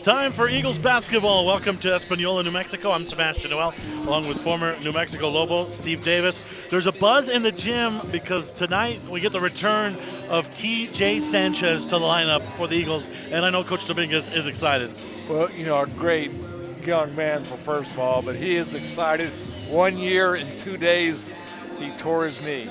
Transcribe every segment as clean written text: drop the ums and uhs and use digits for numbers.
time for Eagles basketball. Welcome to Espanola, New Mexico. I'm Sebastian Noel, along with former New Mexico Lobo, Steve Davis. There's a buzz in the gym because tonight we get the return of T.J. Sanchez to the lineup for the Eagles, and I know Coach Dominguez is excited. Well, you know, a great young man, first of all, but he is excited. 1 year and 2 days, he tore his knee.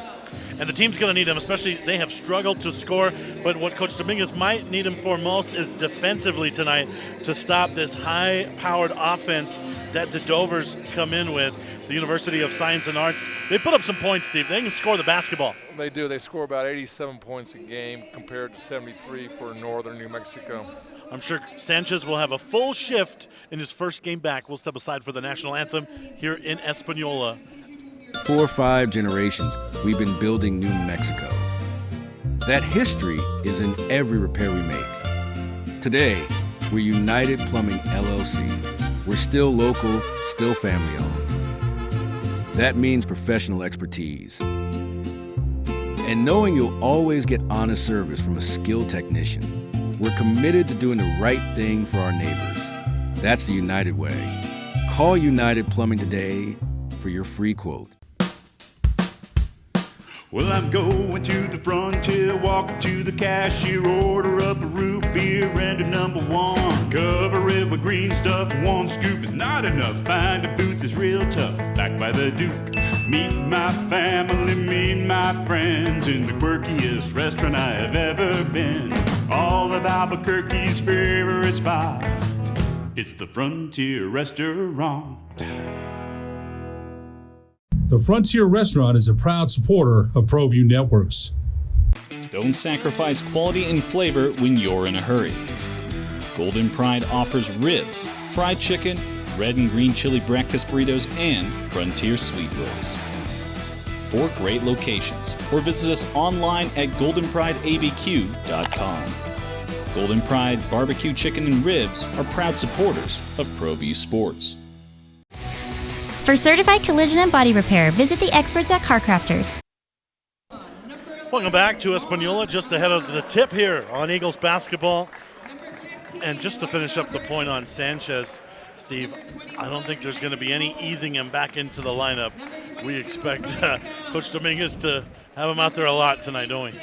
And the team's going to need him, especially they have struggled to score. But what Coach Dominguez might need him for most is defensively tonight to stop this high-powered offense that the Dovers come in with. The University of Science and Arts, they put up some points, Steve. They can score the basketball. They do. They score about 87 points a game compared to 73 for Northern New Mexico. I'm sure Sanchez will have a full shift in his first game back. We'll step aside for the national anthem here in Espanola. 4 or 5 generations, we've been building New Mexico. That history is in every repair we make. Today, we're United Plumbing LLC. We're still local, still family-owned. That means professional expertise. And knowing you'll always get honest service from a skilled technician. We're committed to doing the right thing for our neighbors. That's the United way. Call United Plumbing today for your free quote. Well, I'm going to the frontier, walk up to the cashier, order up a root beer and a number 1. Cover it with green stuff, 1 scoop is not enough. Find a booth is real tough, back by the Duke. Meet my family, meet my friends in the quirkiest restaurant I have ever been. All of Albuquerque's favorite spot, it's the Frontier Restaurant. The Frontier Restaurant is a proud supporter of ProView Networks. Don't sacrifice quality and flavor when you're in a hurry. Golden Pride offers ribs, fried chicken, red and green chili breakfast burritos, and Frontier sweet rolls. 4 great locations, or visit us online at goldenprideabq.com. Golden Pride Barbecue Chicken and Ribs are proud supporters of ProView Sports. For certified collision and body repair, visit the experts at Car Crafters. Welcome back to Espanola, just ahead of the tip here on Eagles basketball. And just to finish up the point on Sanchez, Steve, I don't think there's going to be any easing him back into the lineup. We expect Coach Dominguez to have him out there a lot tonight, don't we?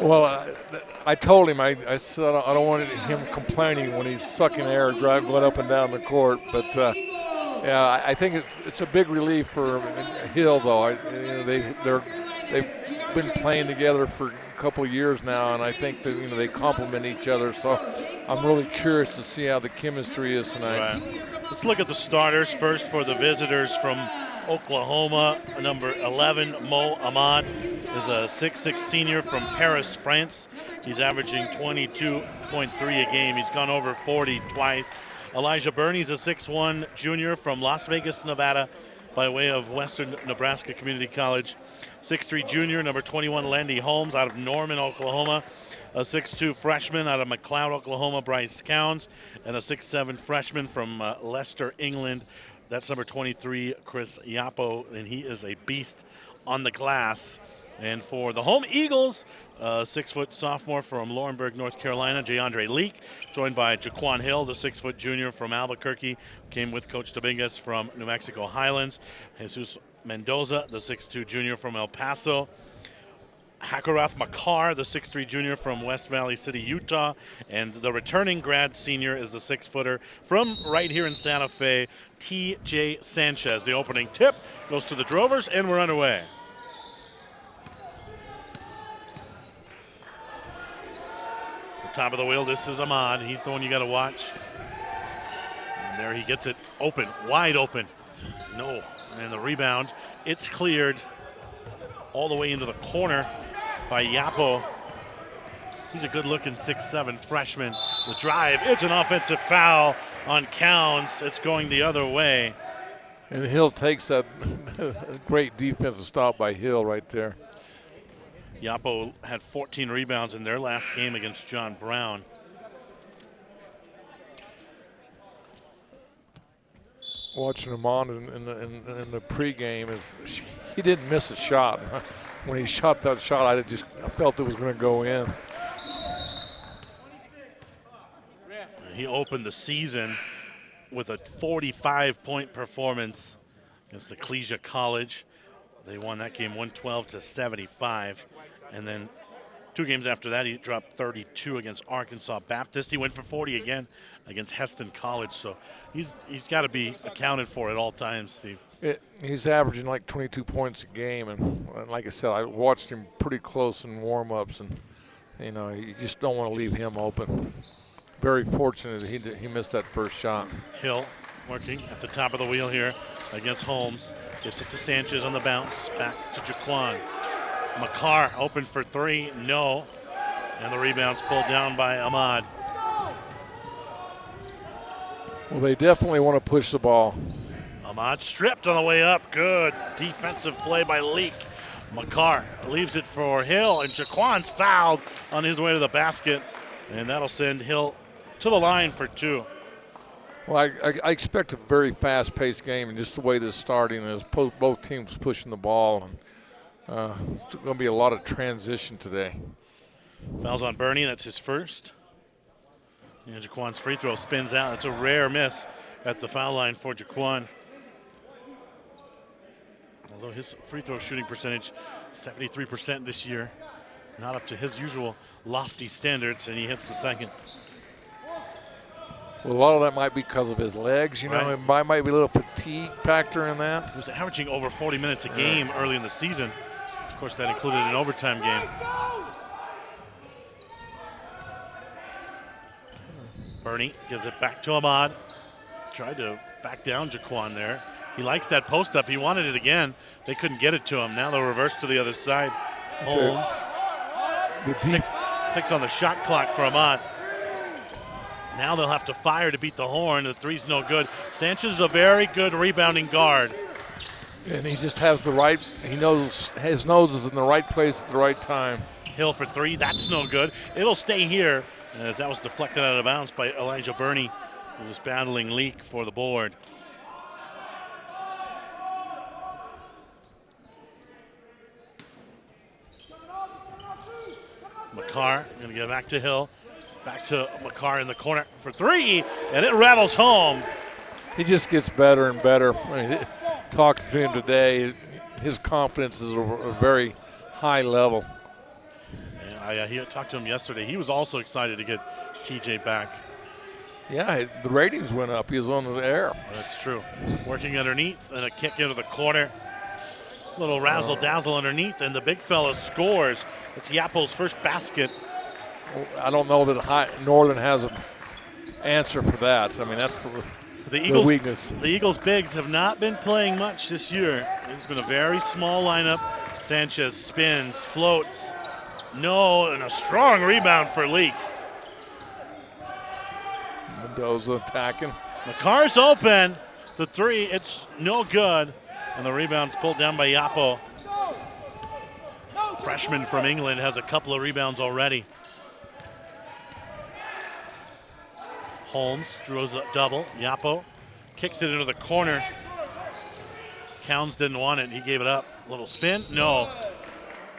Well, I told him, I said I don't want him complaining when he's sucking air, going up and down the court. But, yeah, I think it's a big relief for Hill, though. They've been playing together for a couple of years now, and I think that they complement each other. So I'm really curious to see how the chemistry is tonight. Right. Let's look at the starters first for the visitors from Oklahoma. Number 11, Mo Ahmad, is a 6'6" senior from Paris, France. He's averaging 22.3 a game. He's gone over 40 twice. Elijah Burney's a 6'1" junior from Las Vegas, Nevada, by way of Western Nebraska Community College. 6'3" junior, number 21, Landy Holmes, out of Norman, Oklahoma. A 6'2" freshman out of McLeod, Oklahoma, Bryce Counts. And a 6'7" freshman from Leicester, England. That's number 23, Chris Yapo, and he is a beast on the glass. And for the home Eagles, 6-foot sophomore from Laurinburg, North Carolina, JaAndre Leak, joined by Jaquan Hill, the 6-foot junior from Albuquerque, came with Coach Dominguez from New Mexico Highlands. Jesus Mendoza, the 6'2" junior from El Paso. Hakarath Makar, the 6'3" junior from West Valley City, Utah. And the returning grad senior is the 6-footer from right here in Santa Fe, T.J. Sanchez. The opening tip goes to the Drovers, and we're underway. Top of the wheel, this is Ahmad. He's the one you got to watch. And there he gets it open, wide open. No, and the rebound, it's cleared all the way into the corner by Yapo. He's a good-looking 6'7" freshman. The drive, it's an offensive foul on Counts. It's going the other way. And Hill takes that great defensive stop by Hill right there. Yapo had 14 rebounds in their last game against John Brown. Watching him on in the pregame, he didn't miss a shot. When he shot that shot, I felt it was going to go in. He opened the season with a 45-point performance against Ecclesia College. They won that game 112-75. And then 2 games after that, he dropped 32 against Arkansas Baptist. He went for 40 again against Heston College. So he's got to be accounted for at all times, Steve. He's averaging like 22 points a game. And like I said, I watched him pretty close in warm-ups. And, you just don't want to leave him open. Very fortunate that he missed that first shot. Hill working at the top of the wheel here against Holmes. Gets it to Sanchez on the bounce. Back to Jaquan. McCarr open for 3. No. And the rebound's pulled down by Ahmad. Well, they definitely want to push the ball. Ahmad stripped on the way up. Good defensive play by Leak. McCarr leaves it for Hill, and Jaquan's fouled on his way to the basket. And that'll send Hill to the line for 2. Well, I expect a very fast-paced game, and just the way this is starting is both teams pushing the ball, and it's going to be a lot of transition today. Fouls on Bernie. That's his first. And Jaquan's free throw spins out. It's a rare miss at the foul line for Jaquan. Although his free throw shooting percentage, 73% this year, not up to his usual lofty standards, and he hits the second. Well, a lot of that might be because of his legs. Right. It might be a little fatigue factor in that. He was averaging over 40 minutes a game early in the season. Of course, that included an overtime game. Bernie gives it back to Ahmad. Tried to back down Jaquan there. He likes that post up. He wanted it again. They couldn't get it to him. Now they'll reverse to the other side. Holmes. 6 on the shot clock for Ahmad. Now they'll have to fire to beat the horn. The 3's no good. Sanchez is a very good rebounding guard. And he just has the right, he knows his nose is in the right place at the right time. Hill for 3, that's no good. It'll stay here, as that was deflected out of bounds by Elijah Burney, who was battling Leak for the board. McCarr going to get back to Hill. Back to McCarr in the corner for 3, and it rattles home. He just gets better and better. I mean, talking to him today, his confidence is at a very high level. Yeah, I talked to him yesterday. He was also excited to get TJ back. Yeah, the ratings went up. He was on the air. That's true. Working underneath and a kick into the corner. Little razzle-dazzle underneath, and the big fella scores. It's Yapo's first basket. I don't know that Northern has an answer for that. I mean, that's the weakness. The Eagles' bigs have not been playing much this year. It's been a very small lineup. Sanchez spins, floats. No, and a strong rebound for Leak. Mendoza attacking. McCarr's open. The 3, it's no good. And the rebound's pulled down by Yapo. Freshman from England has a couple of rebounds already. Holmes draws a double. Yapo kicks it into the corner. Counts didn't want it. He gave it up. A little spin? No.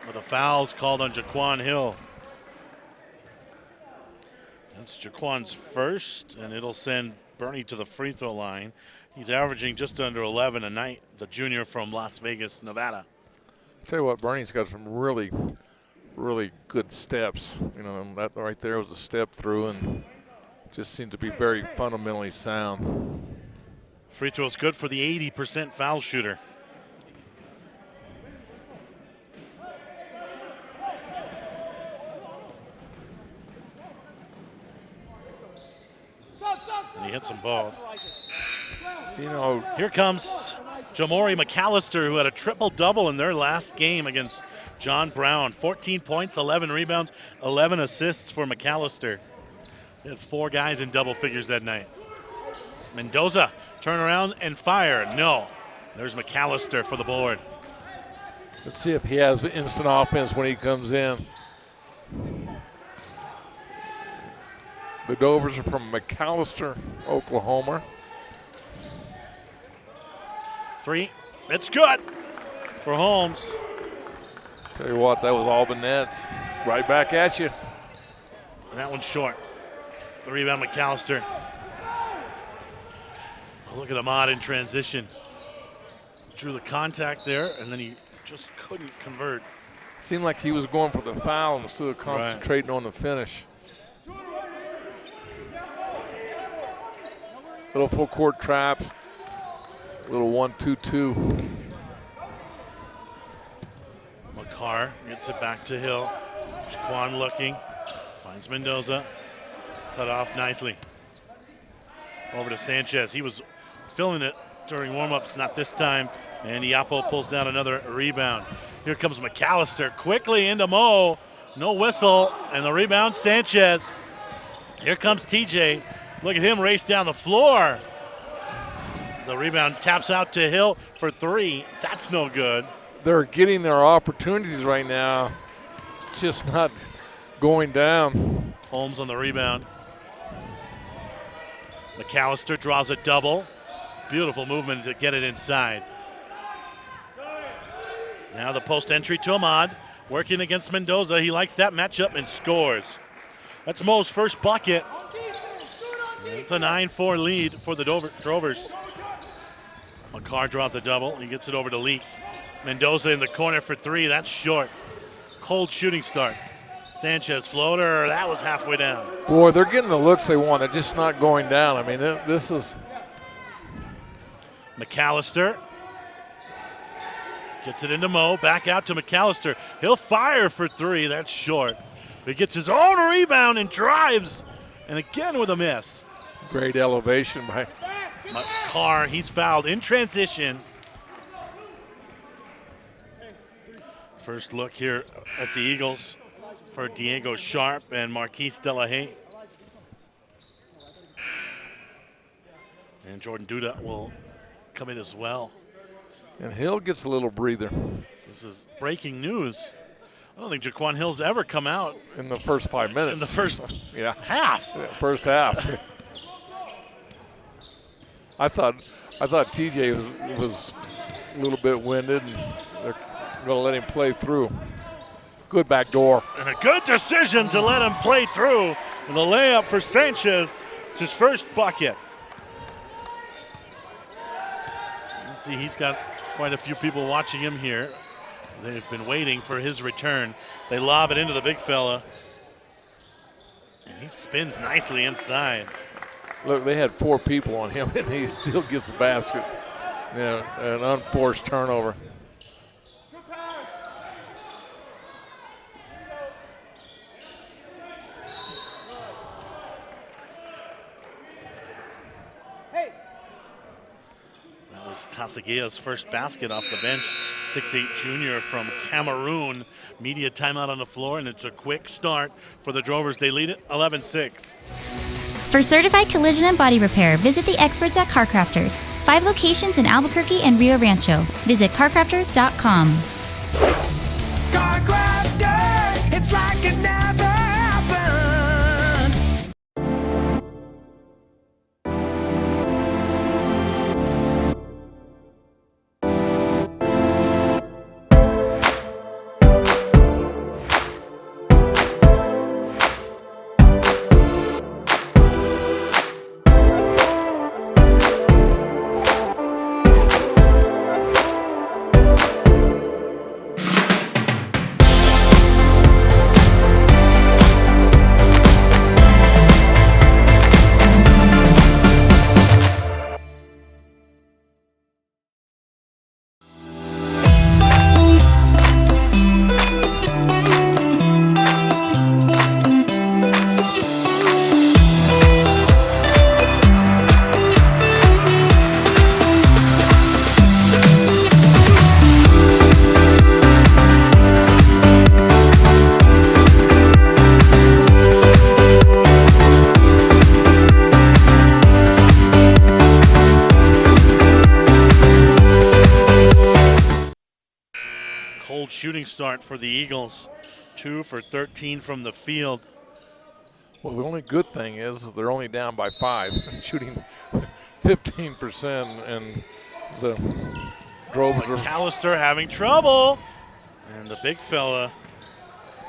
But a foul's called on Jaquan Hill. That's Jaquan's first, and it'll send Bernie to the free throw line. He's averaging just under 11 a night, the junior from Las Vegas, Nevada. I'll tell you what, Bernie's got some really, really good steps. That right there was a step through, and just seems to be very fundamentally sound. Free throw's good for the 80% foul shooter. And he hits them both. Here comes Jamori McAllister, who had a triple-double in their last game against John Brown. 14 points, 11 rebounds, 11 assists for McAllister. They had 4 guys in double figures that night. Mendoza, turn around and fire. No. There's McAllister for the board. Let's see if he has instant offense when he comes in. The Dovers are from McAllister, Oklahoma. 3, it's good for Holmes. Tell you what, that was all the nets. Right back at you. And that one's short. The rebound, McAllister. Oh, look at Ahmad in transition. Drew the contact there, and then he just couldn't convert. Seemed like he was going for the foul instead of concentrating on the finish. Little full court trap. Little 1-2-2. McCarr gets it back to Hill. Jaquan looking. Finds Mendoza. Cut off nicely. Over to Sanchez. He was filling it during warm-ups, not this time. And Iapo pulls down another rebound. Here comes McAllister quickly into Mo. No whistle. And the rebound, Sanchez. Here comes TJ. Look at him race down the floor. The rebound taps out to Hill for three. That's no good. They're getting their opportunities right now. It's just not going down. Holmes on the rebound. McAllister draws a double. Beautiful movement to get it inside. Now the post entry to Ahmad. Working against Mendoza. He likes that matchup and scores. That's Mo's first bucket. It's a 9-4 lead for the Drovers. McCarr draws the double. He gets it over to Leak. Mendoza in the corner for three. That's short. Cold shooting start. Sanchez floater. That was halfway down. Boy, they're getting the looks they want. They're just not going down. I mean, this is. McAllister gets it into Mo. Back out to McAllister. He'll fire for three. That's short. He gets his own rebound and drives. And again with a miss. Great elevation by McCarr. He's fouled in transition. First look here at the Eagles for Diego Sharp and Marquise Delahaye. And Jordan Duda will come in as well. And Hill gets a little breather. This is breaking news. I don't think Jaquan Hill's ever come out in the first 5 minutes. in the first half. Yeah, first half. I thought TJ was a little bit winded, and they're going to let him play through. Good back door. And a good decision to let him play through. And the layup for Sanchez. It's his first bucket. You see, he's got quite a few people watching him here. They've been waiting for his return. They lob it into the big fella. And he spins nicely inside. Look, they had 4 people on him, and he still gets the basket. You know, an unforced turnover. That was Tasagea's first basket off the bench. 6'8" junior from Cameroon. Media timeout on the floor, and it's a quick start for the Drovers. They lead it 11-6. For certified collision and body repair, visit the experts at CarCrafters. 5 locations in Albuquerque and Rio Rancho. Visit carcrafters.com. CarCrafters, it's like it never happened. Shooting start for the Eagles. 2 for 13 from the field. Well, the only good thing is they're only down by 5, shooting 15%, and the Drovers are. McAllister having trouble, and the big fella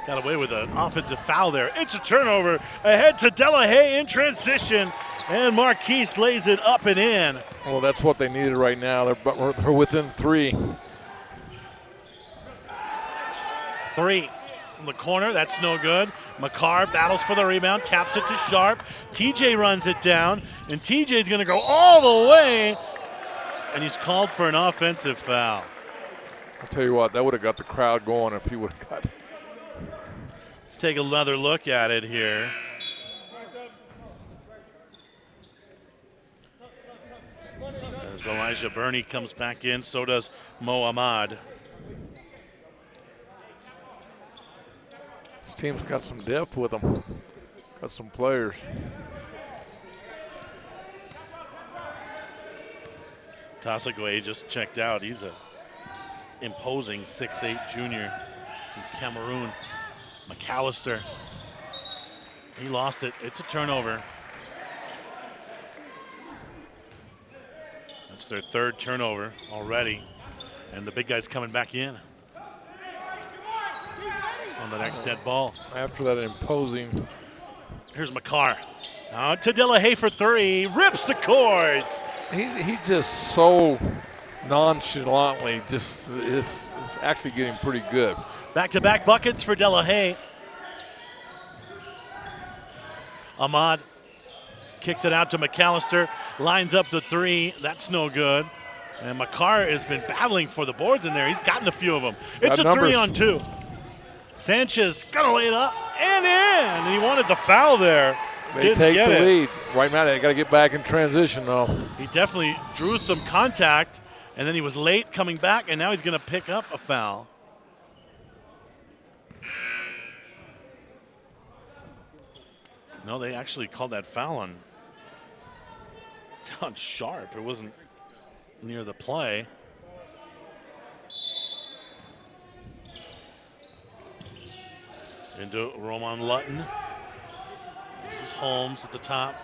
Got away with an offensive foul there. It's a turnover ahead to Delahaye in transition, and Marquise lays it up and in. Well, that's what they needed right now. They're within 3. 3 from the corner. That's no good. McCarr battles for the rebound, taps it to Sharp. TJ runs it down, and TJ's going to go all the way, and he's called for an offensive foul. I'll tell you what, that would have got the crowd going if he would have got. Let's take another look at it here. As Elijah Burney comes back in, so does Mo Ahmad. This team's got some depth with them. Got some players. Tasagwe just checked out. He's a imposing 6'8" junior from Cameroon. McAllister, he lost it. It's a turnover. That's their 3rd turnover already. And the big guy's coming back in on the next dead ball. After that imposing. Here's McCarr. Out to Delahaye for 3. Rips the cords. He just so nonchalantly just is actually getting pretty good. Back-to-back buckets for Delahaye. Ahmad kicks it out to McAllister. Lines up the 3. That's no good. And McCarr has been battling for the boards in there. He's gotten a few of them. It's a 3-on-2. Sanchez gonna lay it up and in. And he wanted the foul there. They take the lead. Right now, they got to get back in transition, though. He definitely drew some contact, and then he was late coming back, and now he's going to pick up a foul. No, they actually called that foul on Sharp. It wasn't near the play. Into Roman Lutton. This is Holmes at the top.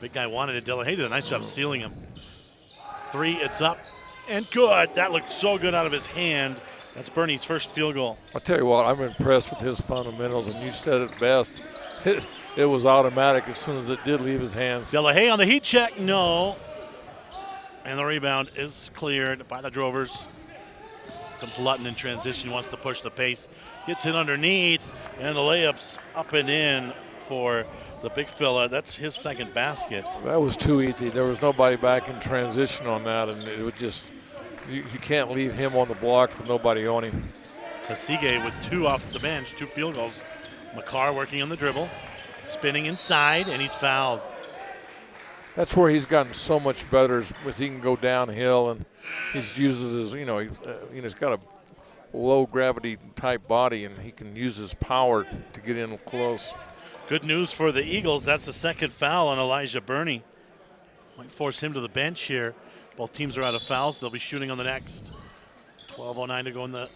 Big guy wanted it. Delahaye did a nice job sealing him. 3, it's up and good. That looked so good out of his hand. That's Burney's first field goal. I'll tell you what, I'm impressed with his fundamentals, and you said it best. It was automatic as soon as it did leave his hands. Delahaye on the heat check, no. And the rebound is cleared by the Drovers. Comes Lutton in transition, wants to push the pace. Gets it underneath, and the layup's up and in for the big fella. That's his 2nd basket. That was too easy. There was nobody back in transition on that, and it would just, you can't leave him on the block with nobody on him. Tasige with 2 off the bench, 2 field goals. McCarr working on the dribble, spinning inside, and he's fouled. That's where he's gotten so much better, is he can go downhill, and he uses his, he's got a low gravity type body, and he can use his power to get in close. Good news for the Eagles. That's the 2nd foul on Elijah Burney. Might force him to the bench here. Both teams are out of fouls. They'll be shooting on the next. 12:09 to go in the.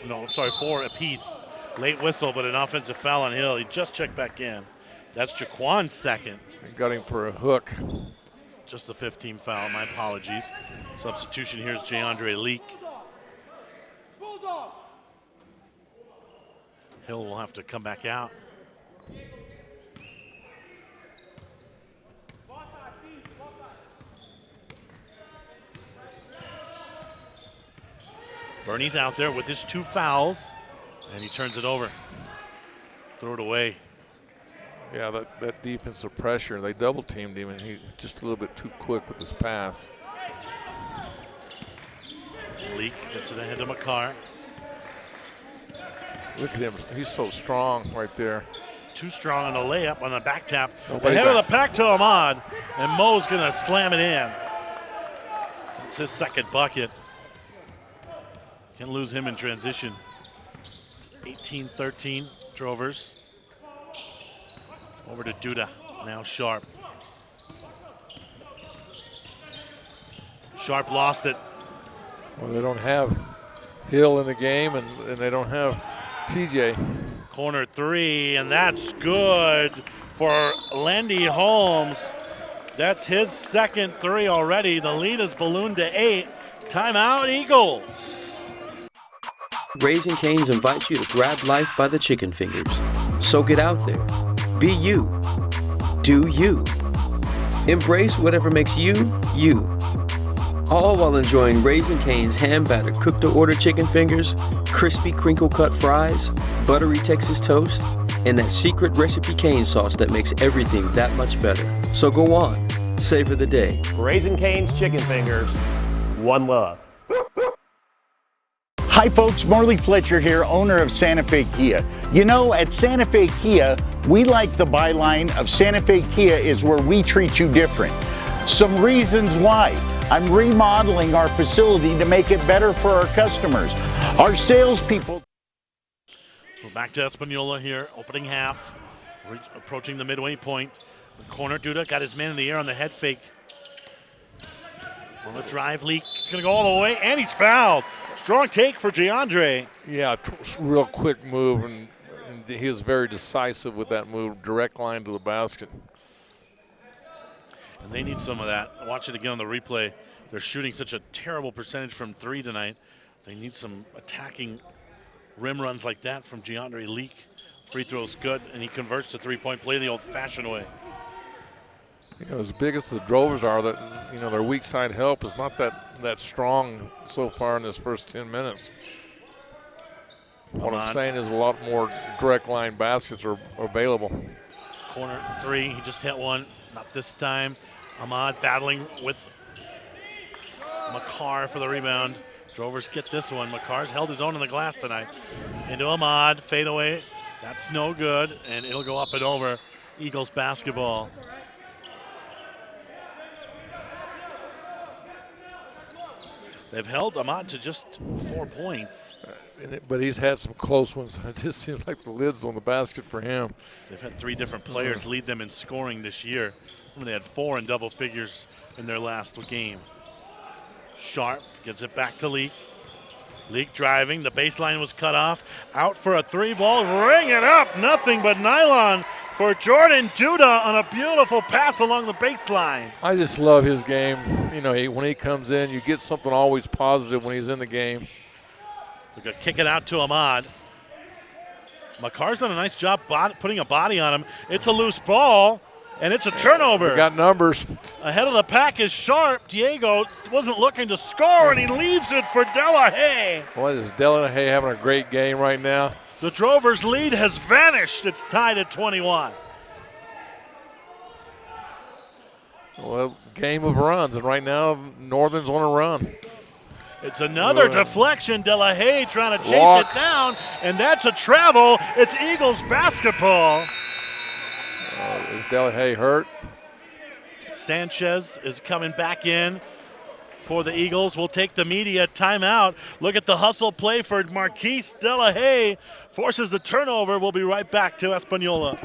No, sorry, 4 apiece. Late whistle, but an offensive foul on Hill. He just checked back in. That's Jaquan's 2nd. They got him for a hook. Just the 15th foul. My apologies. Substitution here is JaAndre Leak. Hill will have to come back out. Burney's out there with his 2 fouls, and he turns it over. Throw it away. Yeah, that defensive pressure, they double teamed him, and he just a little bit too quick with his pass. Leak gets it ahead of McCarr. Look at him, he's so strong right there. Too strong on the layup on the back tap. Nobody Ahead of the back. pack to Ahmad, and Mo's gonna slam it in. It's his 2nd bucket. Can't lose him in transition. 18-13, Drovers. Over to Duda, now Sharp. Sharp lost it. Well, they don't have Hill in the game, and they don't have TJ. Corner 3, and that's good for Landy Holmes. That's his 2nd 3 already. The lead is ballooned to 8. Timeout, Eagles. Raising Cane's invites you to grab life by the chicken fingers. So get out there. Be you. Do you. Embrace whatever makes you, you. All while enjoying Raising Cane's hand-battered cooked-to-order chicken fingers, crispy crinkle-cut fries, buttery Texas toast, and that secret recipe cane sauce that makes everything that much better. So go on, savor the day. Raising Cane's chicken fingers, one love. Hi folks, Marley Fletcher here, owner of Santa Fe Kia. You know, at Santa Fe Kia, we like the byline of Santa Fe Kia is where we treat you different. Some reasons why. I'm remodeling our facility to make it better for our customers. Our salespeople. We're back to Espanola here, opening half, approaching the midway point. The corner, Duda got his man in the air on the head fake. On the drive leak, he's going to go all the way, and he's fouled. Strong take for DeAndre. Yeah, real quick move, and he was very decisive with that move, direct line to the basket. And they need some of that. Watch it again on the replay. They're shooting such a terrible percentage from three tonight. They need some attacking rim runs like that from DeAndre Leak. Free throw's good, and he converts to three-point play the old-fashioned way. You know, as big as the Drovers are, that their weak side help is not that strong so far in this first 10 minutes. What I'm saying is a lot more direct line baskets are available. Corner three, he just hit one, not this time. Ahmad battling with McCarr for the rebound. Drovers get this one. McCarr's held his own in the glass tonight. Into Ahmad, fade away. That's no good, and it'll go up and over. Eagles basketball. They've held Ahmad to just 4 points. But he's had some close ones. It just seems like the lid's on the basket for him. They've had three different players lead them in scoring this year. They had 4 in double figures in their last game. Sharp gets it back to Leak. Leak driving. The baseline was cut off. Out for a three ball. Ring it up. Nothing but nylon for Jordan Duda on a beautiful pass along the baseline. I just love his game. You know, when he comes in, you get something always positive when he's in the game. They're going to kick it out to Ahmad. McCarr's done a nice job putting a body on him. It's a loose ball, and it's a turnover. We got numbers. Ahead of the pack is Sharp. Diego wasn't looking to score, and he leaves it for Delahaye. Boy, is Delahaye having a great game right now. The Drovers' lead has vanished. It's tied at 21. Well, game of runs, and right now Northern's on a run. It's another deflection. Delahaye trying to chase it down, and that's a travel. It's Eagles basketball. Is Delahaye hurt? Sanchez is coming back in for the Eagles. We'll take the media timeout. Look at the hustle play for Marquise Delahaye. Forces the turnover. We'll be right back to Espanola.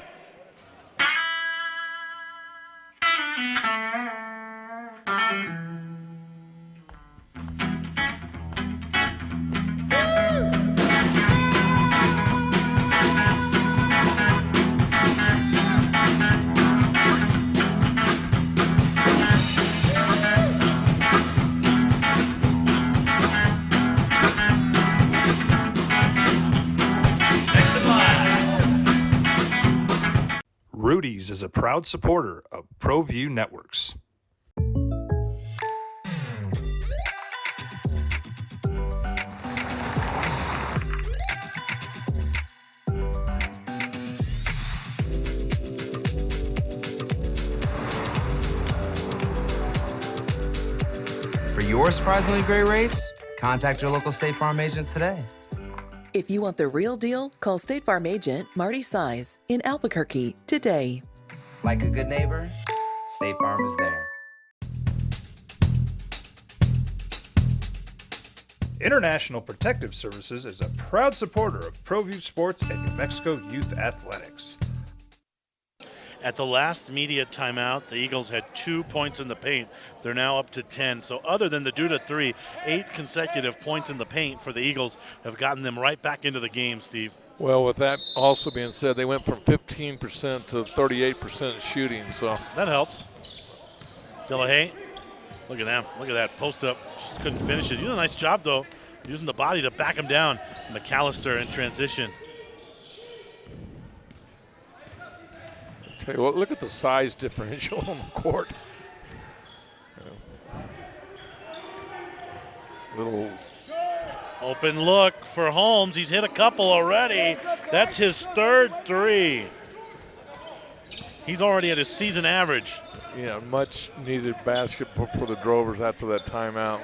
Rudy's is a proud supporter of ProView Networks. For your surprisingly great rates, contact your local State Farm agent today. If you want the real deal, call State Farm agent Marty Size in Albuquerque today. Like a good neighbor, State Farm is there. International Protective Services is a proud supporter of ProView Sports and New Mexico Youth Athletics. At the last media timeout, the Eagles had 2 points in the paint. They're now up to 10. So other than the Duda 3, 8 consecutive points in the paint for the Eagles have gotten them right back into the game, Steve. Well, with that also being said, they went from 15% to 38% shooting. So that helps. Delahaye, look at them. Look at that post up. Just couldn't finish it. He did a nice job, though, using the body to back him down. McAllister in transition. Tell you what, look at the size differential on the court. Little open look for Holmes. He's hit a couple already. That's his third three. He's already at his season average. Yeah, much needed basket for the Drovers after that timeout.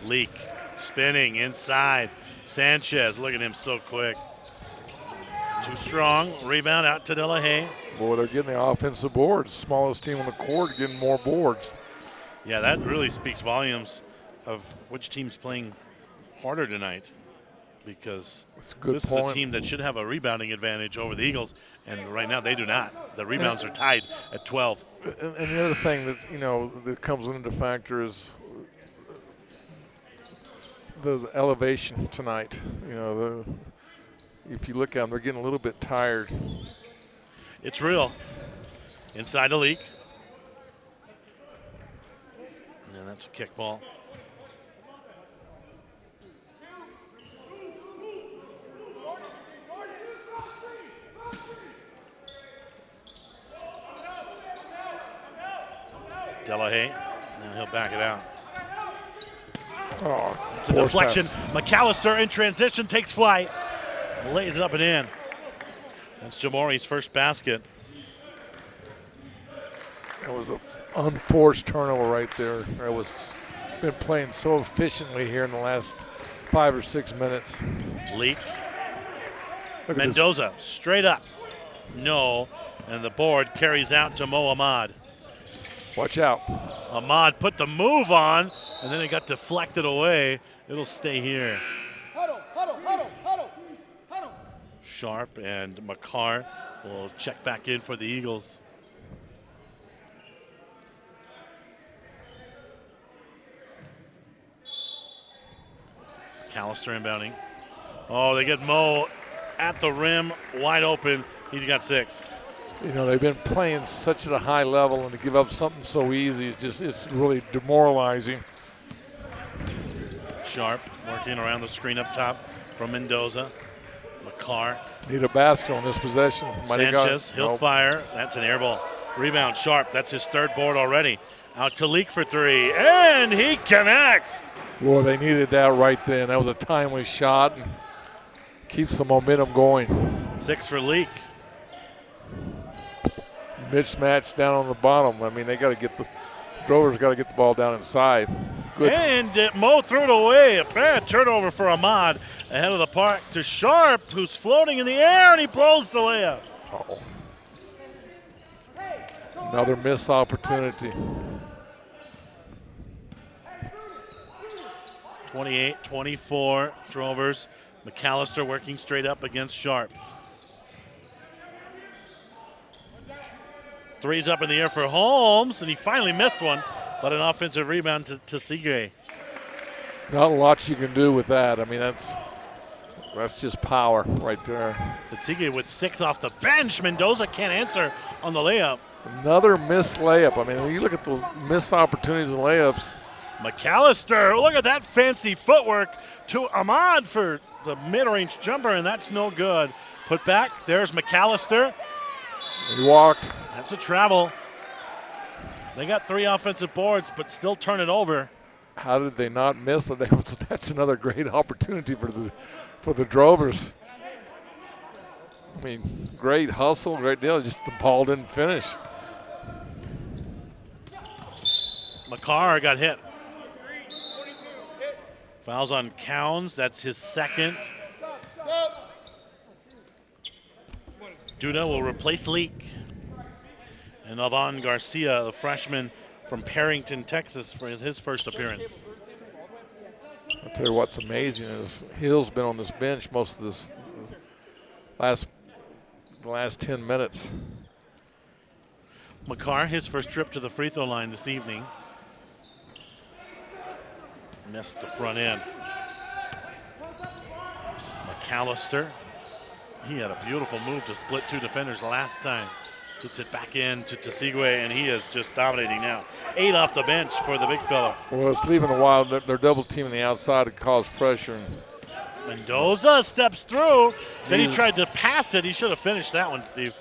Leak spinning inside. Sanchez, look at him so quick. Too strong. Rebound out to De La Haye. Boy, they're getting the offensive boards. Smallest team on the court getting more boards. Yeah, that really speaks volumes of which team's playing harder tonight, because this is a team that should have a rebounding advantage over the Eagles, and right now they do not. The rebounds are tied at 12. And the other thing that, that comes into factor is the elevation tonight. If you look at them, they're getting a little bit tired. It's real. Inside the Leak. And that's a kickball. De La Haye, and he'll back it out. Oh, it's a deflection. McAllister in transition takes flight, lays it up and in. That's Jamori's first basket. That was an unforced turnover right there. That was been playing so efficiently here in the last 5 or 6 minutes. Leak. Mendoza straight up. No, and the board carries out to Mo Ahmad. Watch out. Ahmad put the move on, and then it got deflected away. It'll stay here. Sharp and McCarr will check back in for the Eagles. McAllister inbounding. Oh, they get Mo at the rim, wide open. He's got 6. They've been playing such at a high level, and to give up something so easy, it's really demoralizing. Sharp working around the screen up top from Mendoza. McCarr. Need a basket on this possession. Sanchez, he'll fire. That's an air ball. Rebound, Sharp. That's his third board already. Out to Leak for 3, and he connects. Boy, they needed that right then. That was a timely shot, and keeps the momentum going. 6 for Leak. Mismatch down on the bottom. I mean, they got to get the Drovers got to get the ball down inside. Good. And Mo threw it away. A bad turnover for Ahmad. Ahead of the park to Sharp, who's floating in the air, and he blows the layup. Uh-oh. Another missed opportunity. 28-24, Drovers. McAllister working straight up against Sharp. 3's up in the air for Holmes, and he finally missed one, but an offensive rebound to Sigre. Not a lot you can do with that. I mean, that's just power right there. Sigre with 6 off the bench. Mendoza can't answer on the layup. Another missed layup. I mean, when you look at the missed opportunities and layups. McAllister, look at that fancy footwork to Ahmad for the mid-range jumper, and that's no good. Put back, there's McAllister. He walked. That's a travel. They got 3 offensive boards, but still turn it over. How did they not miss it? That's another great opportunity for the Drovers. I mean, great hustle, great deal. Just the ball didn't finish. McCarr got hit. Fouls on Cowns. That's his second. Duda will replace Leak. And Alvan Garcia, the freshman from Perrington, Texas, for his first appearance. I'll tell you what's amazing is Hill's been on this bench most of this last 10 minutes. McCarr, his first trip to the free throw line this evening. Missed the front end. McAllister, he had a beautiful move to split 2 defenders last time. Gets it back in to Sigwe, and he is just dominating now. 8 off the bench for the big fella. Well, it's leaving a while. They're double teaming the outside to cause pressure. Mendoza steps through. Then he tried to pass it. He should have finished that one, Steve.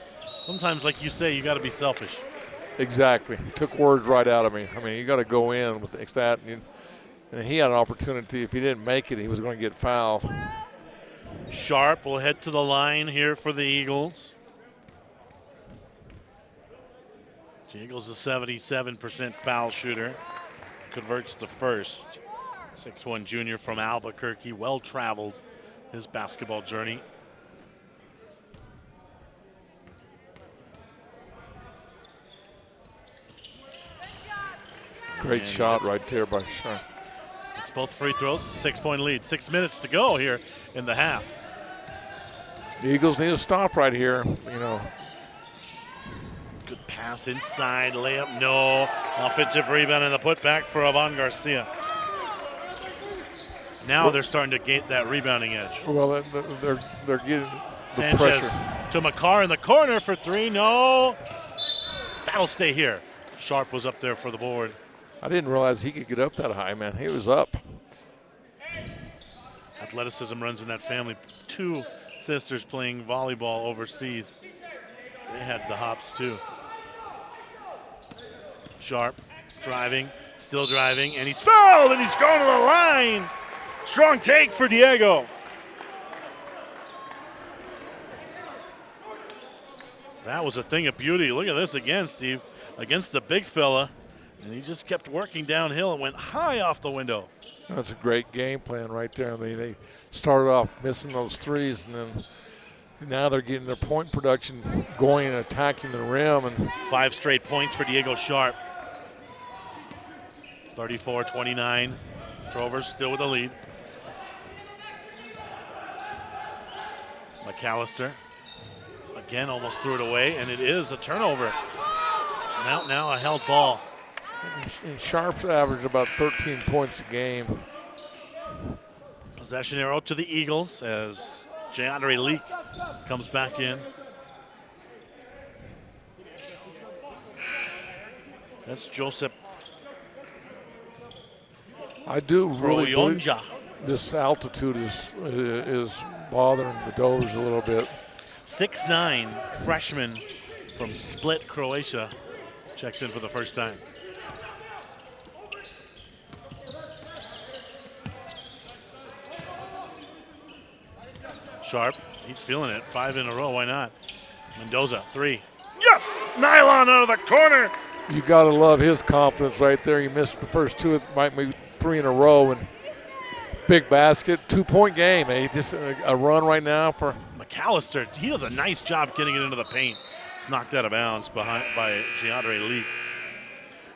Sometimes, like you say, you got to be selfish. Exactly. Took words right out of me. I mean, you got to go in with that. And he had an opportunity. If he didn't make it, he was going to get fouled. Sharp will head to the line here for the Eagles. The Eagles a 77% foul shooter. Converts the first. 6'1" junior from Albuquerque. Well-traveled his basketball journey. Great shot right there by Sharp. It's both free throws. 6-point lead. 6 minutes to go here in the half. The Eagles need to stop right here, Good pass inside, layup, no. Offensive rebound and the putback for Avon Garcia. Now they're starting to get that rebounding edge. Well, they're getting the Sanchez pressure. to McCarr in the corner for three, no. That'll stay here. Sharp was up there for the board. I didn't realize he could get up that high, man. He was up. Athleticism runs in that family. Two sisters playing volleyball overseas. They had the hops too. Sharp driving, still driving, and he's fouled, and he's going to the line. Strong take for Diego. That was a thing of beauty. Look at this again, Steve, against the big fella. And he just kept working downhill and went high off the window. That's a great game plan right there. I mean, they started off missing those threes, and then now they're getting their point production going and attacking the rim. And 5 straight points for Diego Sharp. 34-29. Trovers still with the lead. McAllister again almost threw it away, and it is a turnover. Now a held ball. And Sharp's averaged about 13 points a game. Possession arrow to the Eagles as JeAndre Leak comes back in. That's Joseph. I do really believe Proyonja. this altitude is bothering the Dovers a little bit. 6'9", freshman from Split, Croatia, checks in for the first time. Sharp, he's feeling it. 5 in a row, why not? Mendoza, 3. Yes! Nylon out of the corner. You got to love his confidence right there. He missed the first 2, it might be 3 in a row, and big basket, 2-point game. He just a run right now for McAllister. He does a nice job getting it into the paint. It's knocked out of bounds by JeAndre Leak.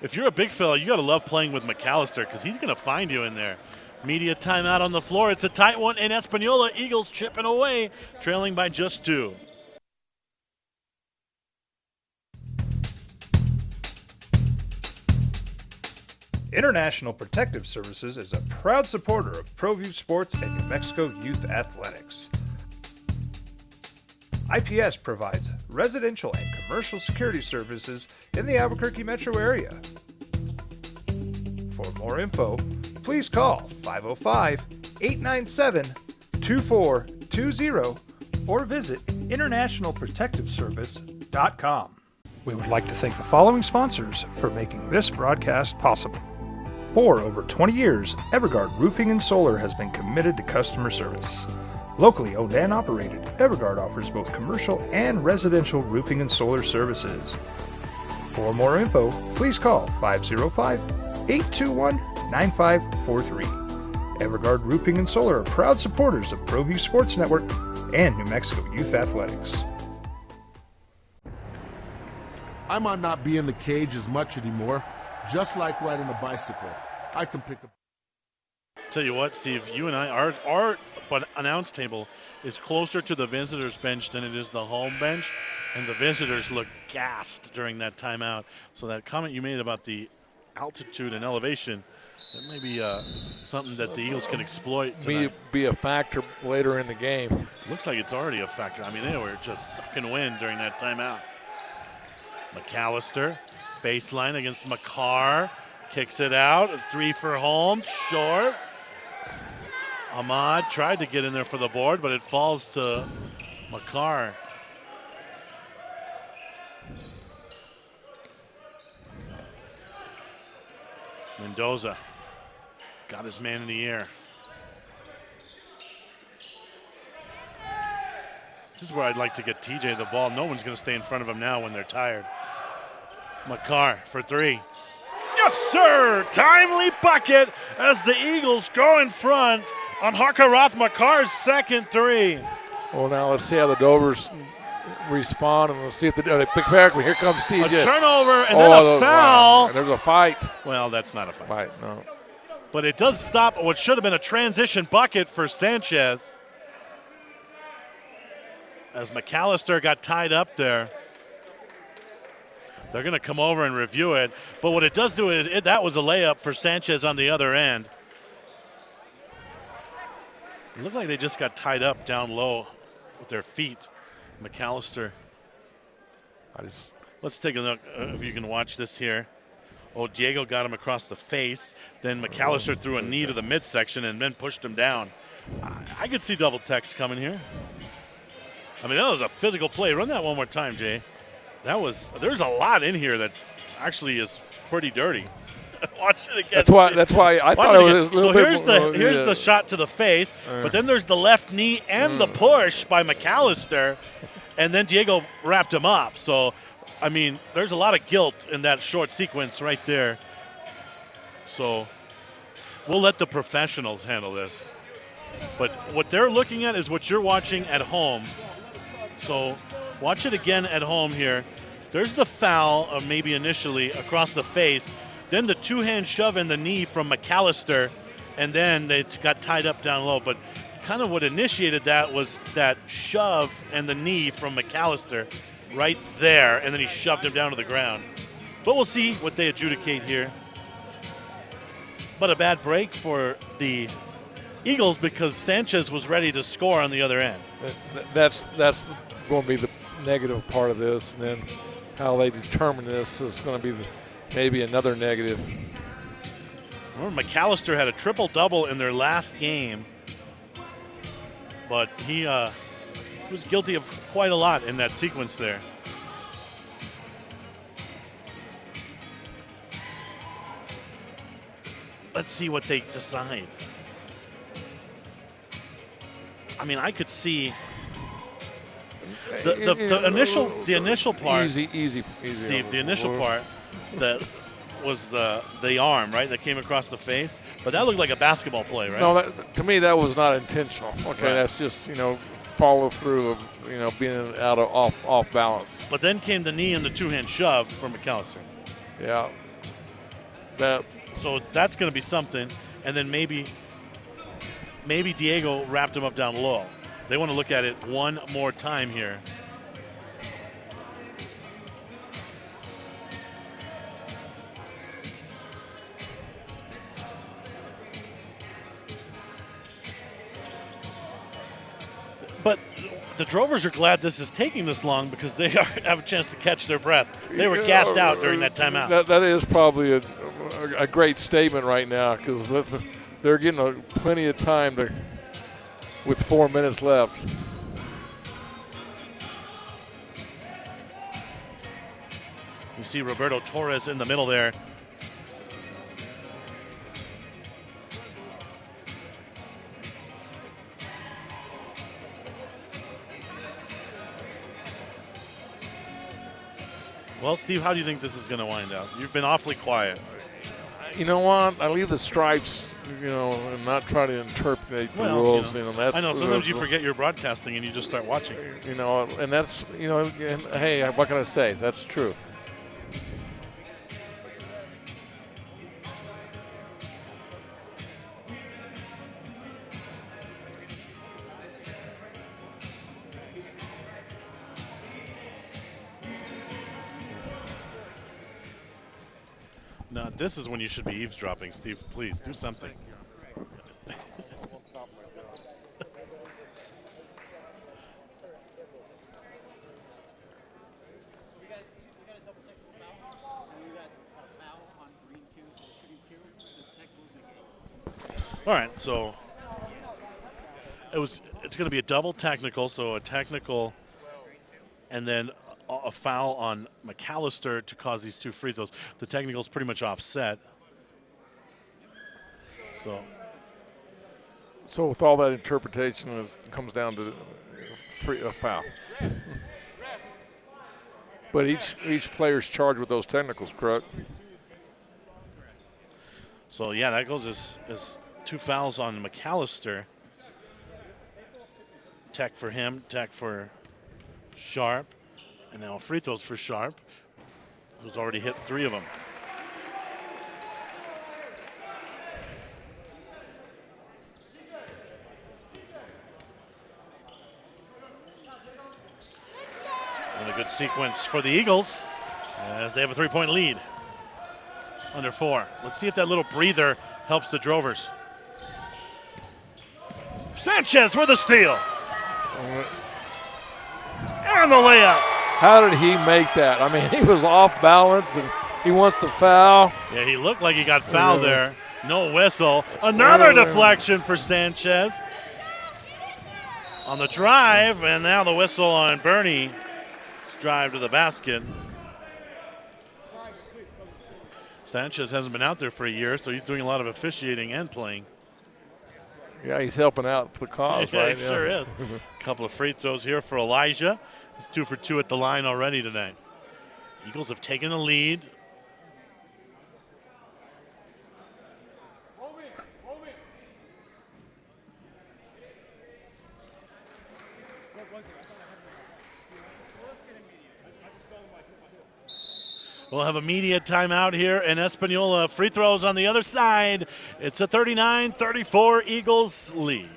If you're a big fella, you got to love playing with McAllister because he's going to find you in there. Media timeout on the floor. It's a tight one in Espanola. Eagles chipping away, trailing by just 2. International Protective Services is a proud supporter of ProView Sports and New Mexico Youth Athletics. IPS provides residential and commercial security services in the Albuquerque metro area. For more info, please call 505-897-2420 or visit internationalprotectiveservice.com. We would like to thank the following sponsors for making this broadcast possible. For over 20 years, Evergard Roofing and Solar has been committed to customer service. Locally owned and operated, Evergard offers both commercial and residential roofing and solar services. For more info, please call 505-821-9543. Evergard Roofing and Solar are proud supporters of ProView Sports Network and New Mexico Youth Athletics. I might not be in the cage as much anymore, just like riding a bicycle. I can pick up. Tell you what, Steve, you and I, our announce table is closer to the visitors' bench than it is the home bench, and the visitors look gassed during that timeout. So that comment you made about the altitude and elevation, that may be something that the Eagles can exploit tonight. Be a factor later in the game. Looks like it's already a factor. I mean, they were just sucking wind during that timeout. McAllister, baseline against McCarr, kicks it out. 3 for Holmes, short. Ahmad tried to get in there for the board, but it falls to Makar. Mendoza got his man in the air. This is where I'd like to get TJ the ball. No one's going to stay in front of him now when they're tired. Makar for three. Yes, sir! Timely bucket as the Eagles go in front on Harkarath Makar's second three. Well, now let's see how the Dovers respond, and let's see if they pick back. Here comes TJ. A turnover and then a foul. Wow. And there's a fight. Well, that's not a fight. No. But it does stop what should have been a transition bucket for Sanchez. As McAllister got tied up there. They're going to come over and review it. But what it does do is that was a layup for Sanchez on the other end. It looked like they just got tied up down low with their feet. McAllister. Let's take a look if you can watch this here. Oh, Diego got him across the face. Then McAllister threw a knee to the midsection and then pushed him down. I could see double text coming here. I mean, that was a physical play. Run that one more time, Jay. There's a lot in here that actually is pretty dirty. Watch it again. That's why I thought it was a little bit. So here's the shot to the face, but then there's the left knee and the push by McAllister, and then Diego wrapped him up. So, I mean, there's a lot of guilt in that short sequence right there. So we'll let the professionals handle this. But what they're looking at is what you're watching at home. So watch it again at home here. There's the foul, maybe initially, across the face. Then the two-hand shove in the knee from McAllister, and then they got tied up down low. But kind of what initiated that was that shove and the knee from McAllister right there, and then he shoved him down to the ground. But we'll see what they adjudicate here. But a bad break for the Eagles because Sanchez was ready to score on the other end. That's going to be the negative part of this, and then how they determine this is going to be maybe another negative. Remember, McAllister had a triple-double in their last game, but he was guilty of quite a lot in that sequence there. Let's see what they decide. I mean, I could see the initial part. Easy. Steve, the initial part that was the arm, right, that came across the face. But that looked like a basketball play, right? No, to me that was not intentional. Okay, right. That's just follow through of being out of off balance. But then came the knee and the two-hand shove from McAllister. Yeah. So that's going to be something, and then maybe Diego wrapped him up down low. They want to look at it one more time here. But the Drovers are glad this is taking this long because they have a chance to catch their breath. They were gassed out during that timeout. That is probably a great statement right now because they're getting plenty of time with 4 minutes left. You see Roberto Torres in the middle there. Well, Steve, how do you think this is going to wind up? You've been awfully quiet. You know what? I leave the stripes, and not try to interpret the rules. That's, I know. Sometimes you forget you're broadcasting and you just start watching. And that's, hey, what can I say? That's true. Now, this is when you should be eavesdropping, Steve. Please, do something. All right, so it's going to be a double technical, so a technical and then a foul on McAllister to cause these 2 free throws. The technical is pretty much offset. So with all that interpretation, it comes down to a foul. But each player's charged with those technicals, correct? So, yeah, that goes as 2 fouls on McAllister. Tech for him, tech for Sharp, and now free throws for Sharp, who's already hit 3 of them. And a good sequence for the Eagles as they have a 3-point lead. Under 4. Let's see if that little breather helps the Drovers. Sanchez with a steal. And the layup. How did he make that? I mean, he was off balance and he wants to foul. Yeah, he looked like he got fouled there. No whistle. Another deflection for Sanchez on the drive, and now the whistle on Bernie's drive to the basket. Sanchez hasn't been out there for a year, so he's doing a lot of officiating and playing. Yeah, he's helping out for the cause, right? He sure is. A couple of free throws here for Elijah. He's 2 for 2 at the line already tonight. Eagles have taken the lead. We'll have a media timeout here in Espanola. Free throws on the other side. It's a 39-34 Eagles lead.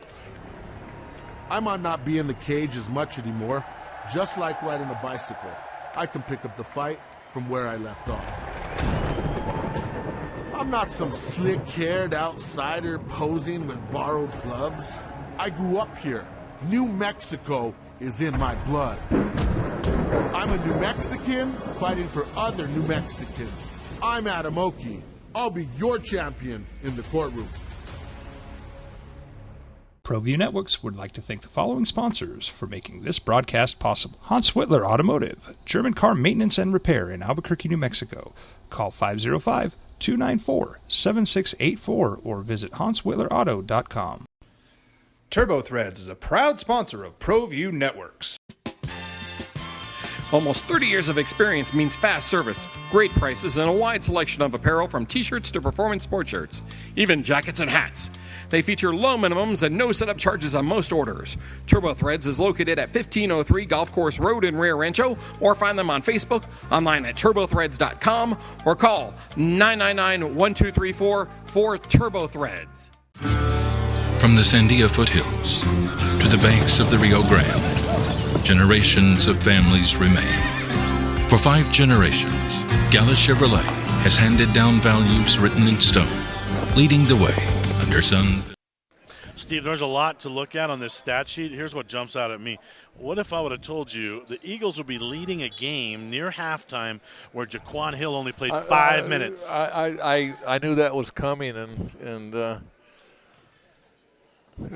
I might not be in the cage as much anymore. Just like riding a bicycle, I can pick up the fight from where I left off. I'm not some slick-haired outsider posing with borrowed gloves. I grew up here. New Mexico is in my blood. I'm a New Mexican fighting for other New Mexicans. I'm Adam Oki. I'll be your champion in the courtroom. ProView Networks would like to thank the following sponsors for making this broadcast possible. Hans Whitler Automotive, German car maintenance and repair in Albuquerque, New Mexico. Call 505-294-7684 or visit HansWhitlerAuto.com. Turbo Threads is a proud sponsor of ProView Networks. Almost 30 years of experience means fast service, great prices, and a wide selection of apparel from t-shirts to performance sport shirts, even jackets and hats. They feature low minimums and no setup charges on most orders. Turbo Threads is located at 1503 Golf Course Road in Rio Rancho, or find them on Facebook, online at turbothreads.com, or call 999-1234 for Turbo Threads. From the Sandia foothills to the banks of the Rio Grande, generations of families remain. For 5 generations, Gala Chevrolet has handed down values written in stone, leading the way under sun. Steve, there's a lot to look at on this stat sheet. Here's what jumps out at me. What if I would have told you the Eagles would be leading a game near halftime where Jaquan Hill only played 5 minutes? I knew that was coming, and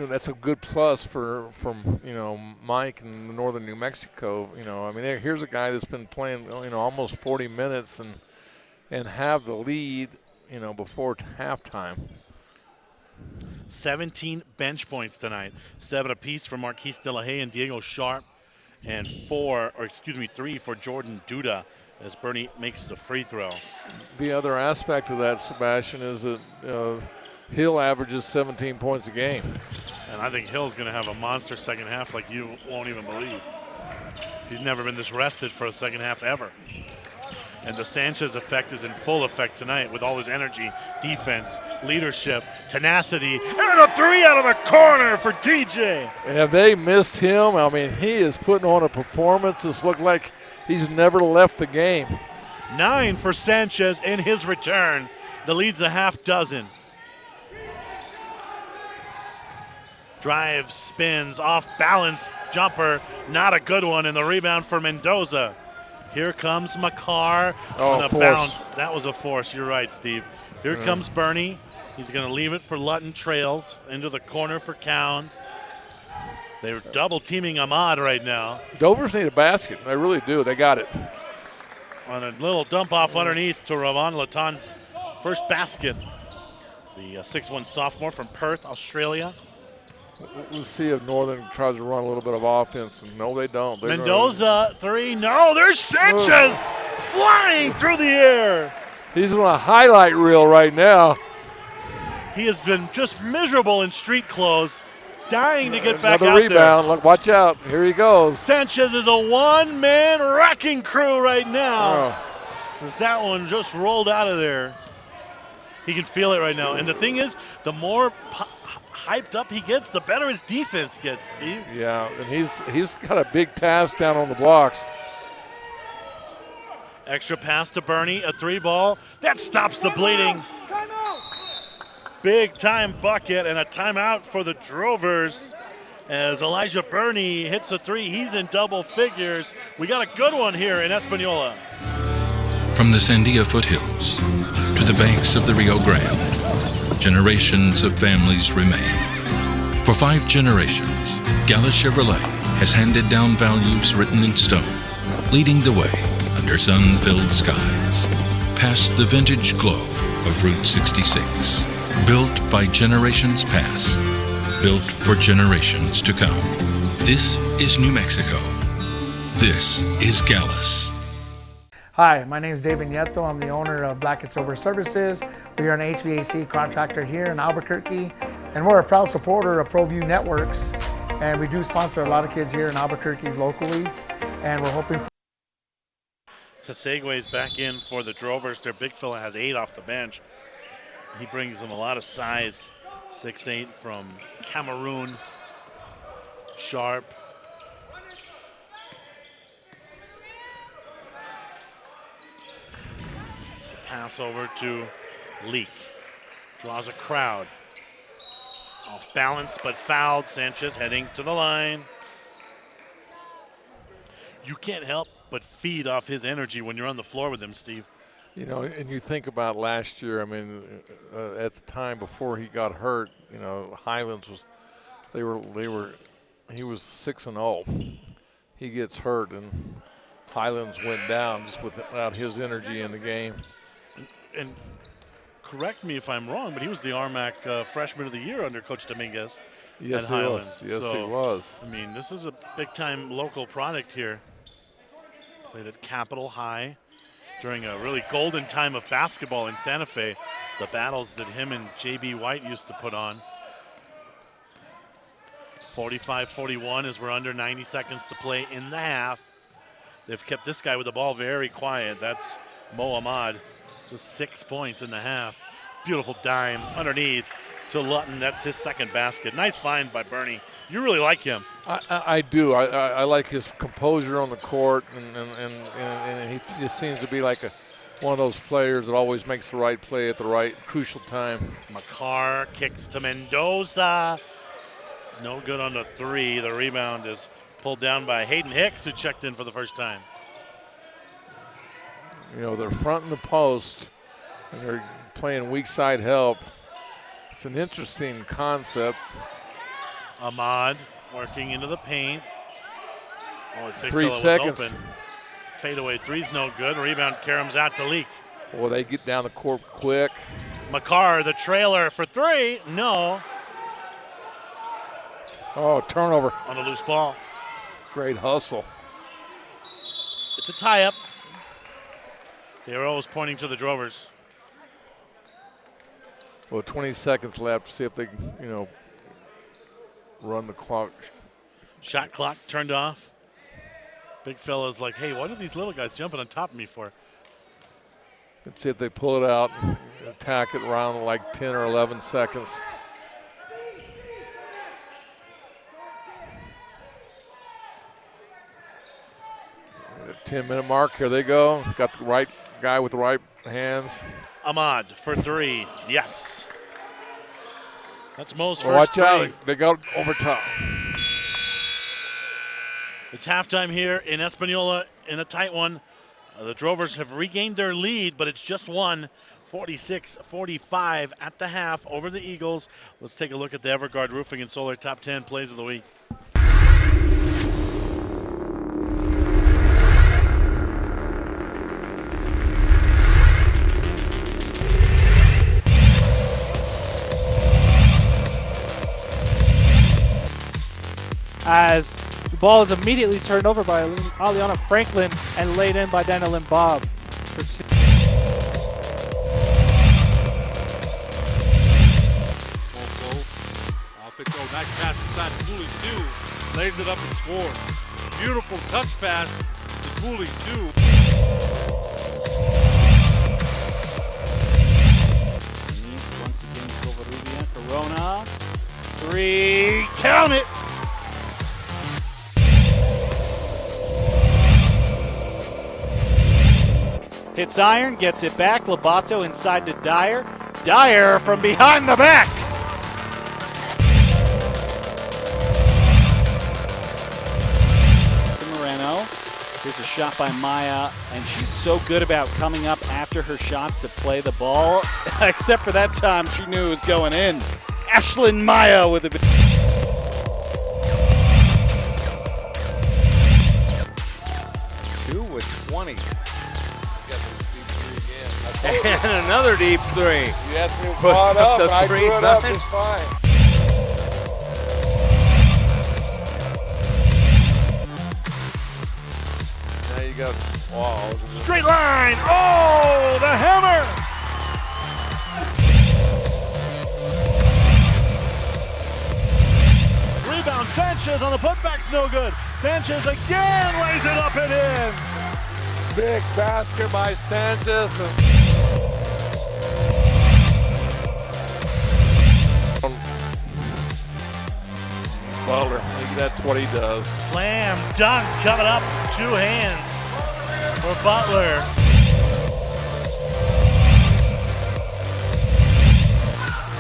that's a good plus from Mike in northern New Mexico. I mean, here's a guy that's been playing almost 40 minutes and have the lead before halftime. 17 bench points tonight, 7 apiece for Marquise Delahaye and Diego Sharp, and 3 for Jordan Duda as Bernie makes the free throw. The other aspect of that, Sebastian, is that Hill averages 17 points a game. And I think Hill's going to have a monster second half like you won't even believe. He's never been this rested for a second half ever. And the Sanchez effect is in full effect tonight with all his energy, defense, leadership, tenacity, and a 3 out of the corner for TJ. Have they missed him? I mean, he is putting on a performance that's looked like he's never left the game. 9 for Sanchez in his return. The lead's a half dozen. Drive, spins, off balance, jumper, not a good one, and the rebound for Mendoza. Here comes McCarr on a bounce. That was a force. You're right, Steve. Here comes Bernie. He's going to leave it for Lutton Trails into the corner for Cowens. They're double teaming Ahmad right now. Dovers need a basket. They really do. They got it. On a little dump off underneath to Ravon Latan's first basket. The 6'1 sophomore from Perth, Australia. Let's see if Northern tries to run a little bit of offense. No, they don't. Mendoza, three. No, there's Sanchez flying through the air. He's on a highlight reel right now. He has been just miserable in street clothes, dying to get back Another out rebound. there. Look, watch out. Here he goes. Sanchez is a one-man wrecking crew right now. As that one just rolled out of there. He can feel it right now. And the thing is, the more hyped up he gets, the better his defense gets, Steve. Yeah, and he's got a big task down on the blocks. Extra pass to Bernie, a three ball. That stops the bleeding. Big time bucket and a timeout for the Drovers as Elijah Bernie hits a three. He's in double figures. We got a good one here in Espanola. From the Sandia foothills to the banks of the Rio Grande, generations of families remain. For 5 generations, Gallus Chevrolet has handed down values written in stone, leading the way under sun-filled skies, past the vintage glow of Route 66. Built by generations past, built for generations to come. This is New Mexico. This is Gallus. Hi, my name is David Nieto. I'm the owner of Black & Silver Services. We are an HVAC contractor here in Albuquerque, and we're a proud supporter of ProView Networks. And we do sponsor a lot of kids here in Albuquerque locally, and we're hoping Tasegue's back in for the Drovers. Their big fella has 8 off the bench. He brings them a lot of size. 6'8" from Cameroon. Sharp. Pass over to Leak. Draws a crowd. Off balance but fouled. Sanchez heading to the line. You can't help but feed off his energy when you're on the floor with him, Steve. You know, and you think about last year, I mean, at the time before he got hurt, you know, Highlands was, he was 6-0. He gets hurt and Highlands went down just without his energy in the game. And correct me if I'm wrong, but he was the RMAC Freshman of the Year under Coach Dominguez at Highlands. Yes, he was. I mean, this is a big-time local product here. Played at Capitol High during a really golden time of basketball in Santa Fe. The battles that him and J.B. White used to put on. 45-41 as we're under 90 seconds to play in the half. They've kept this guy with the ball very quiet. That's Mo Ahmad. Just 6 points in the half. Beautiful dime underneath to Lutton. That's his second basket. Nice find by Bernie. You really like him. I do. I like his composure on the court, and he just seems to be like one of those players that always makes the right play at the right crucial time. McCarr kicks to Mendoza. No good on the three. The rebound is pulled down by Hayden Hicks, who checked in for the first time. You know, they're fronting the post, and they're playing weak side help. It's an interesting concept. Ahmad working into the paint. Oh, his big 3 fella seconds. was open. Fadeaway three's no good. Rebound Karam's out to Leak. Well, they get down the court quick. McCarr, the trailer for three. No. Oh, turnover. On a loose ball. Great hustle. It's a tie-up. The arrow is pointing to the Drovers. Well, 20 seconds left. See if they, you know, run the clock. Shot clock turned off. Big fella's like, hey, what are these little guys jumping on top of me for? Let's see if they pull it out and attack it around like 10 or 11 seconds. The 10-minute mark. Here they go. Got the right guy with the right hands. Ahmad for three. Yes. That's Mo's first Watch three. out. They got over top. It's halftime here in Espanola in a tight one. The Drovers have regained their lead, but it's just one. 46-45 at the half over the Eagles. Let's take a look at the Everguard Roofing and Solar Top 10 Plays of the Week. as the ball is immediately turned over by Aliana Franklin and laid in by Daniel and Bob for 2. Off it goes. Nice pass inside to Cooley, 2. Lays it up and scores. Beautiful touch pass to Cooley, 2. Once again, Covarrubian, Corona. 3, count it! Hits iron, gets it back. Lobato inside to Dyer. Dyer from behind the back. Moreno. Here's a shot by Maya, and she's so good about coming up after her shots to play the ball. Except for that time, she knew it was going in. Ashlyn Maya with a big. 2 with 20. And another deep 3. You asked me to Push draw it up, the and I 3 drew it up sign. just fine. Now you got walls. Straight line! Oh, the hammer! Rebound, Sanchez on the putback's no good. Sanchez again lays it up and in. Big basket by Sanchez. Butler, maybe that's what he does. Slam dunk coming up, 2 hands for Butler.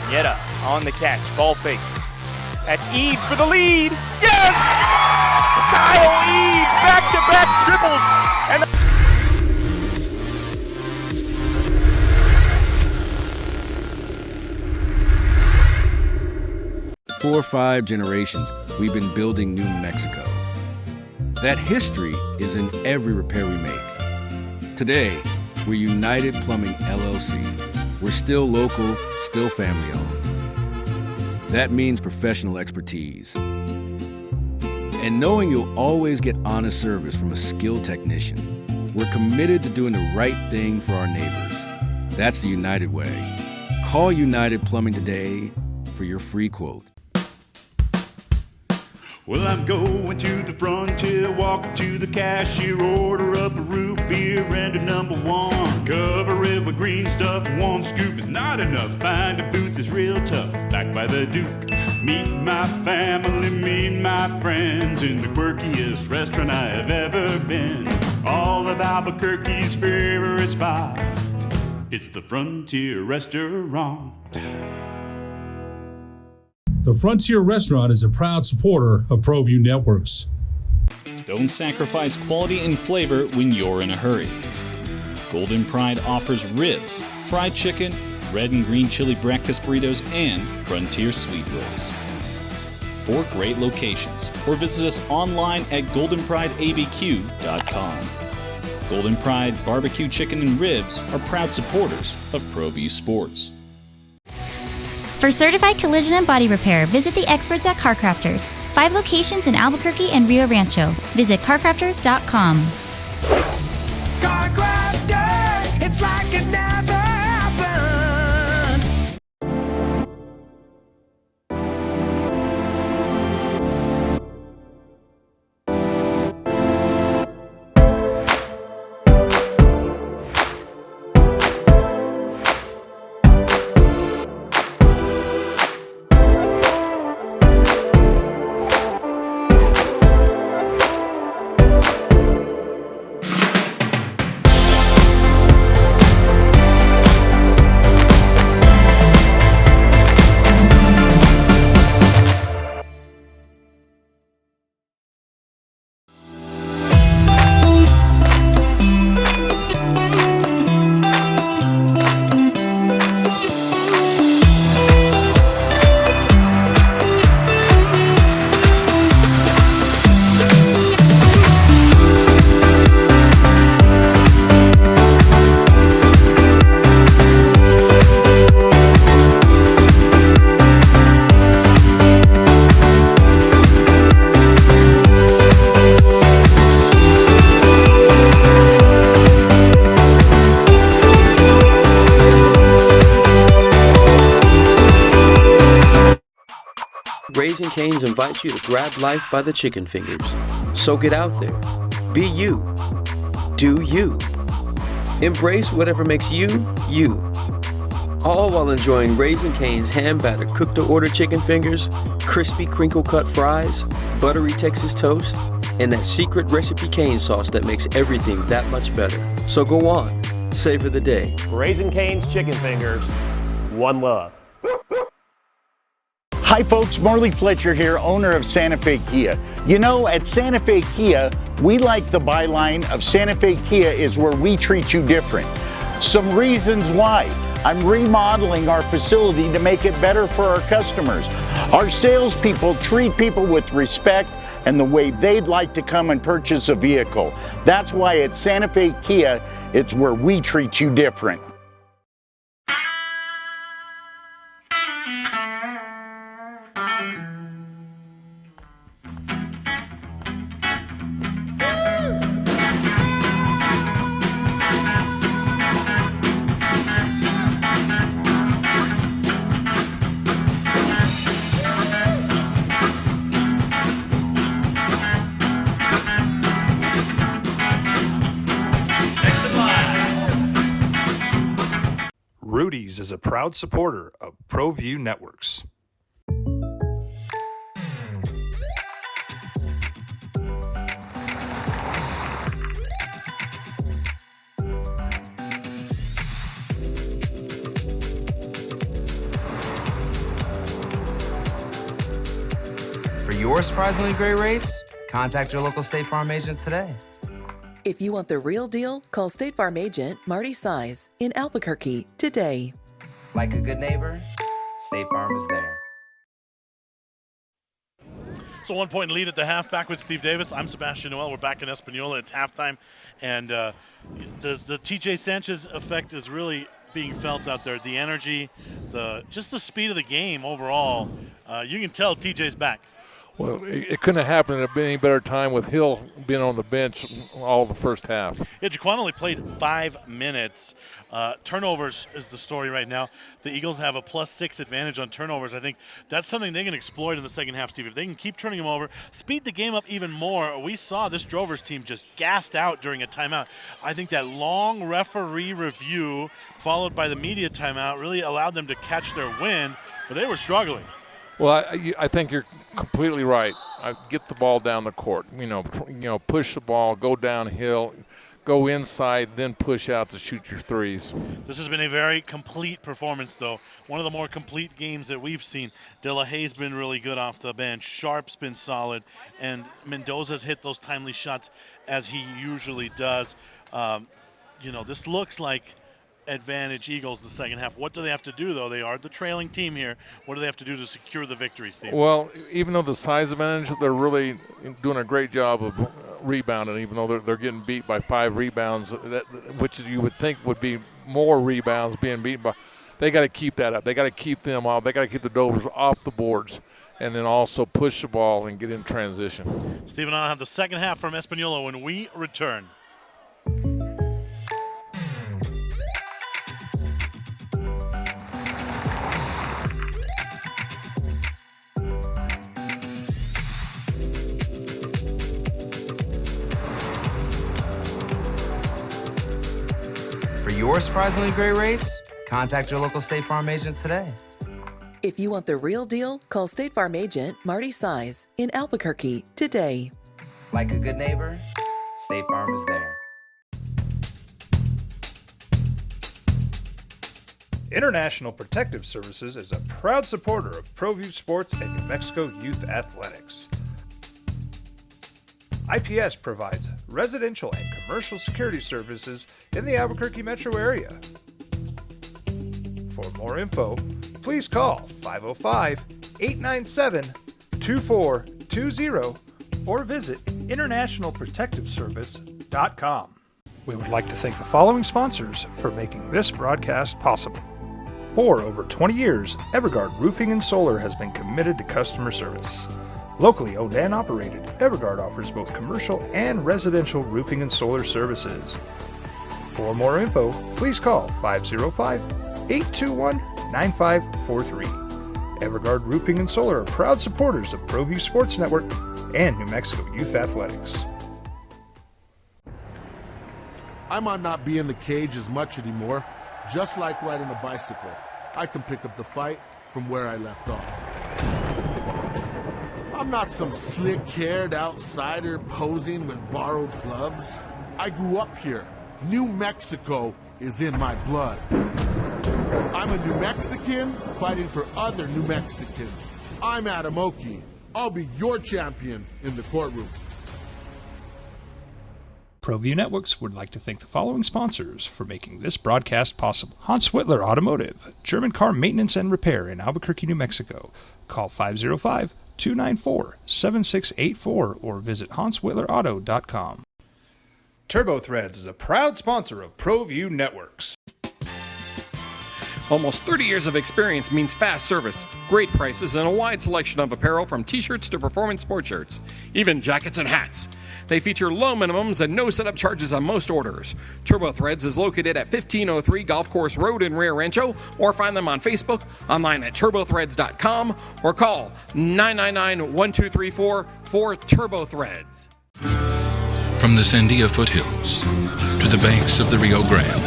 Yetta on the catch, ball fake. That's Eads for the lead. Yes! Kyle Eads, back-to-back triples. And 4 or 5 generations, we've been building New Mexico. That history is in every repair we make. Today, we're United Plumbing LLC. We're still local, still family-owned. That means professional expertise. And knowing you'll always get honest service from a skilled technician, we're committed to doing the right thing for our neighbors. That's the United way. Call United Plumbing today for your free quote. Well, I'm going to the frontier, walking to the cashier, order up a root beer and a number 1. Cover it with green stuff, 1 scoop is not enough. Find a booth is real tough, back by the Duke. Meet my family, meet my friends in the quirkiest restaurant I have ever been. All of Albuquerque's favorite spot, it's the Frontier Restaurant. The Frontier Restaurant is a proud supporter of ProView Networks. Don't sacrifice quality and flavor when you're in a hurry. Golden Pride offers ribs, fried chicken, red and green chili breakfast burritos, and Frontier sweet rolls. 4 great locations, or visit us online at goldenprideabq.com. Golden Pride Barbecue Chicken and Ribs are proud supporters of ProView Sports. For certified collision and body repair, visit the experts at CarCrafters. 5 locations in Albuquerque and Rio Rancho. Visit carcrafters.com. Car Crafters, it's like it never happened. Raising Cane's invites you to grab life by the chicken fingers. So get out there. Be you. Do you. Embrace whatever makes you, you. All while enjoying Raising Cane's hand-battered cooked-to-order chicken fingers, crispy crinkle-cut fries, buttery Texas toast, and that secret recipe cane sauce that makes everything that much better. So go on, savor the day. Raising Cane's chicken fingers, one love. Hi folks, Marley Fletcher here, owner of Santa Fe Kia. You know, at Santa Fe Kia, we like the byline of Santa Fe Kia is where we treat you different. Some reasons why. I'm remodeling our facility to make it better for our customers. Our salespeople treat people with respect and the way they'd like to come and purchase a vehicle. That's why at Santa Fe Kia, it's where we treat you different. Rudy's is a proud supporter of ProView Networks. For your surprisingly great rates, contact your local State Farm agent today. If you want the real deal, call State Farm agent Marty Size in Albuquerque today. Like a good neighbor, State Farm is there. So 1 point lead at the half. Back with Steve Davis. I'm Sebastian Noel. We're back in Espanola. It's halftime, and the TJ Sanchez effect is really being felt out there. The energy, just the speed of the game overall. You can tell TJ's back. Well, it couldn't have happened at any better time with Hill being on the bench all the first half. Yeah, Jaquan only played 5 minutes. Turnovers is the story right now. The Eagles have a +6 advantage on turnovers. I think that's something they can exploit in the second half, Steve. If they can keep turning them over, speed the game up even more. We saw this Drovers team just gassed out during a timeout. I think that long referee review followed by the media timeout really allowed them to catch their win, but they were struggling. Well, I think you're completely right. Get the ball down the court. You know, push the ball, go downhill, go inside, then push out to shoot your threes. This has been a very complete performance, though. One of the more complete games that we've seen. De La Haye's been really good off the bench. Sharp's been solid, and Mendoza's hit those timely shots as he usually does. This looks like advantage Eagles the second half. What do they have to do, though? They are the trailing team here. What do they have to do to secure the victory, Steve? Well, even though the size advantage, they're really doing a great job of rebounding, even though they're getting beat by 5 rebounds, which you would think would be more rebounds being beaten by. They got to keep that up. They got to keep them off. They got to keep the Drovers off the boards and then also push the ball and get in transition. Steve and I have the second half from Espanola when we return. For your surprisingly great rates, contact your local State Farm agent today. If you want the real deal, call State Farm agent Marty Size in Albuquerque today. Like a good neighbor, State Farm is there. International Protective Services is a proud supporter of ProView Sports and New Mexico Youth Athletics. IPS provides residential and commercial security services in the Albuquerque metro area. For more info, please call 505-897-2420 or visit internationalprotectiveservice.com. We would like to thank the following sponsors for making this broadcast possible. For over 20 years, Evergard Roofing and Solar has been committed to customer service. Locally owned and operated, Evergard offers both commercial and residential roofing and solar services. For more info, please call 505-821-9543. Evergard Roofing and Solar are proud supporters of ProView Sports Network and New Mexico Youth Athletics. I might not be in the cage as much anymore. Just like riding a bicycle, I can pick up the fight from where I left off. I'm not some slick-haired outsider posing with borrowed gloves. I grew up here. New Mexico is in my blood. I'm a New Mexican fighting for other New Mexicans. I'm Adam Oki. I'll be your champion in the courtroom. ProView Networks would like to thank the following sponsors for making this broadcast possible. Hans Whitler Automotive, German car maintenance and repair in Albuquerque, New Mexico. Call 505-294-7684 or visit hanswhitlerauto.com. Turbo Threads is a proud sponsor of ProView Networks. Almost 30 years of experience means fast service, great prices, and a wide selection of apparel from t-shirts to performance sport shirts, even jackets and hats. They feature low minimums and no setup charges on most orders. Turbo Threads is located at 1503 Golf Course Road in Rio Rancho, or find them on Facebook, online at turbothreads.com, or call 999-1234 for Turbo Threads. From the Sandia foothills to the banks of the Rio Grande,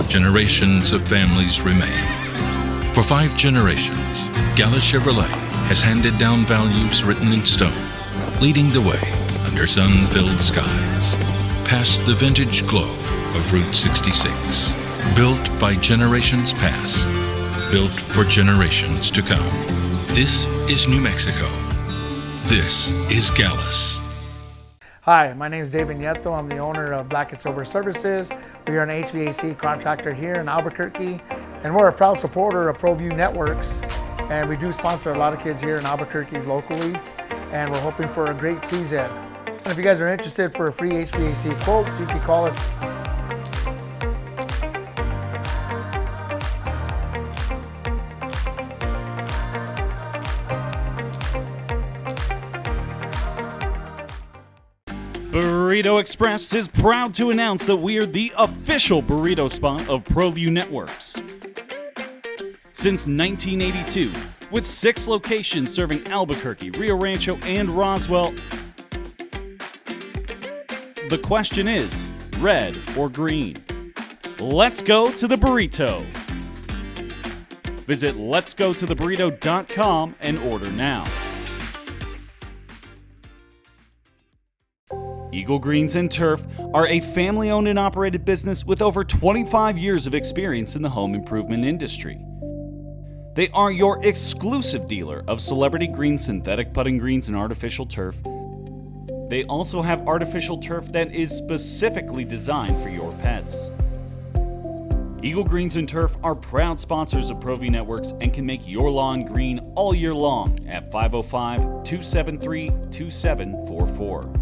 generations of families remain. For 5 generations, Gallus Chevrolet has handed down values written in stone, leading the way under sun-filled skies, past the vintage glow of Route 66. Built by generations past, built for generations to come. This is New Mexico. This is Gallus. Hi, my name is David Nieto. I'm the owner of Black & Silver Services. We are an HVAC contractor here in Albuquerque, and we're a proud supporter of ProView Networks. And we do sponsor a lot of kids here in Albuquerque locally, and we're hoping for a great season. And if you guys are interested for a free HVAC quote, you can call us. Burrito Express is proud to announce that we are the official burrito spot of ProView Networks. Since 1982, with 6 locations serving Albuquerque, Rio Rancho, and Roswell, the question is, red or green? Let's go to the burrito. Visit letsgototheburrito.com and order now. Eagle Greens and Turf are a family-owned and operated business with over 25 years of experience in the home improvement industry. They are your exclusive dealer of celebrity green, synthetic putting greens, and artificial turf. They also have artificial turf that is specifically designed for your pets. Eagle Greens and Turf are proud sponsors of ProView Networks and can make your lawn green all year long at 505-273-2744.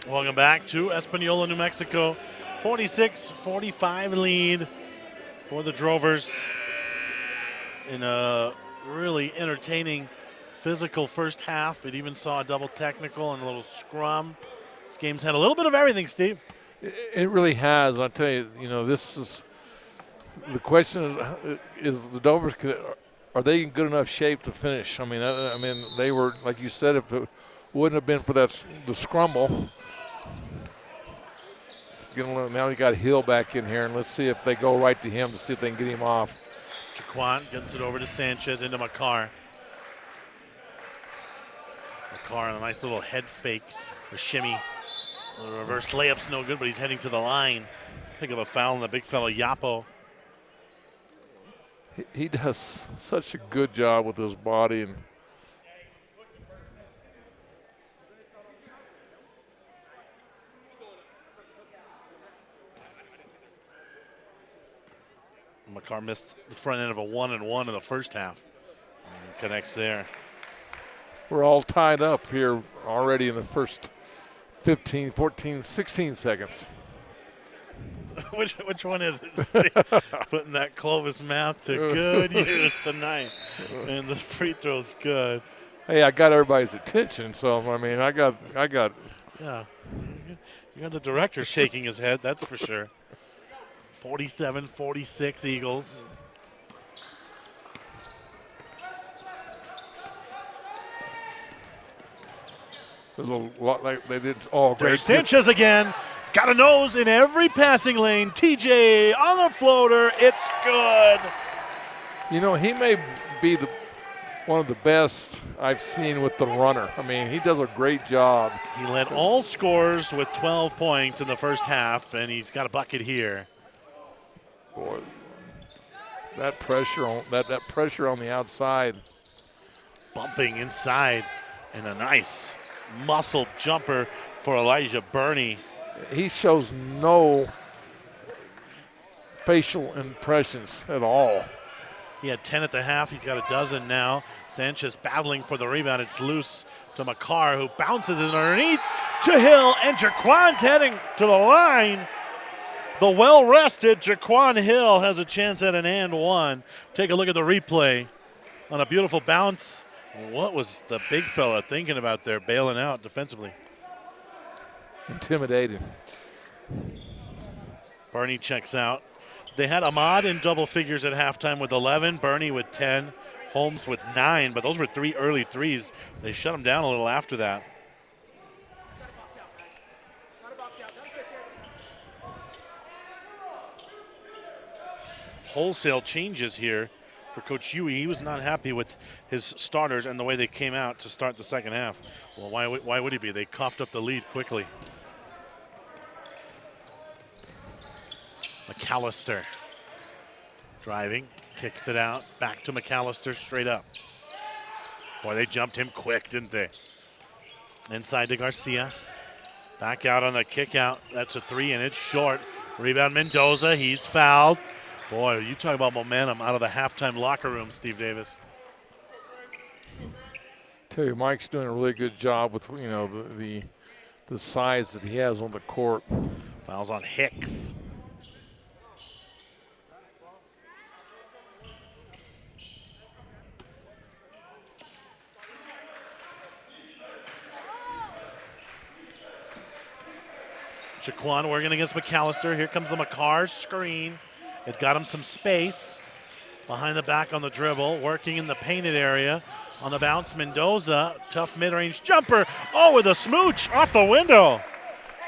Welcome back to Espanola, New Mexico. 46-45 lead for the Drovers in a really entertaining physical first half. It even saw a double technical and a little scrum. This game's had a little bit of everything, Steve. It really has. I'll tell you, this is the question is the Drovers, are they in good enough shape to finish? I mean, they were, like you said, if it wouldn't have been for the scrumble. Now you got Hill back in here, and let's see if they go right to him to see if they can get him off. Jaquan gets it over to Sanchez into Makar. Makar on a nice little head fake or shimmy. The reverse layup's no good, but he's heading to the line. Pick up a foul on the big fella, Yapo. He does such a good job with his body. And Makar missed the front end of a 1-and-1 in the first half. And he connects there. We're all tied up here already in the first 15, 14, 16 seconds. Which one is it? Putting that Clovis mouth to good use tonight. And the free throw's good. Hey, I got everybody's attention, so I mean, I got. Yeah, you got the director shaking his head. That's for sure. 47-46 Eagles. A little like they did. Oh, great. There's Sanchez again. Got a nose in every passing lane. TJ on the floater. It's good. You know, he may be one of the best I've seen with the runner. I mean, he does a great job. He led all scorers with 12 points in the first half, and he's got a bucket here. Boy, that pressure on that pressure on the outside. Bumping inside, and a nice muscle jumper for Elijah Burney. He shows no facial impressions at all. He had 10 at the half. He's got a dozen now. Sanchez battling for the rebound. It's loose to Makar, who bounces it underneath to Hill, and Jaquan's heading to the line. The well-rested Jaquan Hill has a chance at an and one. Take a look at the replay on a beautiful bounce. What was the big fella thinking about there, bailing out defensively? Intimidating. Burney checks out. They had Ahmad in double figures at halftime with 11, Burney with 10, Holmes with 9, but those were 3 early threes. They shut him down a little after that. Wholesale changes here for Coach Huey. He was not happy with his starters and the way they came out to start the second half. Well, why would he be? They coughed up the lead quickly. McAllister driving, kicks it out, back to McAllister, straight up. Boy, they jumped him quick, didn't they? Inside to Garcia. Back out on the kick out. That's a 3, and it's short. Rebound Mendoza, he's fouled. Boy, you talk about momentum out of the halftime locker room, Steve Davis. Tell you, Mike's doing a really good job with, you know, the size that he has on the court. Fouls on Hicks. Jaquan working against McAllister. Here comes the Makar screen. It got him some space. Behind the back on the dribble, working in the painted area. On the bounce, Mendoza, tough mid-range jumper. Oh, with a smooch off the window.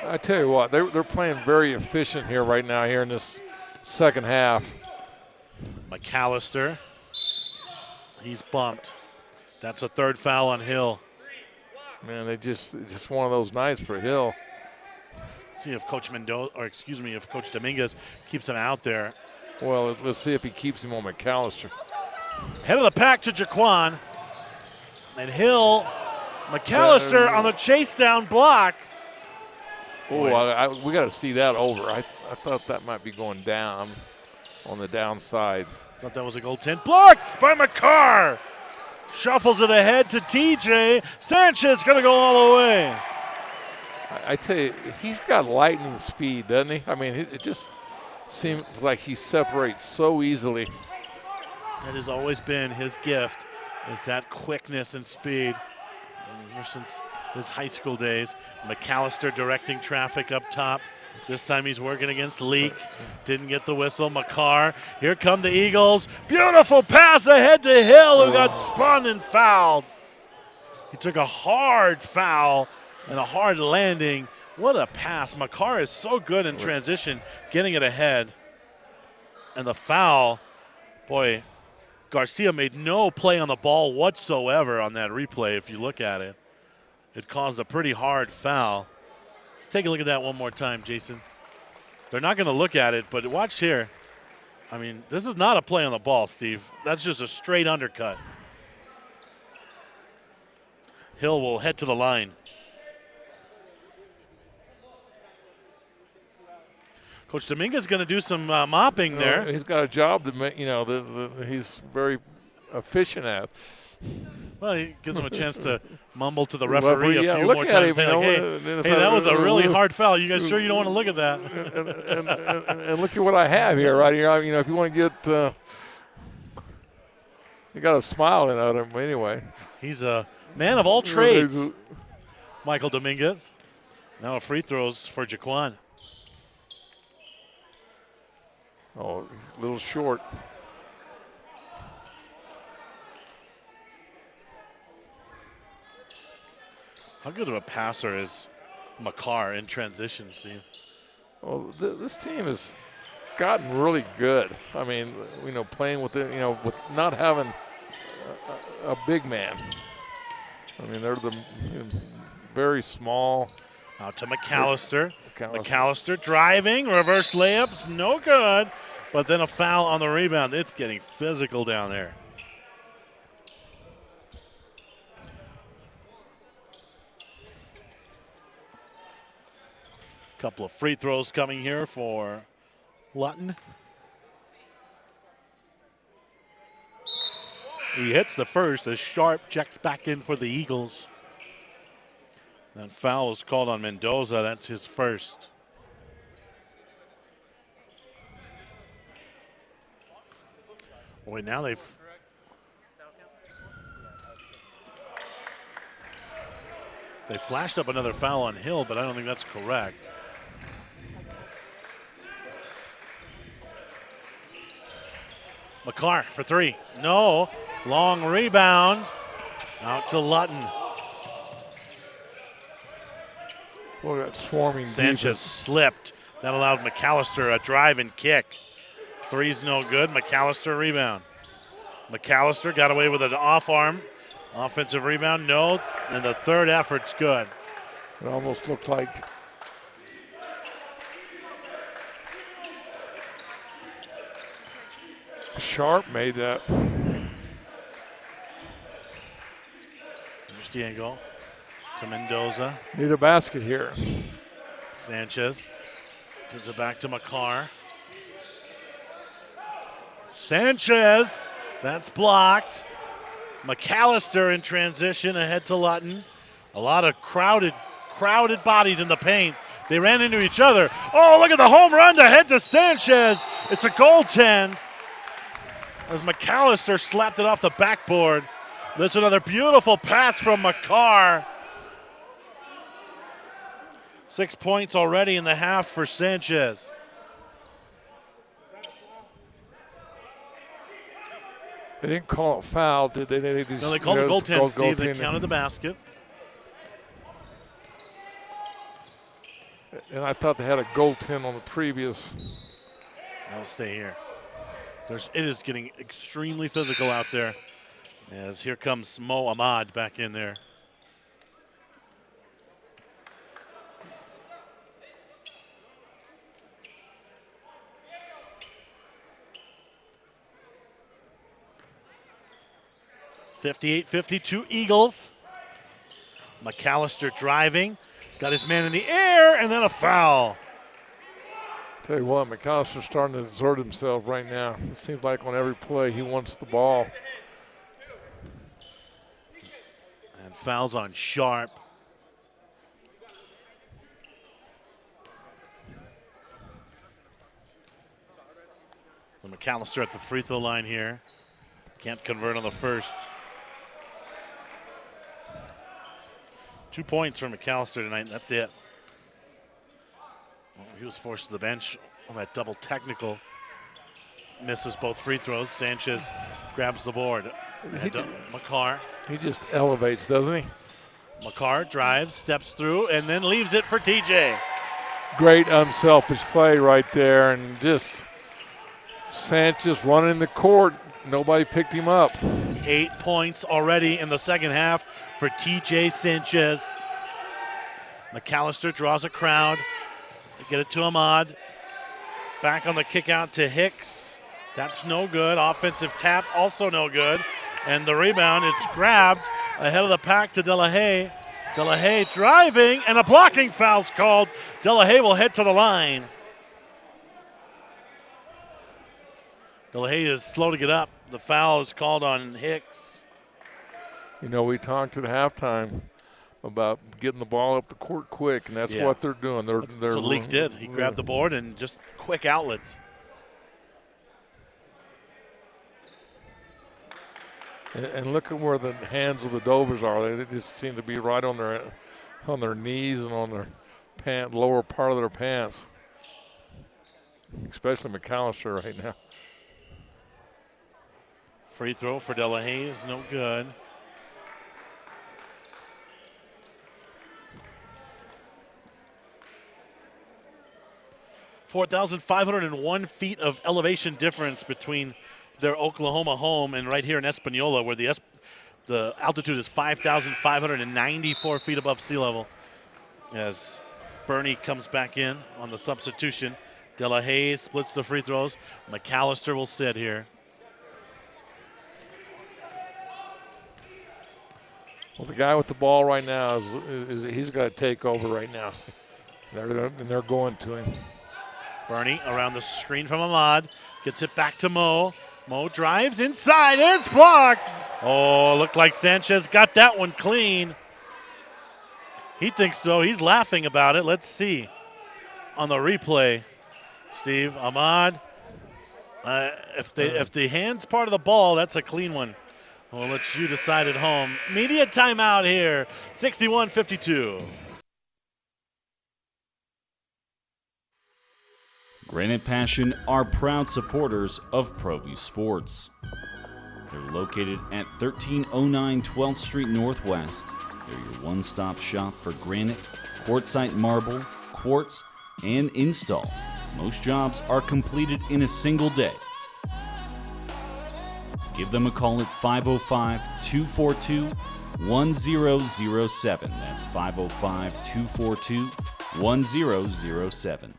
I tell you what, they're playing very efficient here right now here in this second half. McAllister, he's bumped. That's a third foul on Hill. Man, it's just one of those nights for Hill. See if Coach if Coach Dominguez keeps him out there. Well, let's see if he keeps him on McAllister. Head of the pack to Jaquan. And Hill, McAllister on the chase down block. Oh, we got to see that over. I thought that might be going down on the downside. Thought that was a goaltend. Blocked by Makar. Shuffles it ahead to TJ. Sanchez going to go all the way. I tell you, he's got lightning speed, doesn't he? I mean, it just seems like he separates so easily. That has always been his gift, is that quickness and speed. Ever since his high school days. McAllister directing traffic up top. This time he's working against Leak. Didn't get the whistle. Makar. Here come the Eagles. Beautiful pass ahead to Hill, who got spun and fouled. He took a hard foul and a hard landing. What a pass. Makar is so good in transition, getting it ahead. And the foul, boy, Garcia made no play on the ball whatsoever on that replay. If you look at it, it caused a pretty hard foul. Let's take a look at that one more time, Jason. They're not going to look at it, but watch here. I mean, this is not a play on the ball, Steve. That's just a straight undercut. Hill will head to the line. Coach Dominguez going to do some mopping there. He's got a job that he's very efficient at. Well, he gives him a chance to mumble to the referee a few look more at times, him, saying, hey, that was a really hard foul. You guys sure you don't want to look at that? And look at what I have here, right here. You know, if you want to get, you got a smile in at him anyway. He's a man of all trades, Michael Dominguez. Now free throws for Jaquan. Oh, he's a little short. How good of a passer is McCarr in transition, Steve? Well, this team has gotten really good. I mean, playing with it, with not having a big man. I mean, they're very small. Out to McAllister. McAllister driving, reverse layups, no good. But then a foul on the rebound. It's getting physical down there. Couple of free throws coming here for Lutton. He hits the first as Sharp checks back in for the Eagles. That foul is called on Mendoza. That's his first. Boy, now they flashed up another foul on Hill, but I don't think that's correct. McCarr for three. No. Long rebound. Out to Lutton. Boy, that swarming Sanchez defense. Slipped. That allowed McAllister a drive and kick. Three's no good. McAllister rebound. McAllister got away with an off arm. Offensive rebound, no. And the third effort's good. It almost looked like Sharp made that. Here's Diego to Mendoza. Need a basket here. Sanchez gives it back to McCarr. Sanchez, that's blocked. McAllister in transition ahead to Lutton. A lot of crowded bodies in the paint. They ran into each other. Oh, look at the home run to head to Sanchez. It's a goaltend as McAllister slapped it off the backboard. There's another beautiful pass from McCarr. 6 points already in the half for Sanchez. They didn't call it foul, did they? They called it goaltend, Steve. They counted the basket. And I thought they had a goaltend on the previous. That'll stay here. It is getting extremely physical out there. As here comes Mo Ahmad back in there. (58-52) Eagles. McAllister driving, got his man in the air, and then a foul. Tell you what, McAllister's starting to exert himself right now. It seems like on every play he wants the ball. And fouls on Sharp. So McAllister at the free throw line here. Can't convert on the first. 2 points for McAllister tonight, that's it. Well, he was forced to the bench on that double technical. Misses both free throws. Sanchez grabs the board. McCarr. He just elevates, doesn't he? McCarr drives, steps through, and then leaves it for TJ. Great unselfish play right there, and just Sanchez running the court. Nobody picked him up. 8 points already in the second half for TJ Sanchez. McAllister draws a crowd. They get it to Ahmad. Back on the kick out to Hicks. That's no good. Offensive tap, also no good. And the rebound, it's grabbed ahead of the pack to Delahaye. Delahaye driving, and a blocking foul's called. Delahaye will head to the line. Delahaye is slow to get up. The foul is called on Hicks. You know, we talked at halftime about getting the ball up the court quick, and that's what they're doing. That's what Leak did. He grabbed the board and just quick outlets. And look at where the hands of the Dovers are. They just seem to be right on their knees and on their lower part of their pants. Especially McAllister right now. Free throw for Delahaye is no good. .501 feet of elevation difference between their Oklahoma home and right here in Espanola, where the altitude is 5,594 feet above sea level. As Bernie comes back in on the substitution, Delahaye splits the free throws. McAllister will sit here. Well, the guy with the ball right now he's got to take over right now. They're going to him. Bernie around the screen from Ahmad, gets it back to Mo. Mo drives inside, it's blocked. Oh, looked like Sanchez got that one clean. He thinks so, he's laughing about it. Let's see on the replay. Steve, Ahmad, if the hand's part of the ball, that's a clean one. We'll let you decide at home. Media timeout here, 61-52. Granite Passion are proud supporters of ProView Sports. They're located at 1309 12th Street Northwest. They're your one-stop shop for granite, quartzite marble, quartz, and install. Most jobs are completed in a single day. Give them a call at 505-242-1007. That's 505-242-1007.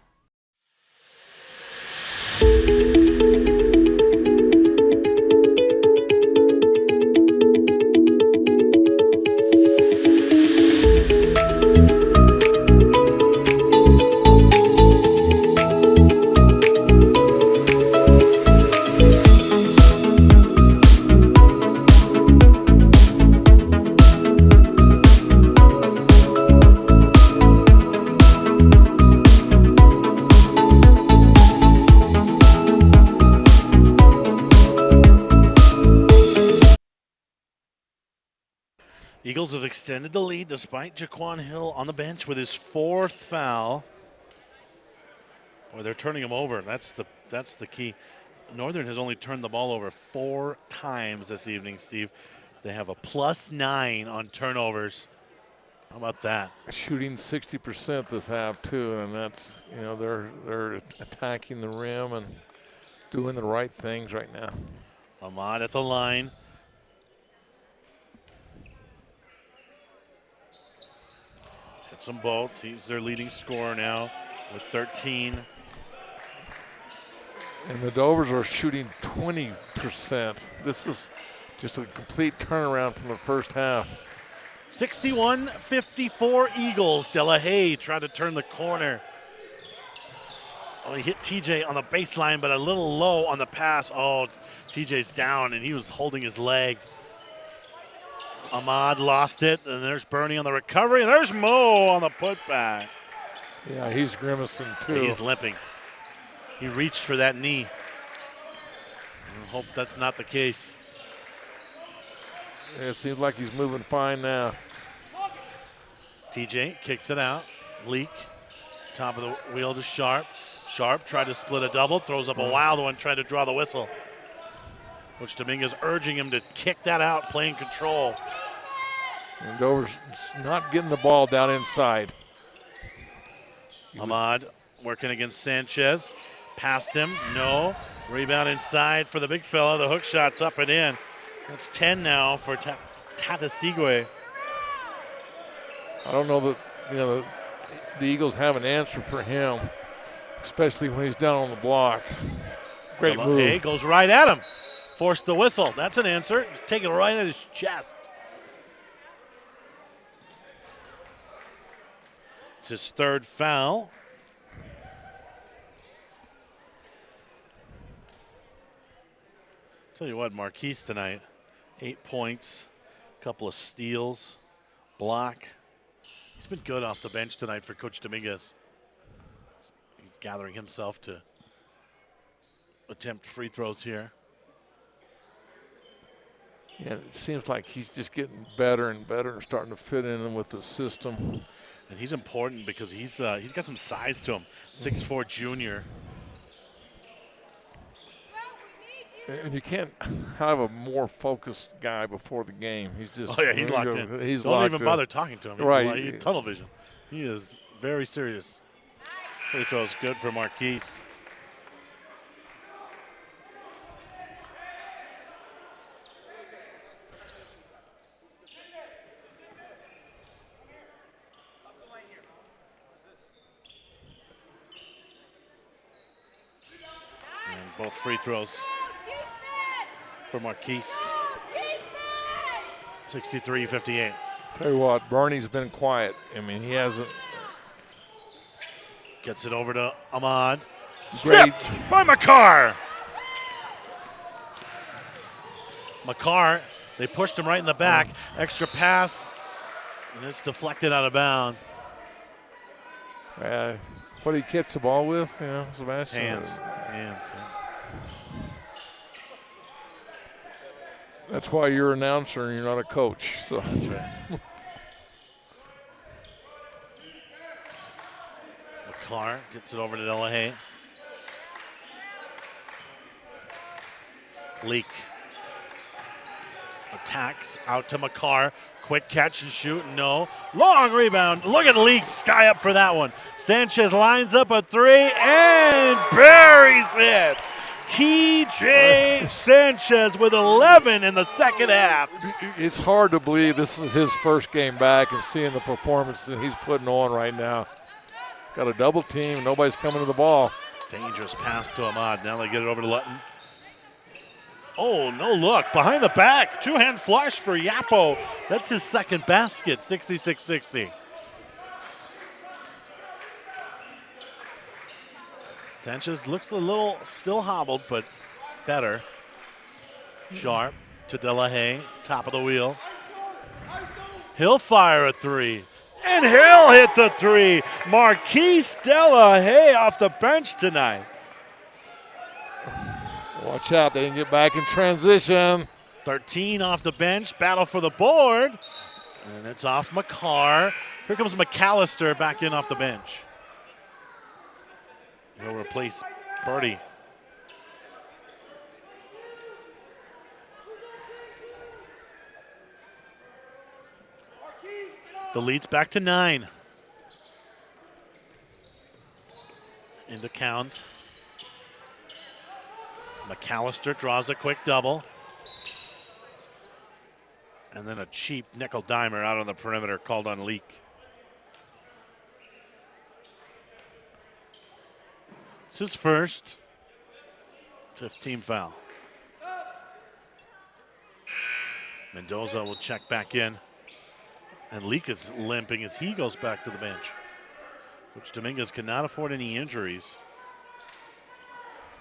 Eagles have extended the lead despite Jaquan Hill on the bench with his fourth foul. Boy, they're turning him over. That's the key. Northern has only turned the ball over 4 times this evening, Steve. They have a +9 on turnovers. How about that? Shooting 60% this half too, and that's, you know, they're attacking the rim and doing the right things right now. Ahmad at the line. Hits them both. He's their leading scorer now with 13. And the Dovers are shooting 20%. This is just a complete turnaround from the first half. 61-54 Eagles. Delahaye tried to turn the corner. Oh, he hit TJ on the baseline, but a little low on the pass. Oh, TJ's down, and he was holding his leg. Ahmad lost it, and there's Bernie on the recovery, and there's Mo on the putback. Yeah, he's grimacing too. He's limping. He reached for that knee. I hope that's not the case. It seems like he's moving fine now. TJ kicks it out. Leak. Top of the wheel to Sharp. Sharp tried to split a double, throws up a wild one, tried to draw the whistle. Coach Dominguez urging him to kick that out, playing control. And Dover's not getting the ball down inside. Ahmad working against Sanchez. Past him, no. Rebound inside for the big fella. The hook shot's up and in. That's 10 now for Tatasegui. I don't know that, the Eagles have an answer for him, especially when he's down on the block. Great move. Hey, goes right at him. Forced the whistle. That's an answer. Take it right at his chest. It's his third foul. Tell you what, Marquise tonight, 8 points, a couple of steals, block. He's been good off the bench tonight for Coach Dominguez. He's gathering himself to attempt free throws here. Yeah, it seems like he's just getting better and better and starting to fit in with the system. And he's important because he's got some size to him. 6'4" junior. And you can't have a more focused guy before the game. He's just He's locked in. He's Don't locked even bother talking to him. He's right. tunnel vision. He is very serious. Free throw's good for Marquise. And both free throws for Marquise. 63-58. Tell you what, Bernie's been quiet. I mean, he hasn't. Gets it over to Ahmad. Great. Stripped by Makar. Makar, they pushed him right in the back. Extra pass, and it's deflected out of bounds. What did he catch the ball with? Sebastian? Hands. Yeah. That's why you're an announcer and you're not a coach. So that's right. Makar gets it over to Delahaye. Leak attacks out to Makar. Quick catch and shoot. No. Long rebound. Look at Leak. Sky up for that one. Sanchez lines up a three and buries it. TJ Sanchez with 11 in the second half. It's hard to believe this is his first game back and seeing the performance that he's putting on right now. Got a double team. Nobody's coming to the ball. Dangerous pass to Ahmad. Now they get it over to Lutton. Oh, no look. Behind the back. Two-hand flush for Yapo. That's his second basket. 66-60. Sanchez looks a little still hobbled, but better. Sharp to Delahaye, top of the wheel. He'll fire a three, and he'll hit the three. Marquise Delahaye off the bench tonight. Watch out, they can get back in transition. 13 off the bench, battle for the board, and it's off Makar. Here comes McAllister back in off the bench. He'll replace Birdie. The lead's back to 9. Into count. McAllister draws a quick double. And then a cheap nickel dimer out on the perimeter called on Leak. It's his first 15 foul. Mendoza will check back in. And Leak is limping as he goes back to the bench. Coach Dominguez cannot afford any injuries.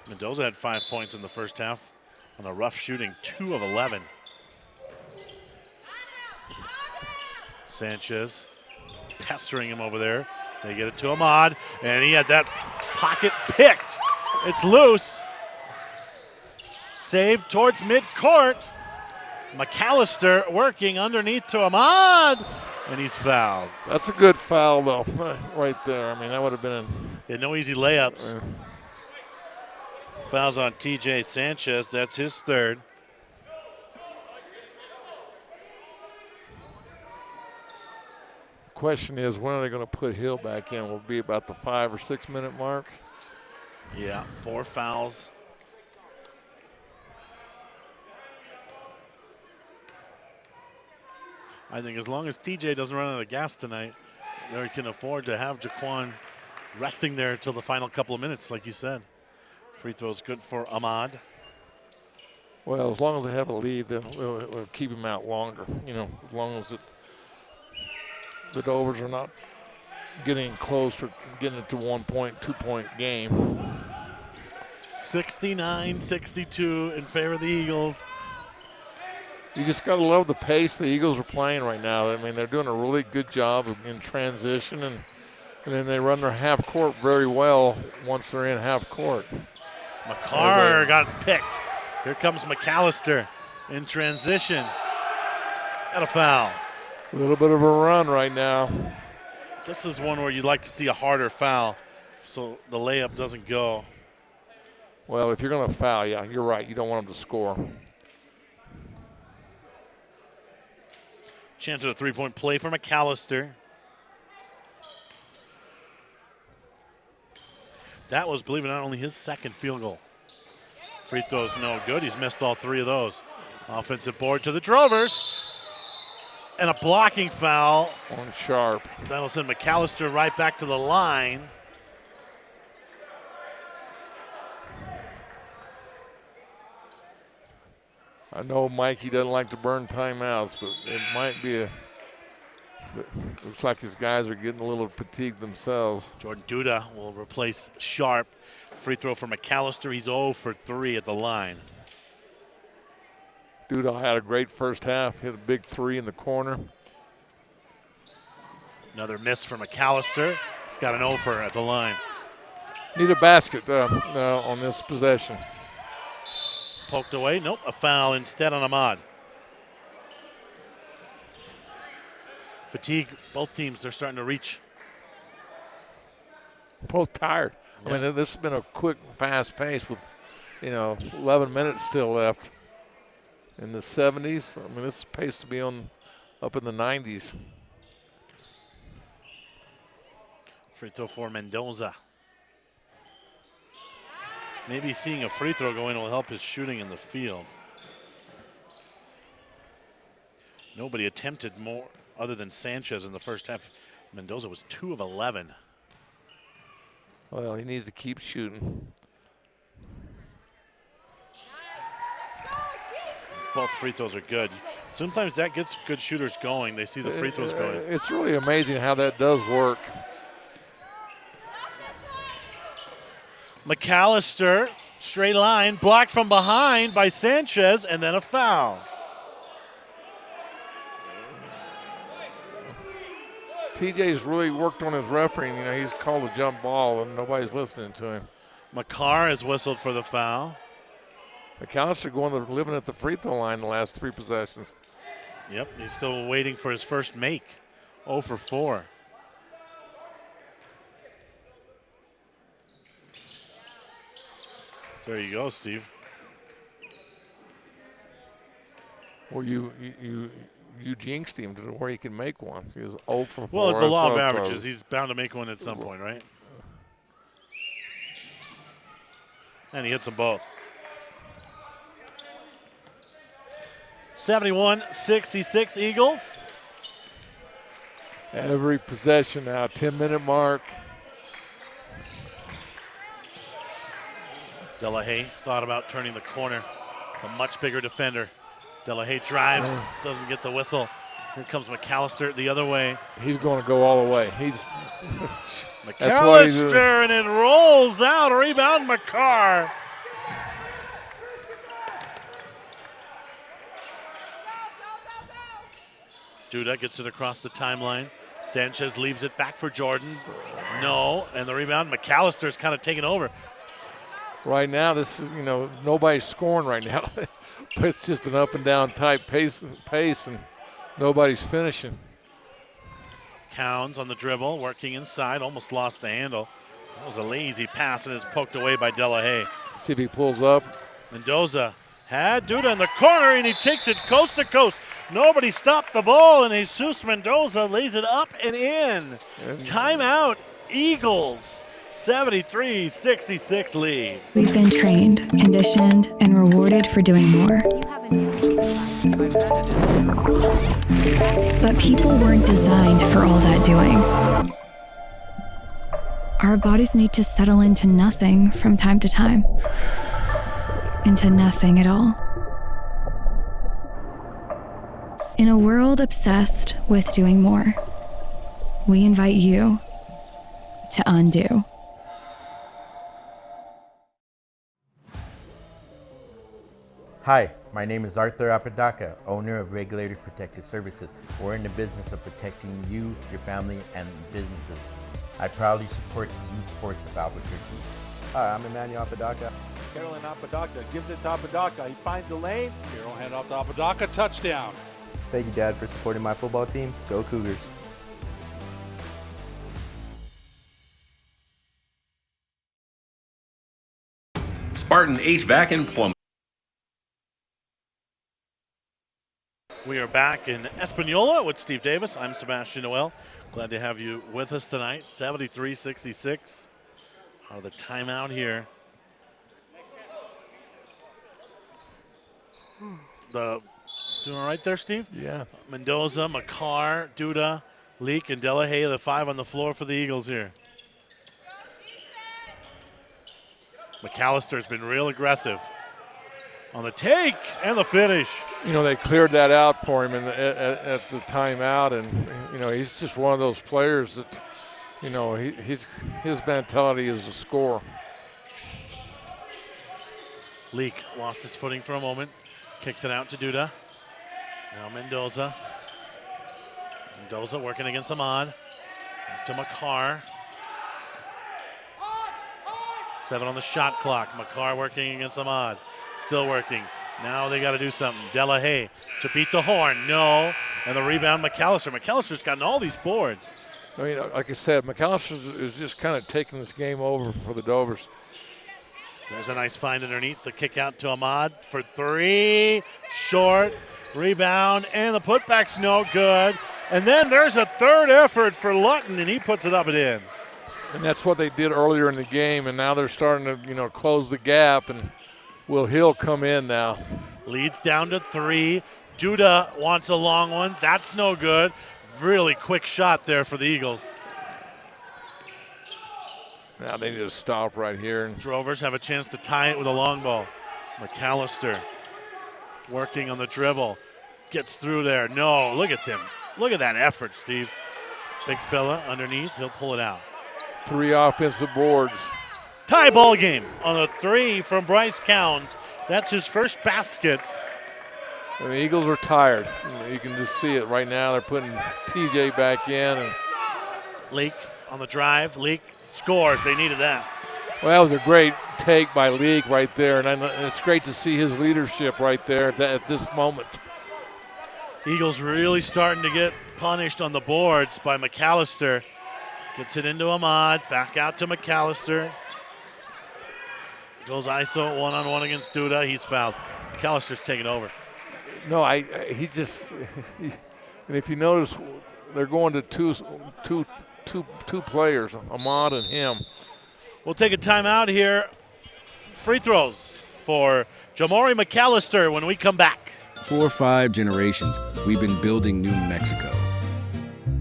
Mendoza had 5 points in the first half on a rough shooting, 2 of 11. Sanchez pestering him over there. They get it to Ahmad, and he had that pocket picked. It's loose. Saved towards midcourt. McAllister working underneath to Ahmad, and he's fouled. That's a good foul, though, right there. I mean, that would have been no easy layups. Fouls on TJ Sanchez. That's his third. Question is, when are they going to put Hill back in? Will it be about the 5 or 6 minute mark? Yeah, 4 fouls. I think as long as TJ doesn't run out of gas tonight, they can afford to have Jaquan resting there until the final couple of minutes, like you said. Free throw's good for Ahmad. Well, as long as they have a lead, then we'll keep him out longer. You know, as long as the Dovers are not getting close or getting it to 1 point, 2 point game. 69-62 in favor of the Eagles. You just got to love the pace the Eagles are playing right now. I mean, they're doing a really good job in transition, and then they run their half court very well once they're in half court. McCarr got picked. Here comes McAllister in transition. Got a foul. A little bit of a run right now. This is one where you'd like to see a harder foul so the layup doesn't go. Well, if you're going to foul, yeah, you're right. You don't want them to score. Chance at a three-point play for McAllister. That was, believe it or not, only his second field goal. Free throw's no good. He's missed all 3 of those. Offensive board to the Drovers. And a blocking foul. On Sharp. That'll send McAllister right back to the line. I know Mikey doesn't like to burn timeouts, but it might be it looks like his guys are getting a little fatigued themselves. Jordan Duda will replace Sharp. Free throw for McAllister. He's 0 for 3 at the line. Duda had a great first half, hit a big 3 in the corner. Another miss for McAllister. He's got an 0 for at the line. Need a basket on this possession. Poked away. Nope, a foul instead on Ahmad. Fatigue, both teams, they're starting to reach. Both tired. Yeah. I mean, this has been a quick, fast pace with, 11 minutes still left in the 70s. I mean, this is pace to be on up in the 90s. Free throw for Mendoza. Maybe seeing a free throw go in will help his shooting in the field. Nobody attempted more other than Sanchez in the first half. Mendoza was 2 of 11. Well, he needs to keep shooting. Both free throws are good. Sometimes that gets good shooters going. They see the free throws going. It's really amazing how that does work. McAllister, straight line, blocked from behind by Sanchez, and then a foul. TJ's really worked on his refereeing. He's called a jump ball, and nobody's listening to him. McCarr has whistled for the foul. McAllister living at the free throw line the last 3 possessions. Yep, he's still waiting for his first make. 0 for 4. There you go, Steve. Well, you jinxed him to where he can make one. He was 0 for 4. Well, it's the law of averages. He's bound to make one at some point, right? And he hits them both. 71-66 Eagles. Every possession now, 10-minute mark. Delahaye thought about turning the corner. It's a much bigger defender. Delahaye drives, doesn't get the whistle. Here comes McAllister the other way. He's going to go all the way. He's McAllister, and it rolls out. Rebound, McCarr. Duda gets it across the timeline. Sanchez leaves it back for Jordan. No, and the rebound. McAllister's kind of taking over. Right now, this is, nobody's scoring right now. It's just an up and down type pace, and nobody's finishing. Counts on the dribble, working inside, almost lost the handle. That was a lazy pass, and it's poked away by Delahaye. See if he pulls up. Mendoza had Duda in the corner, and he takes it coast to coast. Nobody stopped the ball, and Jesus Mendoza lays it up and in. Timeout, Eagles. 73-66 lead. We've been trained, conditioned, and rewarded for doing more. But people weren't designed for all that doing. Our bodies need to settle into nothing from time to time. Into nothing at all. In a world obsessed with doing more, we invite you to undo. Hi, my name is Arthur Apodaca, owner of Regulator Protective Services. We're in the business of protecting you, your family, and businesses. I proudly support the youth sports of Albuquerque. Hi, I'm Emmanuel Apodaca. Carolyn Apodaca gives it to Apodaca. He finds a lane. Hero hand off to Apodaca. Touchdown. Thank you, Dad, for supporting my football team. Go Cougars. Spartan HVAC and Plumbing. We are back in Espanola with Steve Davis. I'm Sebastian Noel. Glad to have you with us tonight. 73-66 out of the timeout here. Doing all right there, Steve? Yeah. Mendoza, McCarr, Duda, Leak, and Delahaye, the 5 on the floor for the Eagles here. McAllister's been real aggressive on the take and the finish. You know, they cleared that out for him at the timeout, and, you know, he's just one of those players that, you know, his mentality is to score. Leak lost his footing for a moment, kicks it out to Duda. Now Mendoza. Mendoza working against Ahmad. Back to McCarr. 7 on the shot clock. McCarr working against Ahmad. Still working. Now they got to do something. Delahaye to beat the horn. No. And the rebound, McAllister. McAllister's gotten all these boards. I mean, like I said, McAllister is just kind of taking this game over for the Dovers. There's a nice find underneath. The kick out to Ahmad for 3. Short. Rebound. And the putback's no good. And then there's a third effort for Lutton, and he puts it up and in. And that's what they did earlier in the game, and now they're starting to, you know, close the gap, and Will Hill come in now. Leads down to 3. Duda wants a long one. That's no good. Really quick shot there for the Eagles. Now they need to stop right here. Drovers have a chance to tie it with a long ball. McAllister working on the dribble. Gets through there. No, look at them. Look at that effort, Steve. Big fella underneath. He'll pull it out. 3 offensive boards. Tie ball game on a 3 from Bryce Counts. That's his first basket. And the Eagles are tired. You can just see it right now. They're putting TJ back in. And Leak on the drive. Leak scores. They needed that. Well, that was a great take by Leak right there. And it's great to see his leadership right there at this moment. Eagles really starting to get punished on the boards by McAllister. Gets it into Ahmad. Back out to McAllister. Goes ISO one-on-one against Duda. He's fouled. McAllister's taking over. No, he just and if you notice, they're going to two players, Ahmad and him. We'll take a timeout here. Free throws for Jamori McAllister when we come back. 4 or 5 generations, we've been building New Mexico.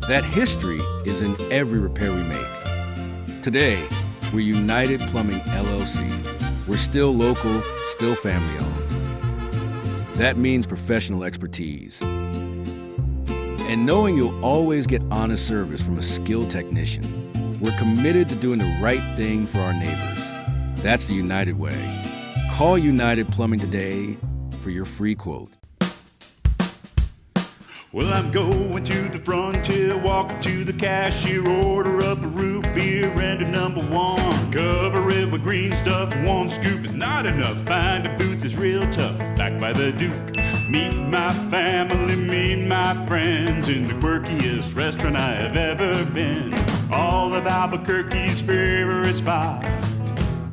That history is in every repair we make. Today, we're United Plumbing LLC. We're still local, still family owned. That means professional expertise. And knowing you'll always get honest service from a skilled technician. We're committed to doing the right thing for our neighbors. That's the United way. Call United Plumbing today for your free quote. Well, I'm going to the frontier, walk up to the cashier, order up a root beer and a number 1. Cover it with green stuff, 1 scoop is not enough. Find a booth is real tough, back by the Duke. Meet my family, meet my friends in the quirkiest restaurant I have ever been. All of Albuquerque's favorite spot,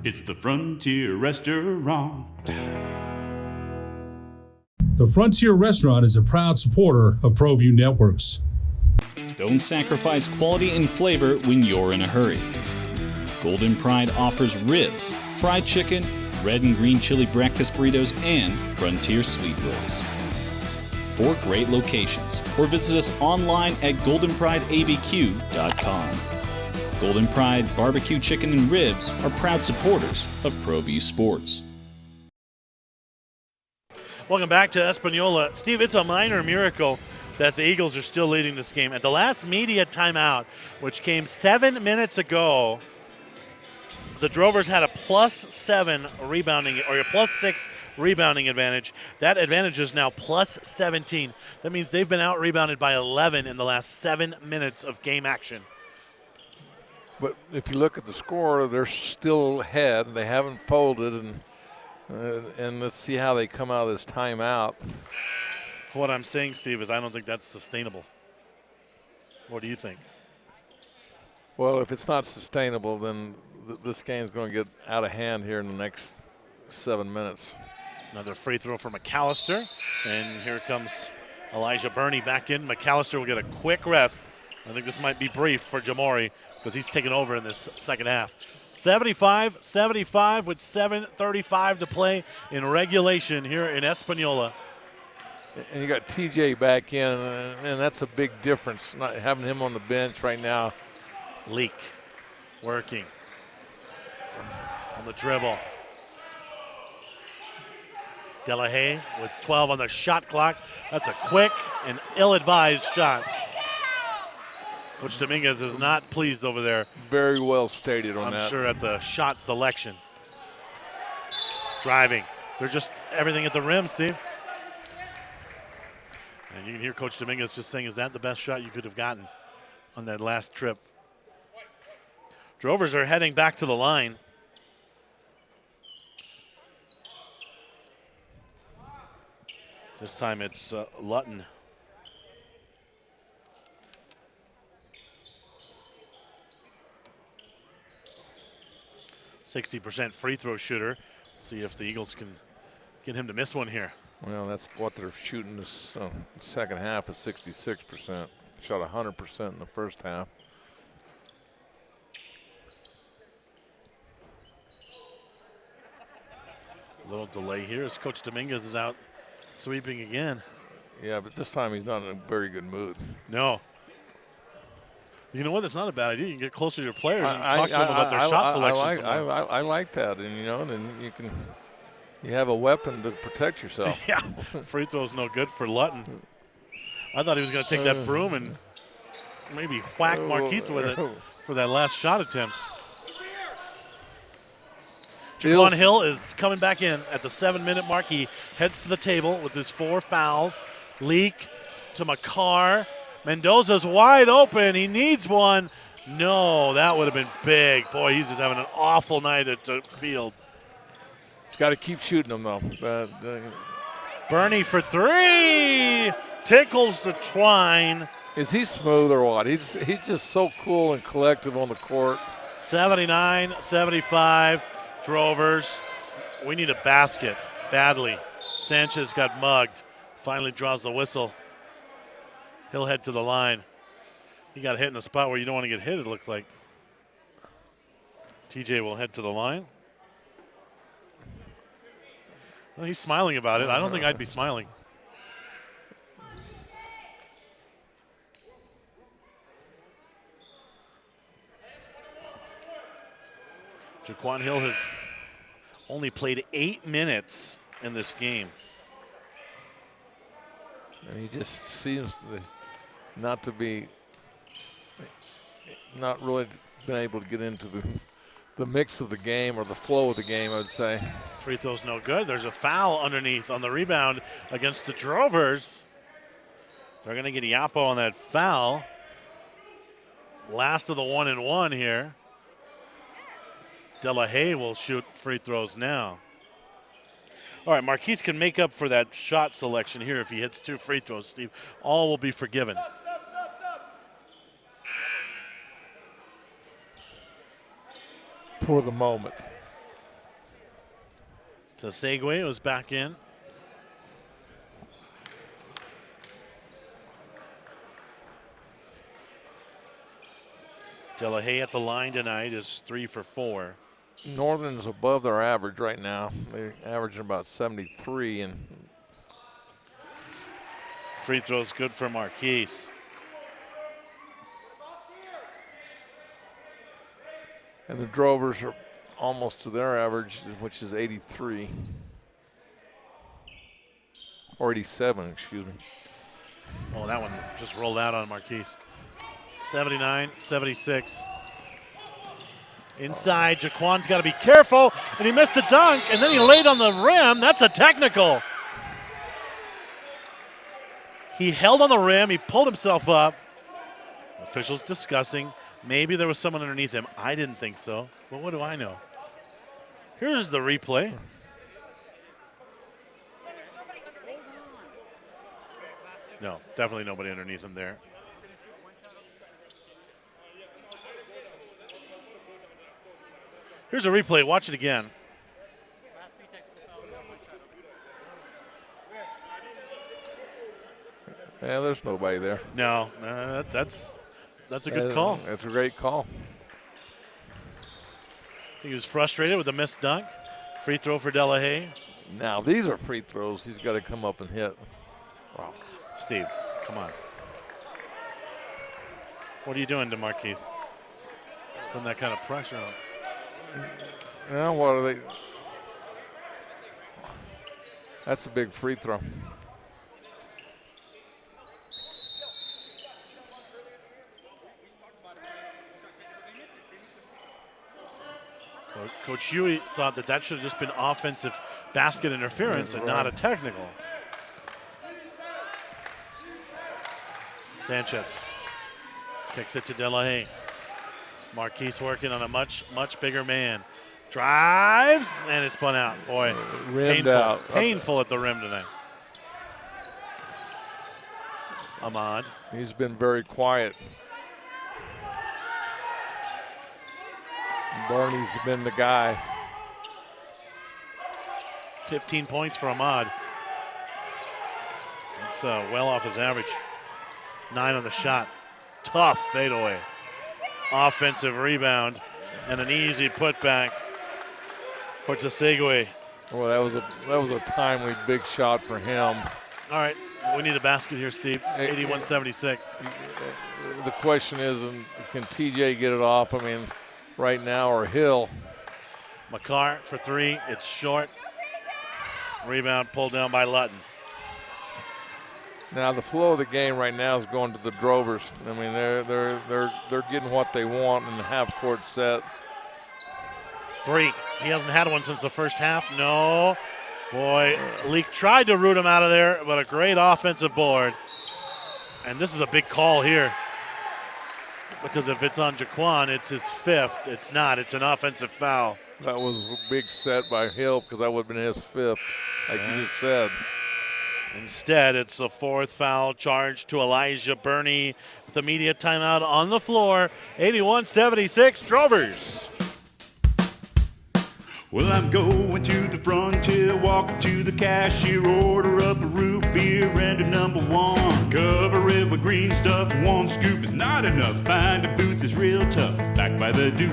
it's the Frontier Restaurant. The Frontier Restaurant is a proud supporter of ProView Networks. Don't sacrifice quality and flavor when you're in a hurry. Golden Pride offers ribs, fried chicken, red and green chili breakfast burritos, and Frontier sweet rolls. 4 great locations, or visit us online at goldenprideabq.com. Golden Pride Barbecue Chicken and Ribs are proud supporters of ProView Sports. Welcome back to Espanola. Steve, it's a minor miracle that the Eagles are still leading this game. At the last media timeout, which came 7 minutes ago, the Drovers had a +7 rebounding, or a +6 rebounding advantage. That advantage is now +17. That means they've been out-rebounded by 11 in the last 7 minutes of game action. But if you look at the score, they're still ahead. They haven't folded, and let's see how they come out of this timeout. What I'm saying, Steve, is I don't think that's sustainable. What do you think? Well, if it's not sustainable, then this game's going to get out of hand here in the next 7 minutes. Another free throw for McAllister, and here comes Elijah Burney back in. McAllister will get a quick rest. I think this might be brief for Jamori because he's taken over in this second half. 75-75 with 7:35 to play in regulation here in Espanola. And you got TJ back in, and that's a big difference, not having him on the bench right now. Leak working on the dribble. Delahaye with 12 on the shot clock. That's a quick and ill-advised shot. Coach Dominguez is not pleased over there. Very well stated on that. I'm sure at the shot selection. Driving. They're just everything at the rim, Steve. And you can hear Coach Dominguez just saying, is that the best shot you could have gotten on that last trip? Drovers are heading back to the line. This time it's Lutton. .60% free throw shooter. See if the Eagles can get him to miss one here. Well, that's what they're shooting this second half is 66%. Shot 100% in the first half. A little delay here as Coach Dominguez is out sweeping again. Yeah, but this time he's not in a very good mood. No. You know what? That's not a bad idea. You can get closer to your players and talk to them about their shot selections. I like that, and then you have a weapon to protect yourself. Yeah, free throw's no good for Lutton. I thought he was going to take that broom and maybe whack Marquise with it for that last shot attempt. Jaquan Hill is coming back in at the 7-minute mark. He heads to the table with his 4 fouls. Leak to McCarr. Mendoza's wide open. He needs one. No, that would have been big. Boy, he's just having an awful night at the field. He's got to keep shooting them, though. Burney for 3. Tickles the twine. Is he smooth or what? He's just so cool and collective on the court. 79-75. Drovers. We need a basket badly. Sanchez got mugged. Finally draws the whistle. He'll head to the line. He got hit in a spot where you don't want to get hit, it looks like. TJ will head to the line. Well, he's smiling about it. I don't think I'd be smiling. Jaquan Hill has only played 8 minutes in this game. And he just seems not really been able to get into the mix of the game or the flow of the game, I would say. Free throw's no good. There's a foul underneath on the rebound against the Drovers. They're going to get Iapo on that foul. Last of the 1-and-1 here. Delahaye will shoot free throws now. All right, Marquise can make up for that shot selection here if he hits 2 free throws, Steve. All will be forgiven. For the moment. Tsegwe was back in. Delahaye at the line tonight is 3 for 4. Northern's above their average right now. They're averaging about 73, and Free throw's good for Marquise. the Drovers are almost to their average, which is 83. Or 87, excuse me. Oh, that one just rolled out on Marquise. 79, 76. Inside, Jaquan's got to be careful, and he missed the dunk, and then he laid on the rim. That's a technical. He held on the rim, he pulled himself up. Officials discussing. Maybe there was someone underneath him. I didn't think so, but what do I know? Here's the replay. No, definitely nobody underneath him there. Here's a replay. Watch it again. Yeah, there's nobody there. No, that's a good call. That's a great call. He was frustrated with the missed dunk. Free throw for Delahaye. Now, these are free throws he's got to come up and hit. Wow. Steve, come on. What are you doing to Marquise? Putting that kind of pressure on him. Yeah, what are they? That's a big free throw. Coach Huey thought that should have just been offensive basket interference and not a technical. Sanchez kicks it to Delahaye. Marquise working on a much bigger man. Drives, and it's spun out. Boy, painful at the rim tonight. Ahmad. He's been very quiet. Barney's been the guy. 15 points for Ahmad. That's well off his average. 9 on the shot. Tough fadeaway. Offensive rebound and an easy putback for Tsegwe. Well, that was a timely big shot for him. All right, we need a basket here, Steve. 81-76. The question is, can TJ get it off? I mean, right now, or Hill. McCarr for 3. It's short. Rebound pulled down by Lutton. Now the flow of the game right now is going to the Drovers. I mean, they're getting what they want in the half-court set. 3. He hasn't had one since the first half. No. Boy, Leak tried to root him out of there, but a great offensive board. And this is a big call here. Because if it's on Jaquan, it's his 5th. It's not. It's an offensive foul. That was a big set by Hill because that would have been his 5th, like you just said. Instead, it's a 4th foul charge to Elijah Burney with the media timeout on the floor. 81-76, Drovers. Well, I'm going to the frontier, walking to the cashier, order up a root beer and a number 1. Cover it with green stuff, 1 scoop is not enough. Find a booth is real tough, back by the Duke.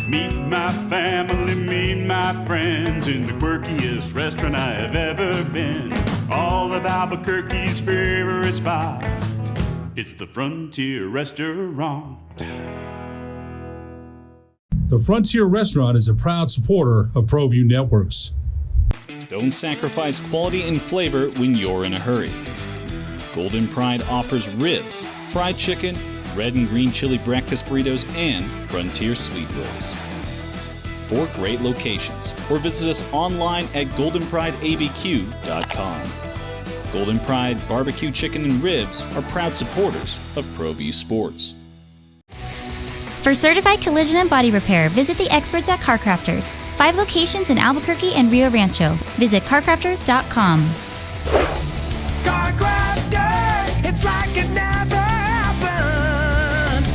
Meet my family, meet my friends in the quirkiest restaurant I have ever been. All of Albuquerque's favorite spot, it's the Frontier Restaurant. The Frontier Restaurant is a proud supporter of ProView Networks. Don't sacrifice quality and flavor when you're in a hurry. Golden Pride offers ribs, fried chicken, red and green chili breakfast burritos, and Frontier sweet rolls. 4 great locations, or visit us online at goldenprideabq.com. Golden Pride Barbecue Chicken and Ribs are proud supporters of ProView Sports. For certified collision and body repair, visit the experts at CarCrafters. 5 locations in Albuquerque and Rio Rancho. Visit carcrafters.com. CarCrafters, it's like it never happened.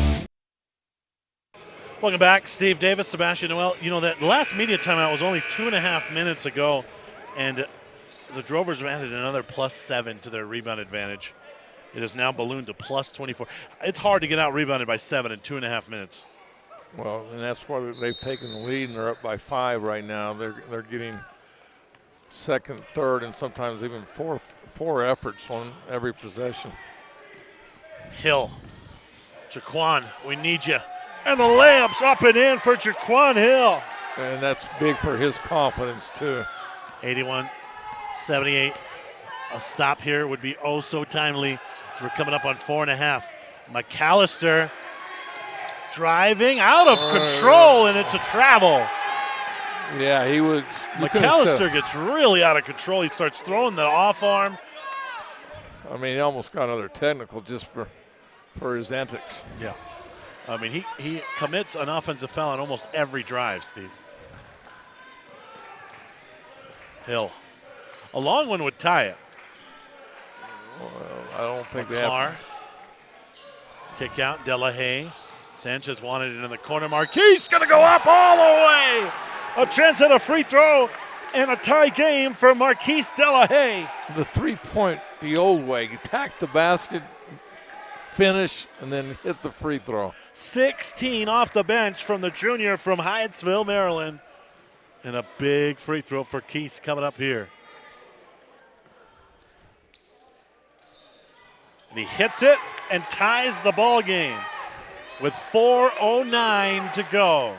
Welcome back, Steve Davis, Sebastian Noel. You know that the last media timeout was only 2.5 minutes ago, and the Drovers have added another +7 to their rebound advantage. It is now ballooned to +24. It's hard to get out rebounded by 7 in 2.5 minutes. Well, and that's why they've taken the lead, and they're up by 5 right now. They're getting second, third, and sometimes even four efforts on every possession. Hill. Jaquan, we need you. And the layup's up and in for Jaquan Hill. And that's big for his confidence, too. 81-78. A stop here would be oh so timely. So we're coming up on 4.5. McAllister driving out of control, and it's a travel. Yeah, he was. McAllister gets really out of control. He starts throwing the off arm. I mean, he almost got another technical just for his antics. Yeah. I mean, he commits an offensive foul on almost every drive, Steve. Hill. A long one would tie it. Well, I don't think they Carr. have. Kick out, Delahaye. Sanchez wanted it in the corner. Marquise going to go up all the way. A chance at a free throw and a tie game for Marquise Delahaye. The 3-point the old way. Attack the basket, finish, and then hit the free throw. 16 off the bench from the junior from Hyattsville, Maryland. And a big free throw for Keese coming up here. And he hits it and ties the ball game with 4:09 to go.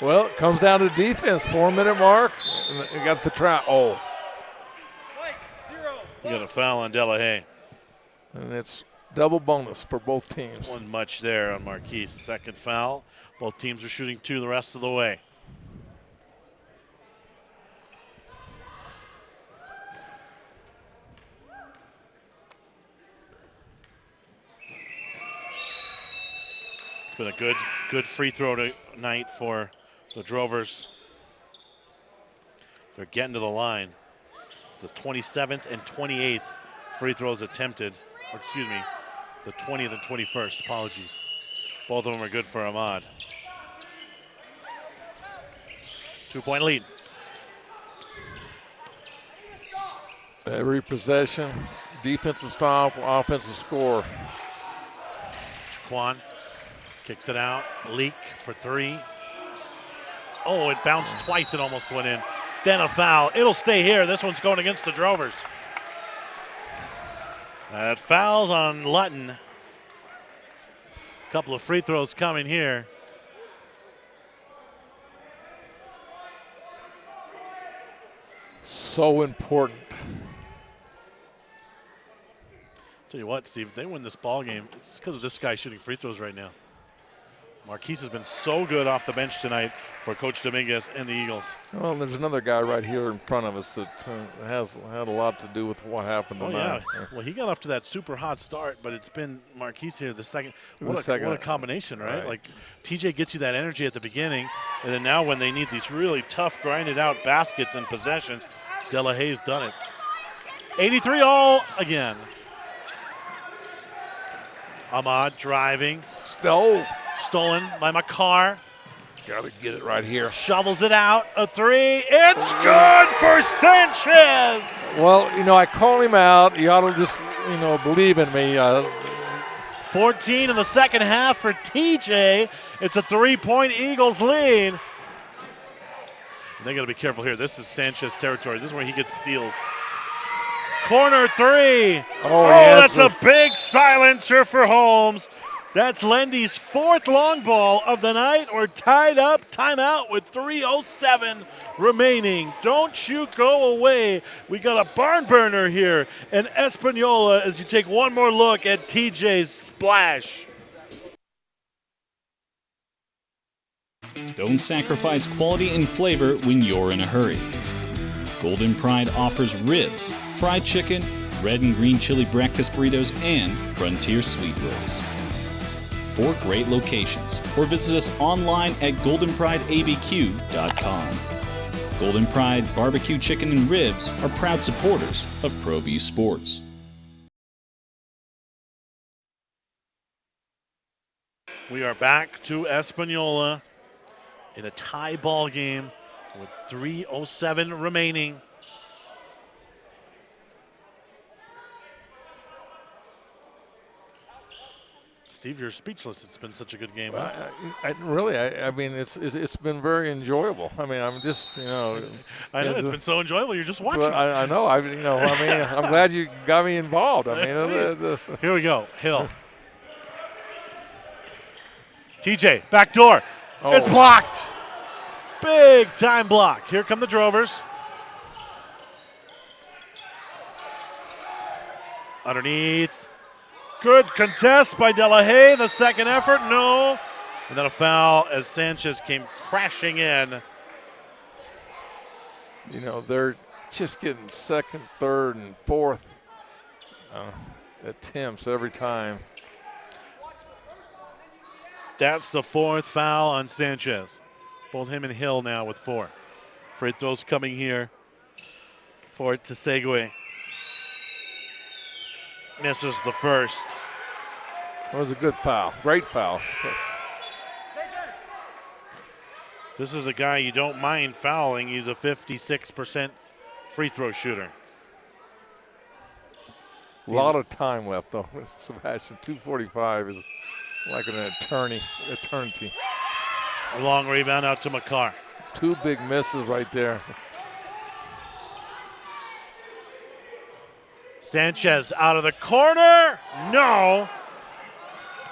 Well, it comes down to defense. 4-minute mark. And you got the trap. Oh. You got a foul on Delahaye. And it's double bonus for both teams. One much there on Marquise. Second foul. Both teams are shooting 2 the rest of the way. It's been a good free throw tonight for the Drovers. They're getting to the line. It's the 27th and 28th free throws attempted. Or excuse me, the 20th and 21st. Apologies. Both of them are good for Ahmad. 2-point lead. Every possession, defensive stop, offensive score. Jaquan kicks it out. Leak for 3. Oh, it bounced twice. It almost went in. Then a foul. It'll stay here. This one's going against the Drovers. That foul's on Lutton. Couple of free throws coming here. So important. Tell you what, Steve, if they win this ball game, it's because of this guy shooting free throws right now. Marquise has been so good off the bench tonight for Coach Dominguez and the Eagles. Well, there's another guy right here in front of us that has had a lot to do with what happened tonight. Yeah. Well, he got off to that super hot start, but it's been Marquise here the second. What a combination, right? Like, TJ gets you that energy at the beginning, and then now when they need these really tough, grinded out baskets and possessions, Delahaye's done it. 83 all again. Ahmad driving. Stolen by McCarr. Got to get it right here. Shovels it out. A 3. It's good for Sanchez. Well, I call him out. You ought to just, believe in me. 14 in the second half for TJ. It's a 3-point Eagles lead. They got to be careful here. This is Sanchez territory. This is where he gets steals. Corner 3. Oh, that's a big silencer for Holmes. That's Lendy's 4th long ball of the night. We're tied up, timeout with 3:07 remaining. Don't you go away. We got a barn burner here in Espanola as you take one more look at TJ's splash. Don't sacrifice quality and flavor when you're in a hurry. Golden Pride offers ribs, fried chicken, red and green chili breakfast burritos, and Frontier sweet rolls. 4 great locations, or visit us online at goldenprideabq.com. Golden Pride Barbecue Chicken and Ribs are proud supporters of ProView Sports. We are back to Espanola in a tie ball game with 3:07 remaining. Steve, you're speechless. It's been such a good game. I mean, it's been very enjoyable. I mean, I'm just, I know it's been so enjoyable. You're just watching. I know. I'm glad you got me involved. I mean, here we go. Hill. TJ, back door. Oh. It's blocked. Big time block. Here come the Drovers. Underneath. Good contest by Delahaye. The second effort, no. And then a foul as Sanchez came crashing in. They're just getting second, third, and fourth attempts every time. That's the fourth foul on Sanchez. Both him and Hill now with 4. Free throws coming here for Tsegwe. Misses the first. That was a good foul. Great foul. This is a guy you don't mind fouling. He's a 56% free throw shooter. A lot of time left, though. Sebastian, 2:45 is like an eternity. A long rebound out to McCarr. 2 big misses right there. Sanchez out of the corner. No.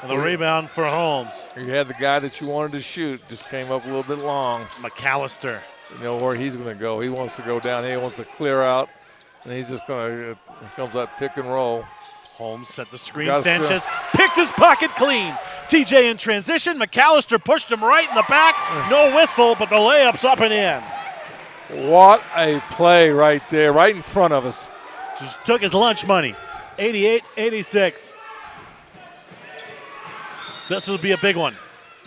And the rebound for Holmes. You had the guy that you wanted to shoot, just came up a little bit long. McAllister. You know where he's going to go. He wants to go down. He wants to clear out. And he's just going to, he comes up pick and roll. Holmes set the screen. Sanchez picked his pocket clean. TJ in transition. McAllister pushed him right in the back. No whistle, but the layup's up and in. What a play right there, right in front of us. Just took his lunch money. 88-86. This will be a big one.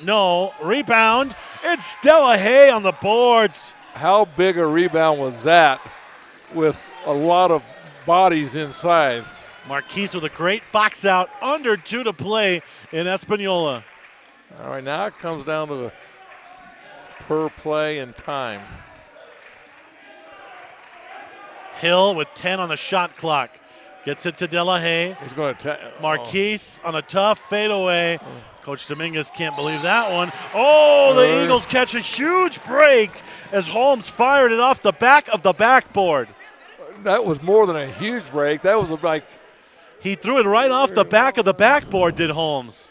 No, rebound. It's Delahaye on the boards. How big a rebound was that with a lot of bodies inside? Marquise with a great box out. Under 2 to play in Espanola. All right, now it comes down to the per play and time. Hill with 10 on the shot clock. Gets it to Delahaye. He's going to Marquise on a tough fadeaway. Coach Dominguez can't believe that one. Oh, the Eagles catch a huge break as Holmes fired it off the back of the backboard. That was more than a huge break. That was like... He threw it right off the back of the backboard, did Holmes.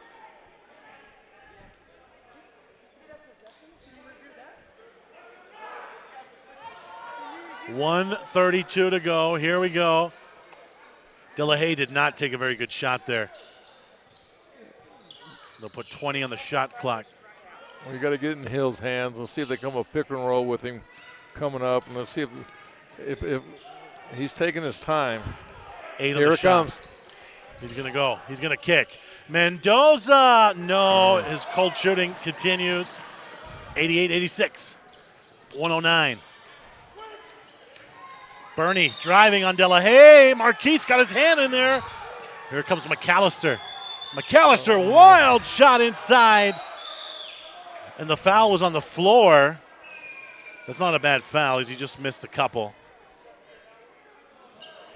.132 to go. Here we go. Delahaye did not take a very good shot there. They'll put 20 on the shot clock. Well, you got to get it in Hill's hands. Let's see if they come a pick and roll with him coming up, and let's see if he's taking his time. 8 on Here the it shot. comes. He's going to go. He's going to kick. Mendoza, no. His cold shooting continues. 88-86. 109. Bernie driving on Delahaye. Marquise got his hand in there. Here comes McAllister. McAllister, wild shot inside. And the foul was on the floor. That's not a bad foul. He just missed a couple.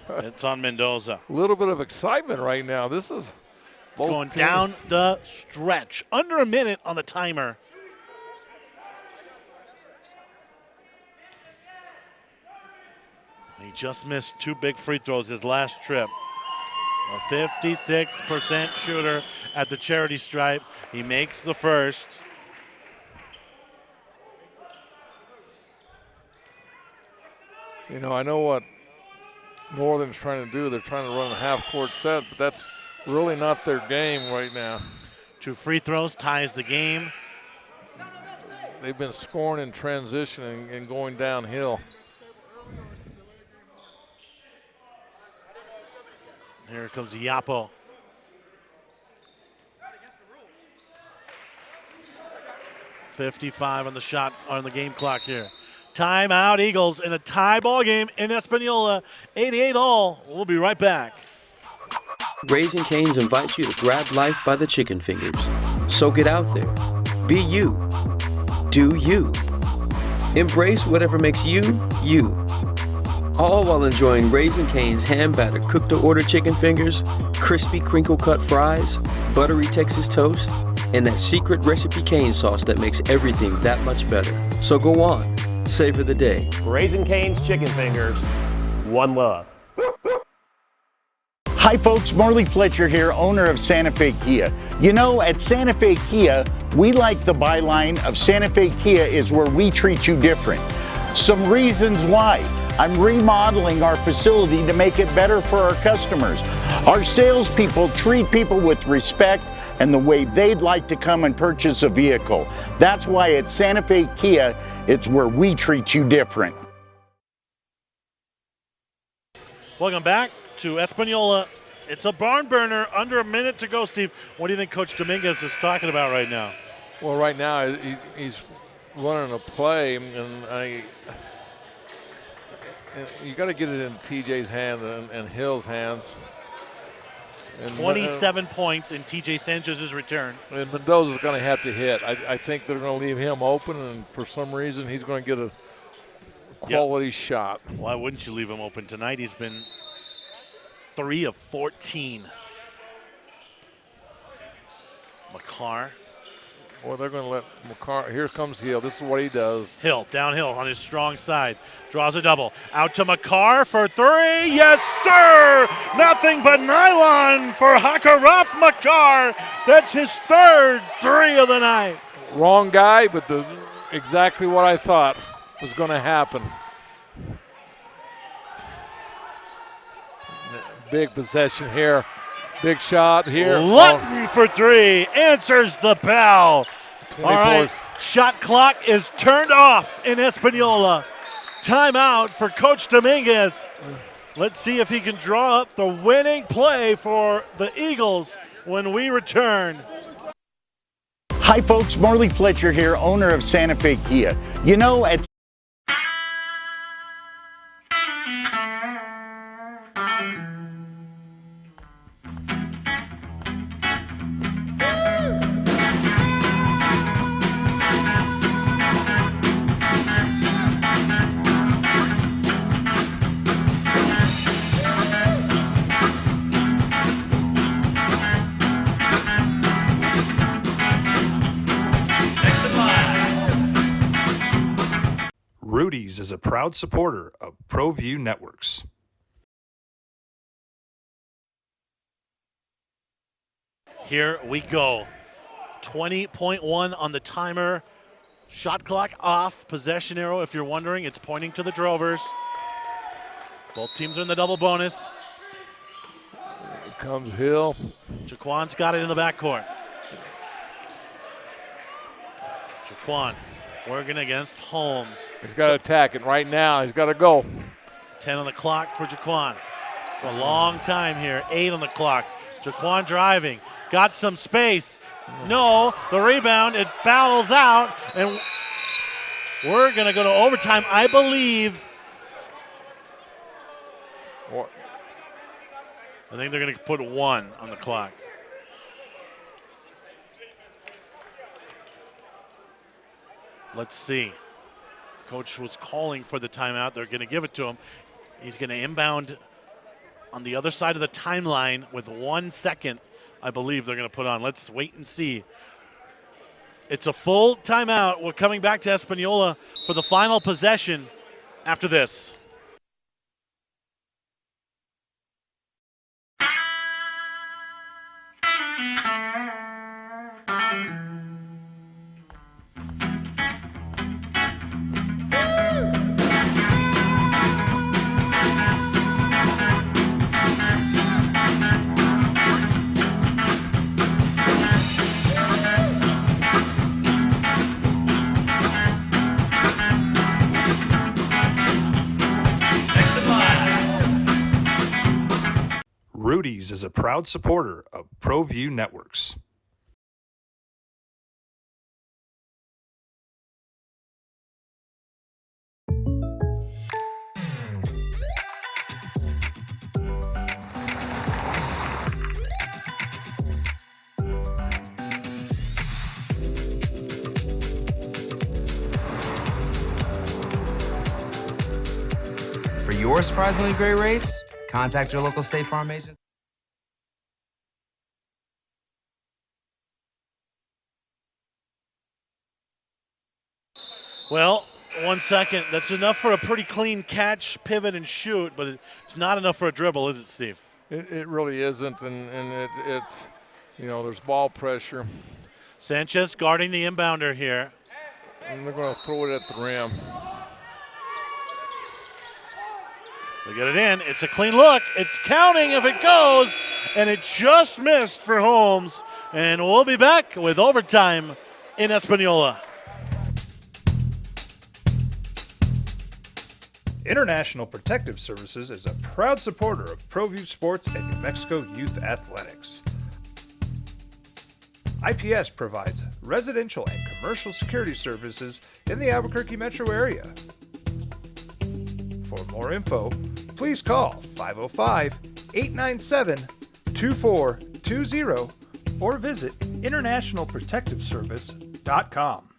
It's on Mendoza. A little bit of excitement right now. This is going down the stretch. Under a minute on the timer. He just missed 2 big free throws his last trip. A 56% shooter at the charity stripe. He makes the first. You know, I know what Northern's trying to do. They're trying to run a half-court set, but that's really not their game right now. 2 free throws ties the game. They've been scoring in transition and going downhill. Here comes Yapo. .55 on the shot on the game clock here. Timeout, Eagles in a tie ball game in Espanola. 88 all. We'll be right back. Raising Cane's invites you to grab life by the chicken fingers. So get out there. Be you. Do you. Embrace whatever makes you, you. All while enjoying Raising Cane's hand-battered cooked-to-order chicken fingers, crispy crinkle-cut fries, buttery Texas toast, and that secret recipe cane sauce that makes everything that much better. So go on, savor the day. Raising Cane's Chicken Fingers, one love. Hi folks, Morley Fletcher here, owner of Santa Fe Kia. You know, at Santa Fe Kia, we like the byline of Santa Fe Kia is where we treat you different. Some reasons why. I'm remodeling our facility to make it better for our customers. Our salespeople treat people with respect and the way they'd like to come and purchase a vehicle. That's why at Santa Fe Kia, it's where we treat you different. Welcome back to Espanola. It's a barn burner, under a minute to go, Steve. What do you think Coach Dominguez is talking about right now? Well, right now he's running a play, and you got to get it in TJ's hand and Hill's hands. And 27 points in TJ Sanchez's return. And Mendoza's going to have to hit. I think they're going to leave him open, and for some reason he's going to get a quality shot. Why wouldn't you leave him open tonight? He's been 3 of 14. McCarr. Well, they're going to let McCarr. Here comes Hill. This is what he does. Hill, downhill on his strong side. Draws a double. Out to McCarr for 3. Yes, sir! Nothing but nylon for Hakaraf McCarr. That's his 3rd 3 of the night. Wrong guy, but exactly what I thought was going to happen. Big possession here. Big shot here. Lutton for 3. Answers the bell. 24. All right. Shot clock is turned off in Espanola. Timeout for Coach Dominguez. Let's see if he can draw up the winning play for the Eagles when we return. Hi folks, Morley Fletcher here, owner of Santa Fe Kia. You know, at Rudy's is a proud supporter of ProView Networks. Here we go. 20.1 on the timer. Shot clock off. Possession arrow, if you're wondering, it's pointing to the Drovers. Both teams are in the double bonus. Here comes Hill. Jaquan's got it in the backcourt. Jaquan working against Holmes. He's got to attack it right now. He's got to go. 10 on the clock for Jaquan. For a long time here. 8 on the clock. Jaquan driving. Got some space. No, the rebound. It battles out. And we're going to go to overtime, I believe. What? I think they're going to put 1 on the clock. Let's see. Coach was calling for the timeout. They're going to give it to him. He's going to inbound on the other side of the timeline with 1 second, I believe they're going to put on. Let's wait and see. It's a full timeout. We're coming back to Espanola for the final possession after this. Rudy's is a proud supporter of ProView Networks. For your surprisingly great rates, contact your local State Farm agent. Well, 1 second. That's enough for a pretty clean catch, pivot, and shoot, but it's not enough for a dribble, is it, Steve? It really isn't, and it's, there's ball pressure. Sanchez guarding the inbounder here. And they're going to throw it at the rim. They get it in. It's a clean look. It's counting if it goes, and it just missed for Holmes. And we'll be back with overtime in Espanola. International Protective Services is a proud supporter of ProView Sports and New Mexico Youth Athletics. IPS provides residential and commercial security services in the Albuquerque metro area. For more info, please call 505-897-2420 or visit internationalprotectiveservice.com.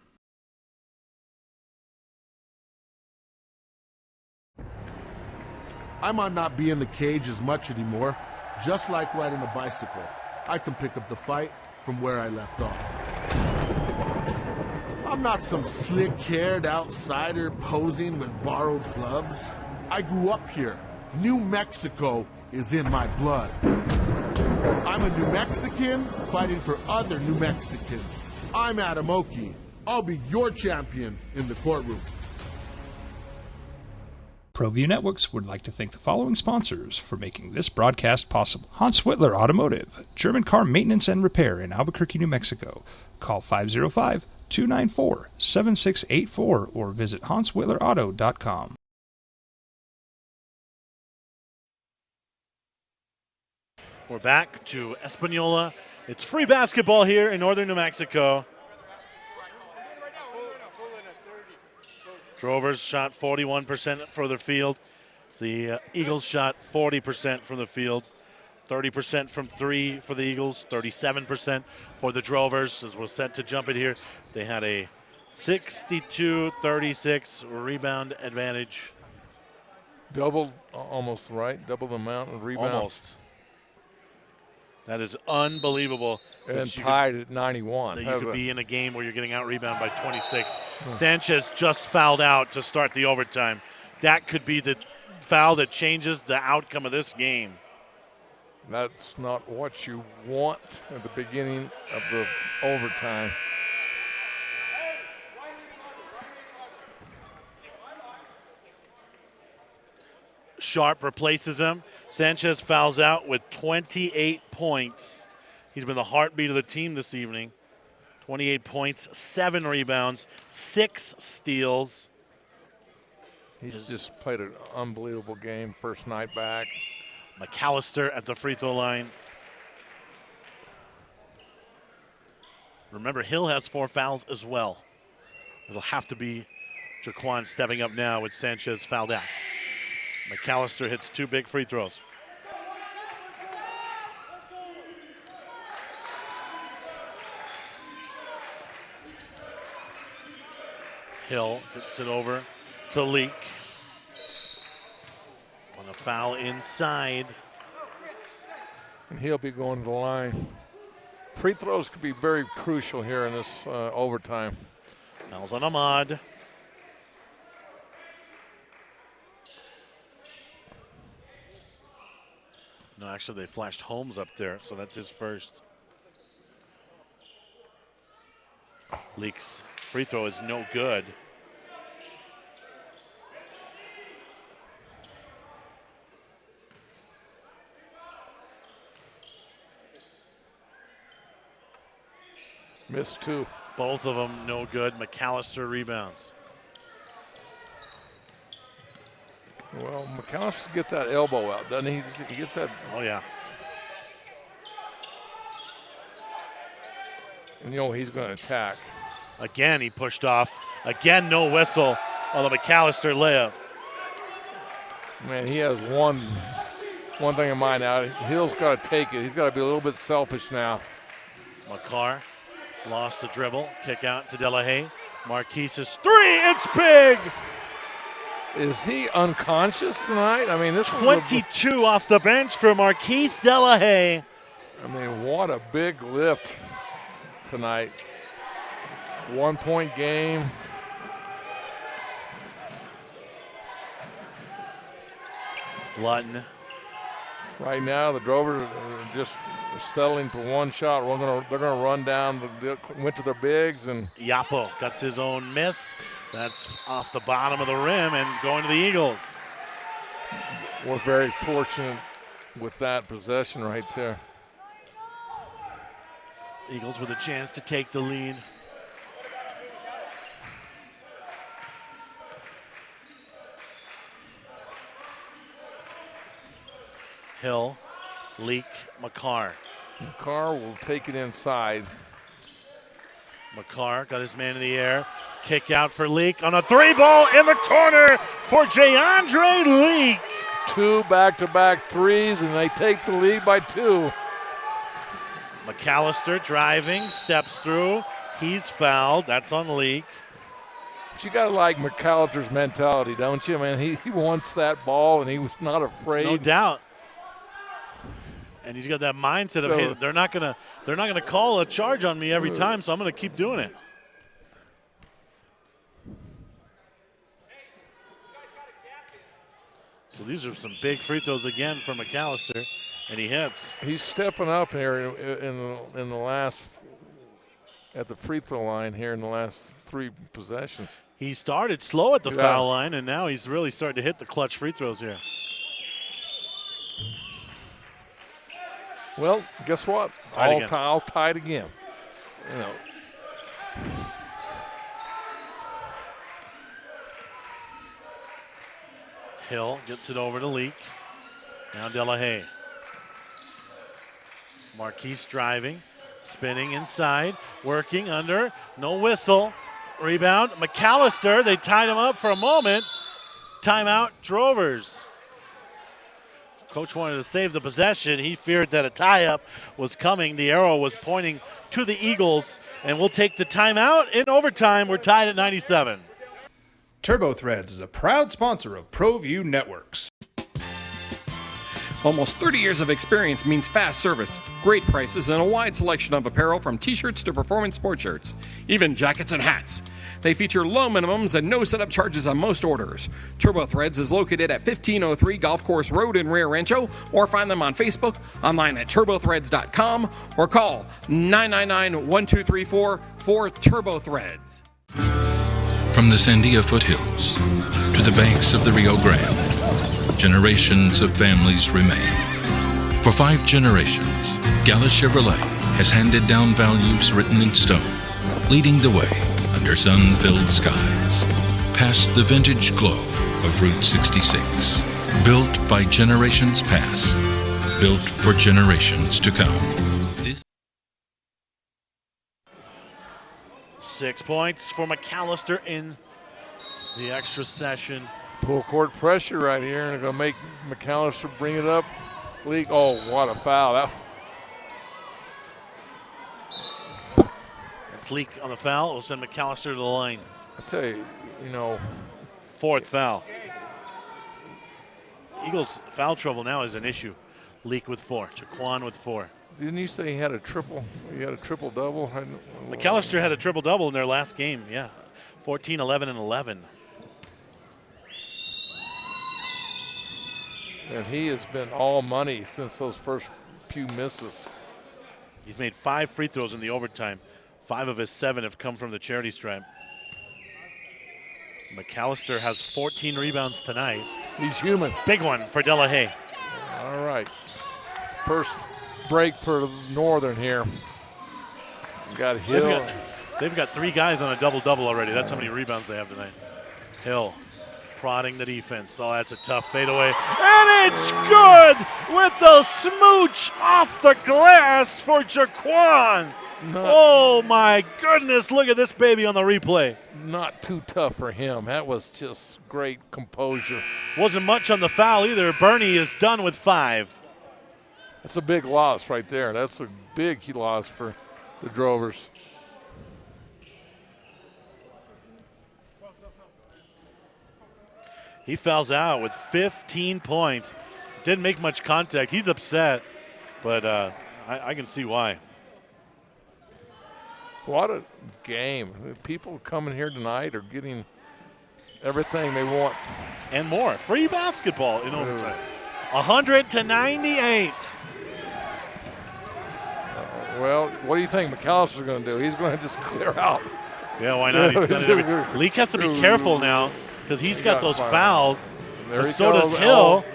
I might not be in the cage as much anymore. Just like riding a bicycle, I can pick up the fight from where I left off. I'm not some slick-haired outsider posing with borrowed gloves. I grew up here. New Mexico is in my blood. I'm a New Mexican fighting for other New Mexicans. I'm Adam Oki. I'll be your champion in the courtroom. ProView Networks would like to thank the following sponsors for making this broadcast possible. Hans Whitler Automotive, German car maintenance and repair in Albuquerque, New Mexico. Call 505-294-7684 or visit hanswhitlerauto.com. We're back to Espanola. It's free basketball here in northern New Mexico. Drovers shot 41% for the field. The Eagles shot 40% from the field. 30% from three for the Eagles, 37% for the Drovers. As we're set to jump it here, they had a 62-36 rebound advantage. Double, almost right, double the amount of rebounds. Almost. That is unbelievable. And tied at 91. That you could be in a game where you're getting out-rebounded by 26. Sanchez just fouled out to start the overtime. That could be the foul that changes the outcome of this game. That's not what you want at the beginning of the overtime. Sharp replaces him. Sanchez fouls out with 28 points. He's been the heartbeat of the team this evening. 28 points, 7 rebounds, 6 steals. He's just played an unbelievable game first night back. McAllister at the free throw line. Remember, Hill has 4 fouls as well. It'll have to be Jaquan stepping up now with Sanchez fouled out. McAllister hits 2 big free throws. Hill gets it over to Leak. On a foul inside. And he'll be going to the line. Free throws could be very crucial here in this overtime. Fouls on Ahmad. No, actually, they flashed Holmes up there, so that's his first. Leak's free throw is no good. Missed 2. Both of them no good. McAllister rebounds. Well, McAllister gets that elbow out, doesn't he? He gets that. Oh, yeah. And he's going to attack. Again, he pushed off. Again, no whistle on the McAllister layup. Man, he has one thing in mind now. Hill's got to take it. He's got to be a little bit selfish now. McCarr lost the dribble. Kick out to Delahaye. Marquise's 3. It's big. Is he unconscious tonight? I mean, this 22 off the bench for Marquise Delahaye. I mean, what a big lift tonight. 1-point game. Lutton. Right now, the Drovers are just settling for one shot. They're gonna run down. Went to their bigs and Yapo gets his own miss. That's off the bottom of the rim and going to the Eagles. We're very fortunate with that possession right there. Eagles with a chance to take the lead. Hill, Leak, McCarr. McCarr will take it inside. McCarr got his man in the air. Kick out for Leak on a 3-ball in the corner for JaAndre Leak. 2 back-to-back threes, and they take the lead by 2. McAllister driving, steps through. He's fouled. That's on Leak. But you got to like McAllister's mentality, don't you? Man, he wants that ball, and he was not afraid. No doubt. And he's got that mindset of, hey, they're not gonna call a charge on me every time, so I'm gonna keep doing it. So these are some big free throws again for McAllister, and he hits. He's stepping up here in the last at the free throw line here in the last 3 possessions. He started slow at the foul line, and now he's really starting to hit the clutch free throws here. Well, guess what? I'll tie it again. You know. Hill gets it over to Leak. Now Delahaye. Marquise driving, spinning inside, working under, no whistle. Rebound, McAllister, they tied him up for a moment. Timeout, Drovers. Coach wanted to save the possession. He feared that a tie-up was coming. The arrow was pointing to the Eagles, and we'll take the timeout. In overtime, we're tied at 97. Turbo Threads is a proud sponsor of ProView Networks. Almost 30 years of experience means fast service, great prices, and a wide selection of apparel from t-shirts to performance sport shirts, even jackets and hats. They feature low minimums and no setup charges on most orders. Turbo Threads is located at 1503 Golf Course Road in Rio Rancho, or find them on Facebook, online at turbothreads.com, or call 999-1234 for Turbo Threads. From the Sandia foothills to the banks of the Rio Grande, generations of families remain. For 5 generations, Gala Chevrolet has handed down values written in stone, leading the way under sun-filled skies, past the vintage glow of Route 66. Built by generations past, built for generations to come. 6 points for McAllister in the extra session. Full court pressure right here, and they're going to make McAllister bring it up. Leak. Oh, what a foul. It's Leak on the foul. It will send McAllister to the line. I tell you, 4th foul. Eagles' foul trouble now is an issue. Leak with 4. Jaquan with 4. Didn't you say he had a triple? He had a triple-double? McAllister had a triple-double in their last game, yeah. 14, 11, and 11. And he has been all money since those first few misses. He's made 5 free throws in the overtime. 5 of his 7 have come from the charity stripe. McAllister has 14 rebounds tonight. He's human. Big one for Delahaye. All right. First break for Northern here. Got Hill. They've got 3 guys on a double-double already. That's how many rebounds they have tonight. Hill prodding the defense. Oh, that's a tough fadeaway. And it's good with the smooch off the glass for Jaquan. Oh, my goodness. Look at this baby on the replay. Not too tough for him. That was just great composure. Wasn't much on the foul either. Bernie is done with 5. That's a big loss right there. That's a big loss for the Drovers. He fouls out with 15 points. Didn't make much contact. He's upset, but I can see why. What a game. People coming here tonight are getting everything they want. And more. Free basketball in overtime. 100-98. Well, what do you think McAllister's going to do? He's going to just clear out. Yeah, why not? He's done it Leak has to be careful now because he's got those fouls. There he so goes. does Hill.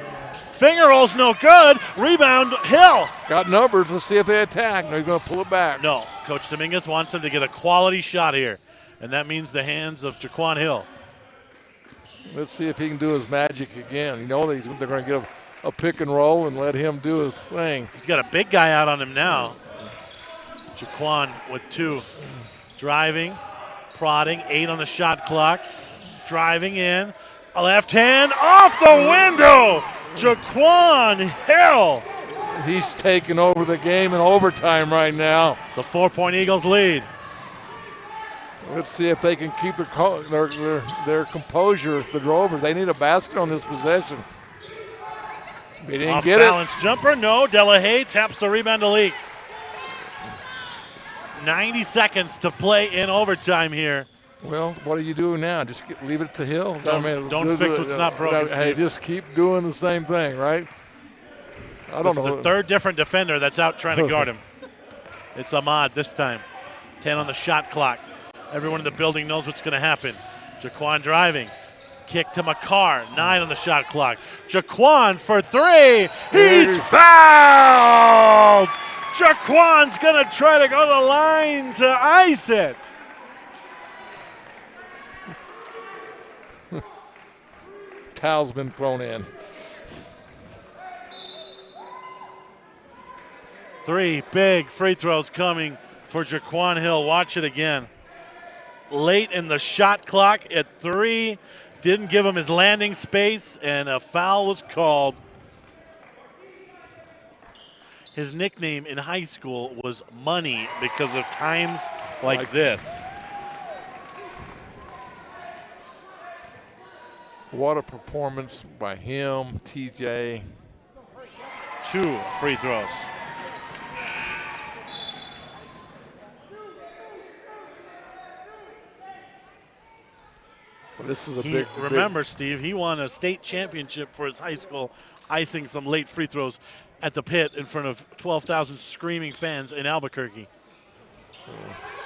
Finger roll's no good. Rebound, Hill. Got numbers. Let's see if they attack. No, he's going to pull it back. No, Coach Dominguez wants him to get a quality shot here, and that means the hands of Jaquan Hill. Let's see if he can do his magic again. You know they're going to get a pick and roll and let him do his thing. He's got a big guy out on him now. Jaquan with 2. Driving, prodding, 8 on the shot clock. Driving in, a left hand off the window. Jaquan Hill. He's taking over the game in overtime right now. It's a 4-point Eagles lead. Let's see if they can keep their composure, the Drovers. They need a basket on this possession. They didn't get it. Off-balance jumper, no. Delahaye taps the rebound to Leak. 90 seconds to play in overtime here. Well, what do you do now? Just leave it to Hill? Don't fix what's not broken. Hey, just keep doing the same thing, right? I don't know. This is the third different defender that's out trying to guard him. It's Ahmad this time. 10 on the shot clock. Everyone in the building knows what's going to happen. Jaquan driving. Kick to Makar. 9 on the shot clock. Jaquan for 3. He's fouled! Jaquan's going to try to go to the line to ice it. Towel's been thrown in. 3 big free throws coming for Jaquan Hill. Watch it again. Late in the shot clock at 3. Didn't give him his landing space, and a foul was called. His nickname in high school was Money because of times like this. What a performance by him, TJ. 2 free throws. Well, this is a remember, Steve, he won a state championship for his high school, icing some late free throws at the pit in front of 12,000 screaming fans in Albuquerque.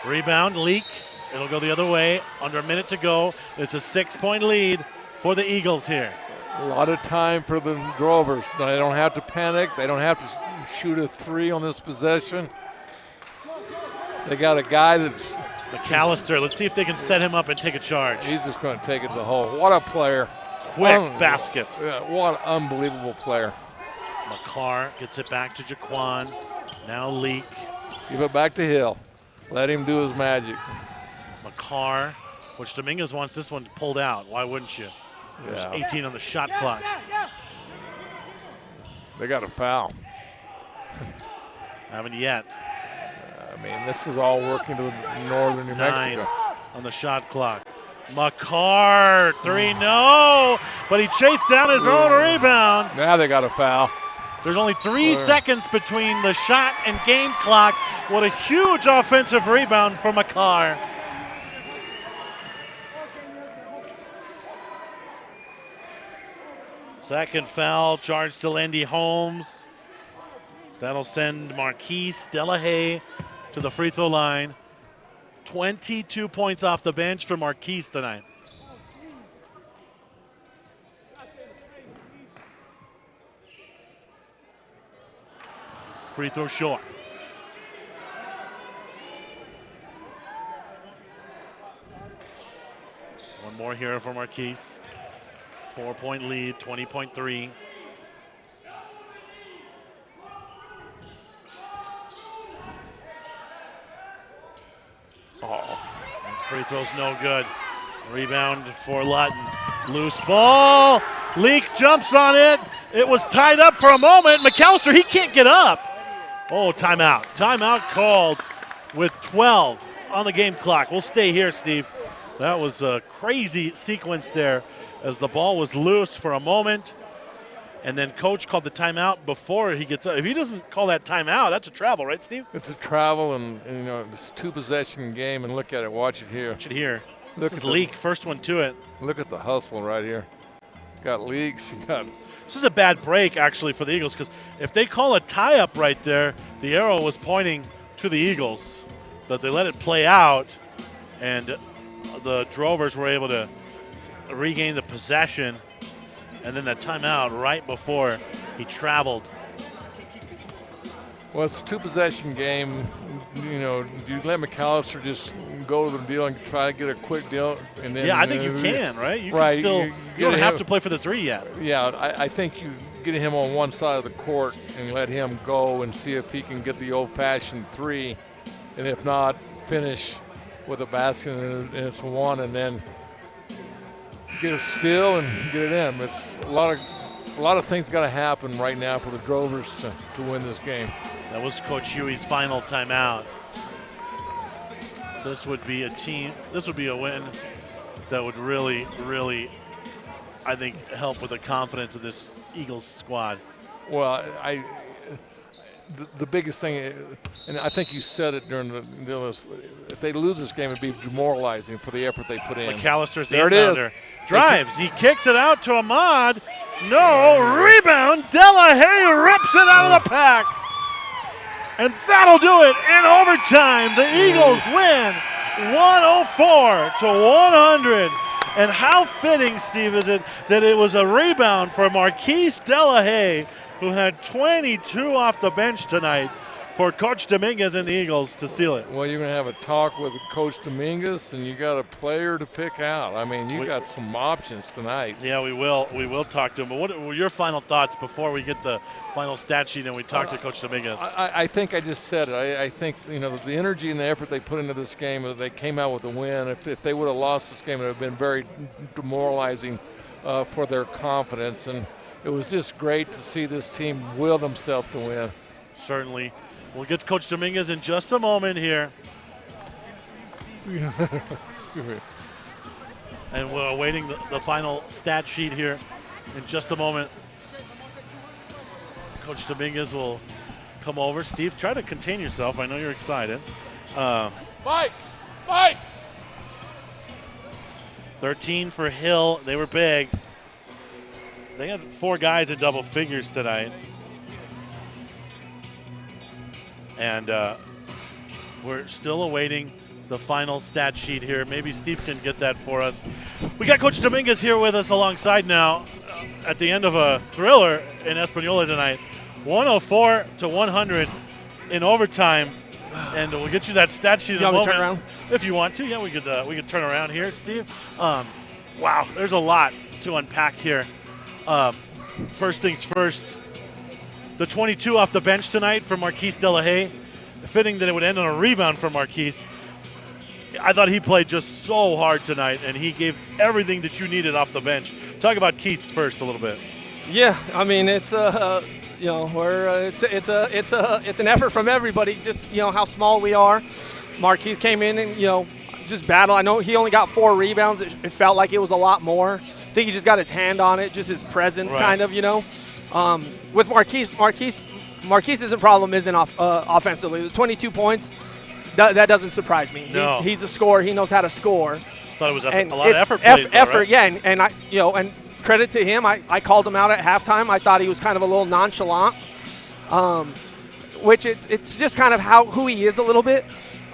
Rebound, Leak. It'll go the other way. Under a minute to go. It's a 6-point lead for the Eagles here. A lot of time for the Drovers. They don't have to panic. They don't have to shoot a 3 on this possession. They got a guy that's McAllister. Let's see if they can set him up and take a charge. He's just going to take it to the hole. What a player. Quick basket. Yeah, what an unbelievable player. Makar gets it back to Jaquan. Now Leak. Give it back to Hill. Let him do his magic. Makar, which Dominguez wants this one pulled out. Why wouldn't you? There's 18 on the shot clock. They got a foul. Haven't yet. I mean, this is all working to northern New 9 Mexico. On the shot clock. Makar, 3, no, but he chased down his own rebound. Now they got a foul. There's only 3 seconds between the shot and game clock. What a huge offensive rebound for Makar. Second foul charged to Landy Holmes. That'll send Marquise Delahaye to the free throw line. 22 points off the bench for Marquise tonight. Free throw short. One more here for Marquise. 4-point lead, 20.3. That free throw's no good. Rebound for Lutton. Loose ball. Leak jumps on it. It was tied up for a moment. McAllister, he can't get up. Oh, timeout. Timeout called with 12 on the game clock. We'll stay here, Steve. That was a crazy sequence there as the ball was loose for a moment. And then coach called the timeout before he gets up. If he doesn't call that timeout, that's a travel, right, Steve? It's a travel, and you know, it's a 2-possession game, and look at it. Watch it here. Watch it here. Look this is at Leak, first one to it. Look at the hustle right here. Got Leaks, you got This is a bad break, actually, for the Eagles, because if they call a tie-up right there, the arrow was pointing to the Eagles. But they let it play out, and the Drovers were able to regain the possession, and then that timeout right before he traveled. Well, it's a two-possession game. You know, do you let McAllister just go to the deal and try to get a quick deal? And then, I think you can, right? You right, can still. You don't have to play for the 3 yet. Yeah, I think you get him on one side of the court and let him go and see if he can get the old-fashioned 3, and if not, finish with a basket and it's 1, and then get a steal and get it in. It's a lot of things got to happen right now for the Drovers to win this game. That was Coach Huey's final timeout. This would be a win that would really, really, I think, help with the confidence of this Eagles squad. Well, the biggest thing, and I think you said it during if they lose this game, it'd be demoralizing for the effort they put in. McAllister's the there inbounder. Drives, he kicks it out to Ahmad. No, rebound. Delahaye rips it out of the pack. And that'll do it in overtime. The Eagles win 104-100. And how fitting, Steve, is it that it was a rebound for Marquise Delahaye, who had 22 off the bench tonight, for Coach Dominguez and the Eagles to seal it. Well, you're going to have a talk with Coach Dominguez, and you got a player to pick out. I mean, you got some options tonight. Yeah, we will. We will talk to him. But what were your final thoughts before we get the final stat sheet and we talk to Coach Dominguez? I think I just said it. I think, the energy and the effort they put into this game, they came out with a win. If they would have lost this game, it would have been very demoralizing for their confidence. And it was just great to see this team will themselves to win. Certainly. We'll get to Coach Dominguez in just a moment here. And we're awaiting the final stat sheet here in just a moment. Coach Dominguez will come over. Steve, try to contain yourself. I know you're excited. Mike! 13 for Hill. They were big. They had 4 guys in double figures tonight. And we're still awaiting the final stat sheet here. Maybe Steve can get that for us. We got Coach Dominguez here with us alongside now at the end of a thriller in Espanola tonight. 104-100 in overtime. And we'll get you that stat sheet in a moment. Turn around? If you want to. Yeah, we could turn around here, Steve. Wow, there's a lot to unpack here. First things first. The 22 off the bench tonight for Marquise Delahaye. Fitting that it would end on a rebound for Marquise. I thought he played just so hard tonight, and he gave everything that you needed off the bench. Talk about Keith's first a little bit. Yeah, I mean it's it's an effort from everybody. Just how small we are. Marquise came in and just battle. I know he only got 4 rebounds. It felt like it was a lot more. I think he just got his hand on it, just his presence, kind of. With Marquise's problem isn't offensively. The 22 points, that doesn't surprise me. No. He's a scorer. He knows how to score. Thought it was a lot of effort plays, effort, right? yeah, and I and credit to him. I called him out at halftime. I thought he was kind of a little nonchalant, which it's just kind of who he is a little bit.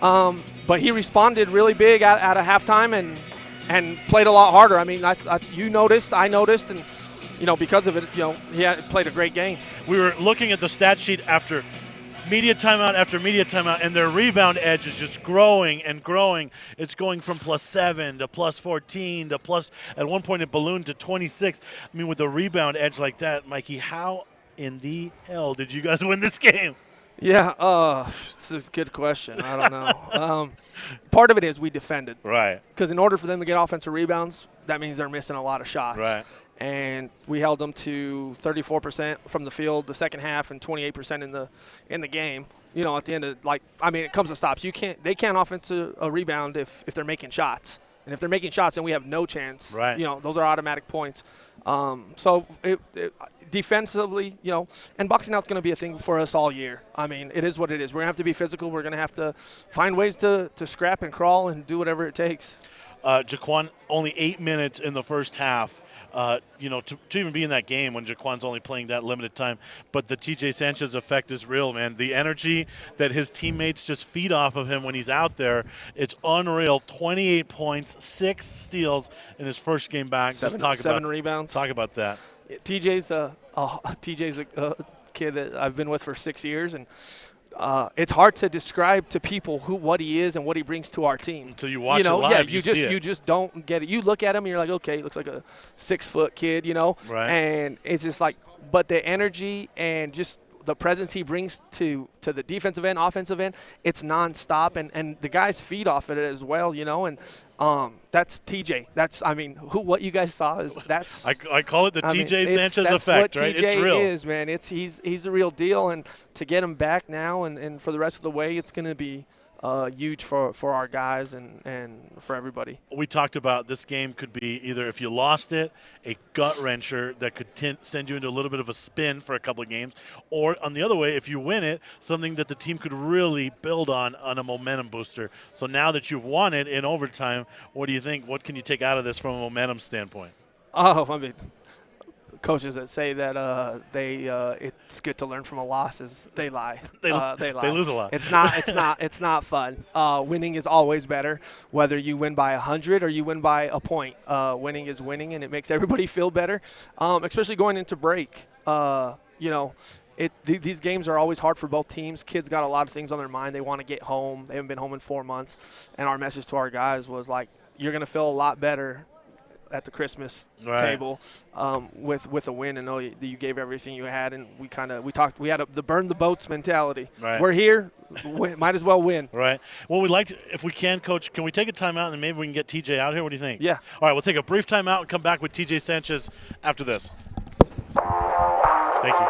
But he responded really big at a halftime and played a lot harder. I mean, you noticed, I noticed, and because of it, he played a great game. We were looking at the stat sheet after media timeout after media timeout, and their rebound edge is just growing and growing. It's going from +7 to +14 to at one point it ballooned to 26. I mean, with a rebound edge like that, Mikey, how in the hell did you guys win this game? Yeah, it's a good question. I don't know. Part of it is we defended. Right. Because in order for them to get offensive rebounds, that means they're missing a lot of shots. Right. And we held them to 34% from the field the second half and 28% in the game. At the end of it comes to stops. They can't offensive a rebound if they're making shots. And if they're making shots, then we have no chance. Right. Those are automatic points. So defensively, and boxing out's going to be a thing for us all year. I mean, it is what it is. We're going to have to be physical. We're going to have to find ways to scrap and crawl and do whatever it takes. Jaquan, only 8 minutes in the first half. to even be in that game when Jaquan's only playing that limited time. But the TJ Sanchez effect is real, man. The energy that his teammates just feed off of him when he's out there, it's unreal. 28 points, 6 steals in his first game back. Seven rebounds. Talk about that. TJ's a kid that I've been with for 6 years, and it's hard to describe to people what he is and what he brings to our team. Until you watch it live, you just don't get it. You look at him and you're like, okay, he looks like a 6-foot kid, Right. And it's just like, but the energy and just the presence he brings to the defensive end, offensive end, it's nonstop, and the guys feed off of it as well, and that's TJ. What you guys saw is that's. I call it the TJ Sanchez effect, right? It's real. Is, man. He's the real deal, and to get him back now and for the rest of the way, it's going to be huge for our guys and for everybody. We talked about this game could be either, if you lost it, a gut wrencher that could send you into a little bit of a spin for a couple of games, or on the other way, if you win it, something that the team could really build on a momentum booster. So now that you've won it in overtime, what do you think? What can you take out of this from a momentum standpoint? Coaches that say that it's good to learn from a loss they lie. They lie. They lose a lot. It's not fun. Winning is always better, whether you win by 100 or you win by a point. Winning is winning, and it makes everybody feel better, especially going into break. These games are always hard for both teams. Kids got a lot of things on their mind. They want to get home. They haven't been home in 4 months, and our message to our guys was like, you're going to feel a lot better at the Christmas table with a win, and know that you gave everything you had, and we talked. We had the burn the boats mentality. Right. We're here, might as well win. Right. Well, we'd like to, if we can, Coach. Can we take a timeout and then maybe we can get TJ out here? What do you think? Yeah. All right. We'll take a brief timeout and come back with TJ Sanchez after this. Thank you.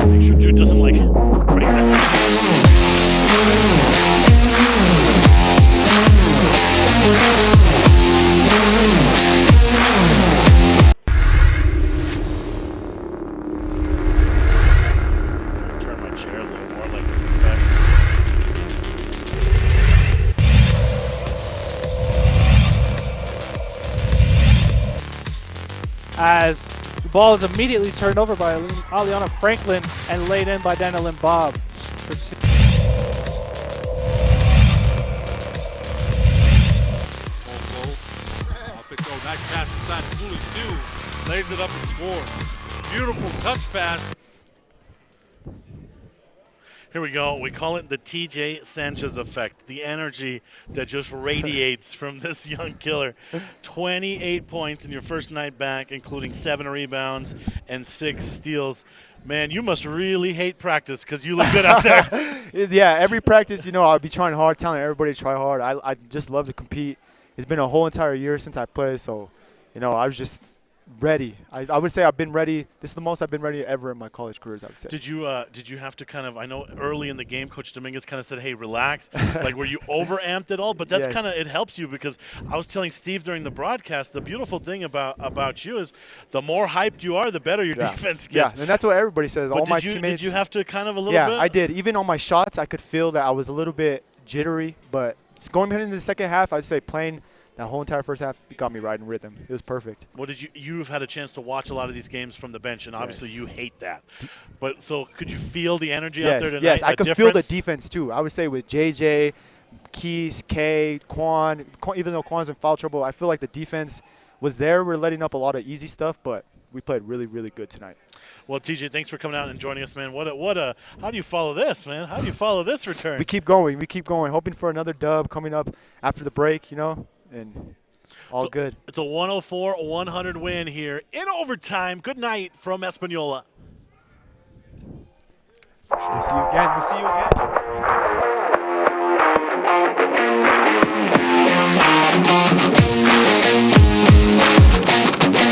Make sure Jude doesn't like it right there. Turn my chair a little more like a professional. As the ball is immediately turned over by Aliana Franklin and laid in by Daniel and Bob for 2. Off it go. Nice pass inside Cooley, too. Lays it up and scores. Beautiful touch pass. Here we go. We call it the TJ Sanchez effect. The energy that just radiates from this young killer. 28 points in your first night back, including 7 rebounds and 6 steals. Man, you must really hate practice because you look good out there. Yeah, every practice, I'll be trying hard, telling everybody to try hard. I just love to compete. It's been a whole entire year since I played, so, I was just ready. I would say I've been ready. This is the most I've been ready ever in my college careers, I would say. Did you have to kind of, I know early in the game, Coach Dominguez kind of said, hey, relax. Like, were you overamped at all? But that's kind of, it helps you because I was telling Steve during the broadcast, the beautiful thing about you is the more hyped you are, the better your defense gets. Yeah, and that's what everybody says. But all my teammates. Did you have to kind of a little bit? Yeah, I did. Even on my shots, I could feel that I was a little bit jittery. But going into the second half, I'd say playing that whole entire first half got me right in rhythm. It was perfect. What did you've had a chance to watch a lot of these games from the bench, and obviously you hate that. But so could you feel the energy out there tonight? Yes, I could feel the defense too. I would say with JJ, Keys, K, Quan, even though Quan's in foul trouble, I feel like the defense was there. We're letting up a lot of easy stuff, but we played really, really good tonight. Well, TJ, thanks for coming out and joining us, man. How do you follow this, man? How do you follow this return? We keep going, hoping for another dub coming up after the break, and all good. It's a 104-100 win here in overtime. Good night from Espanola. We'll see you again.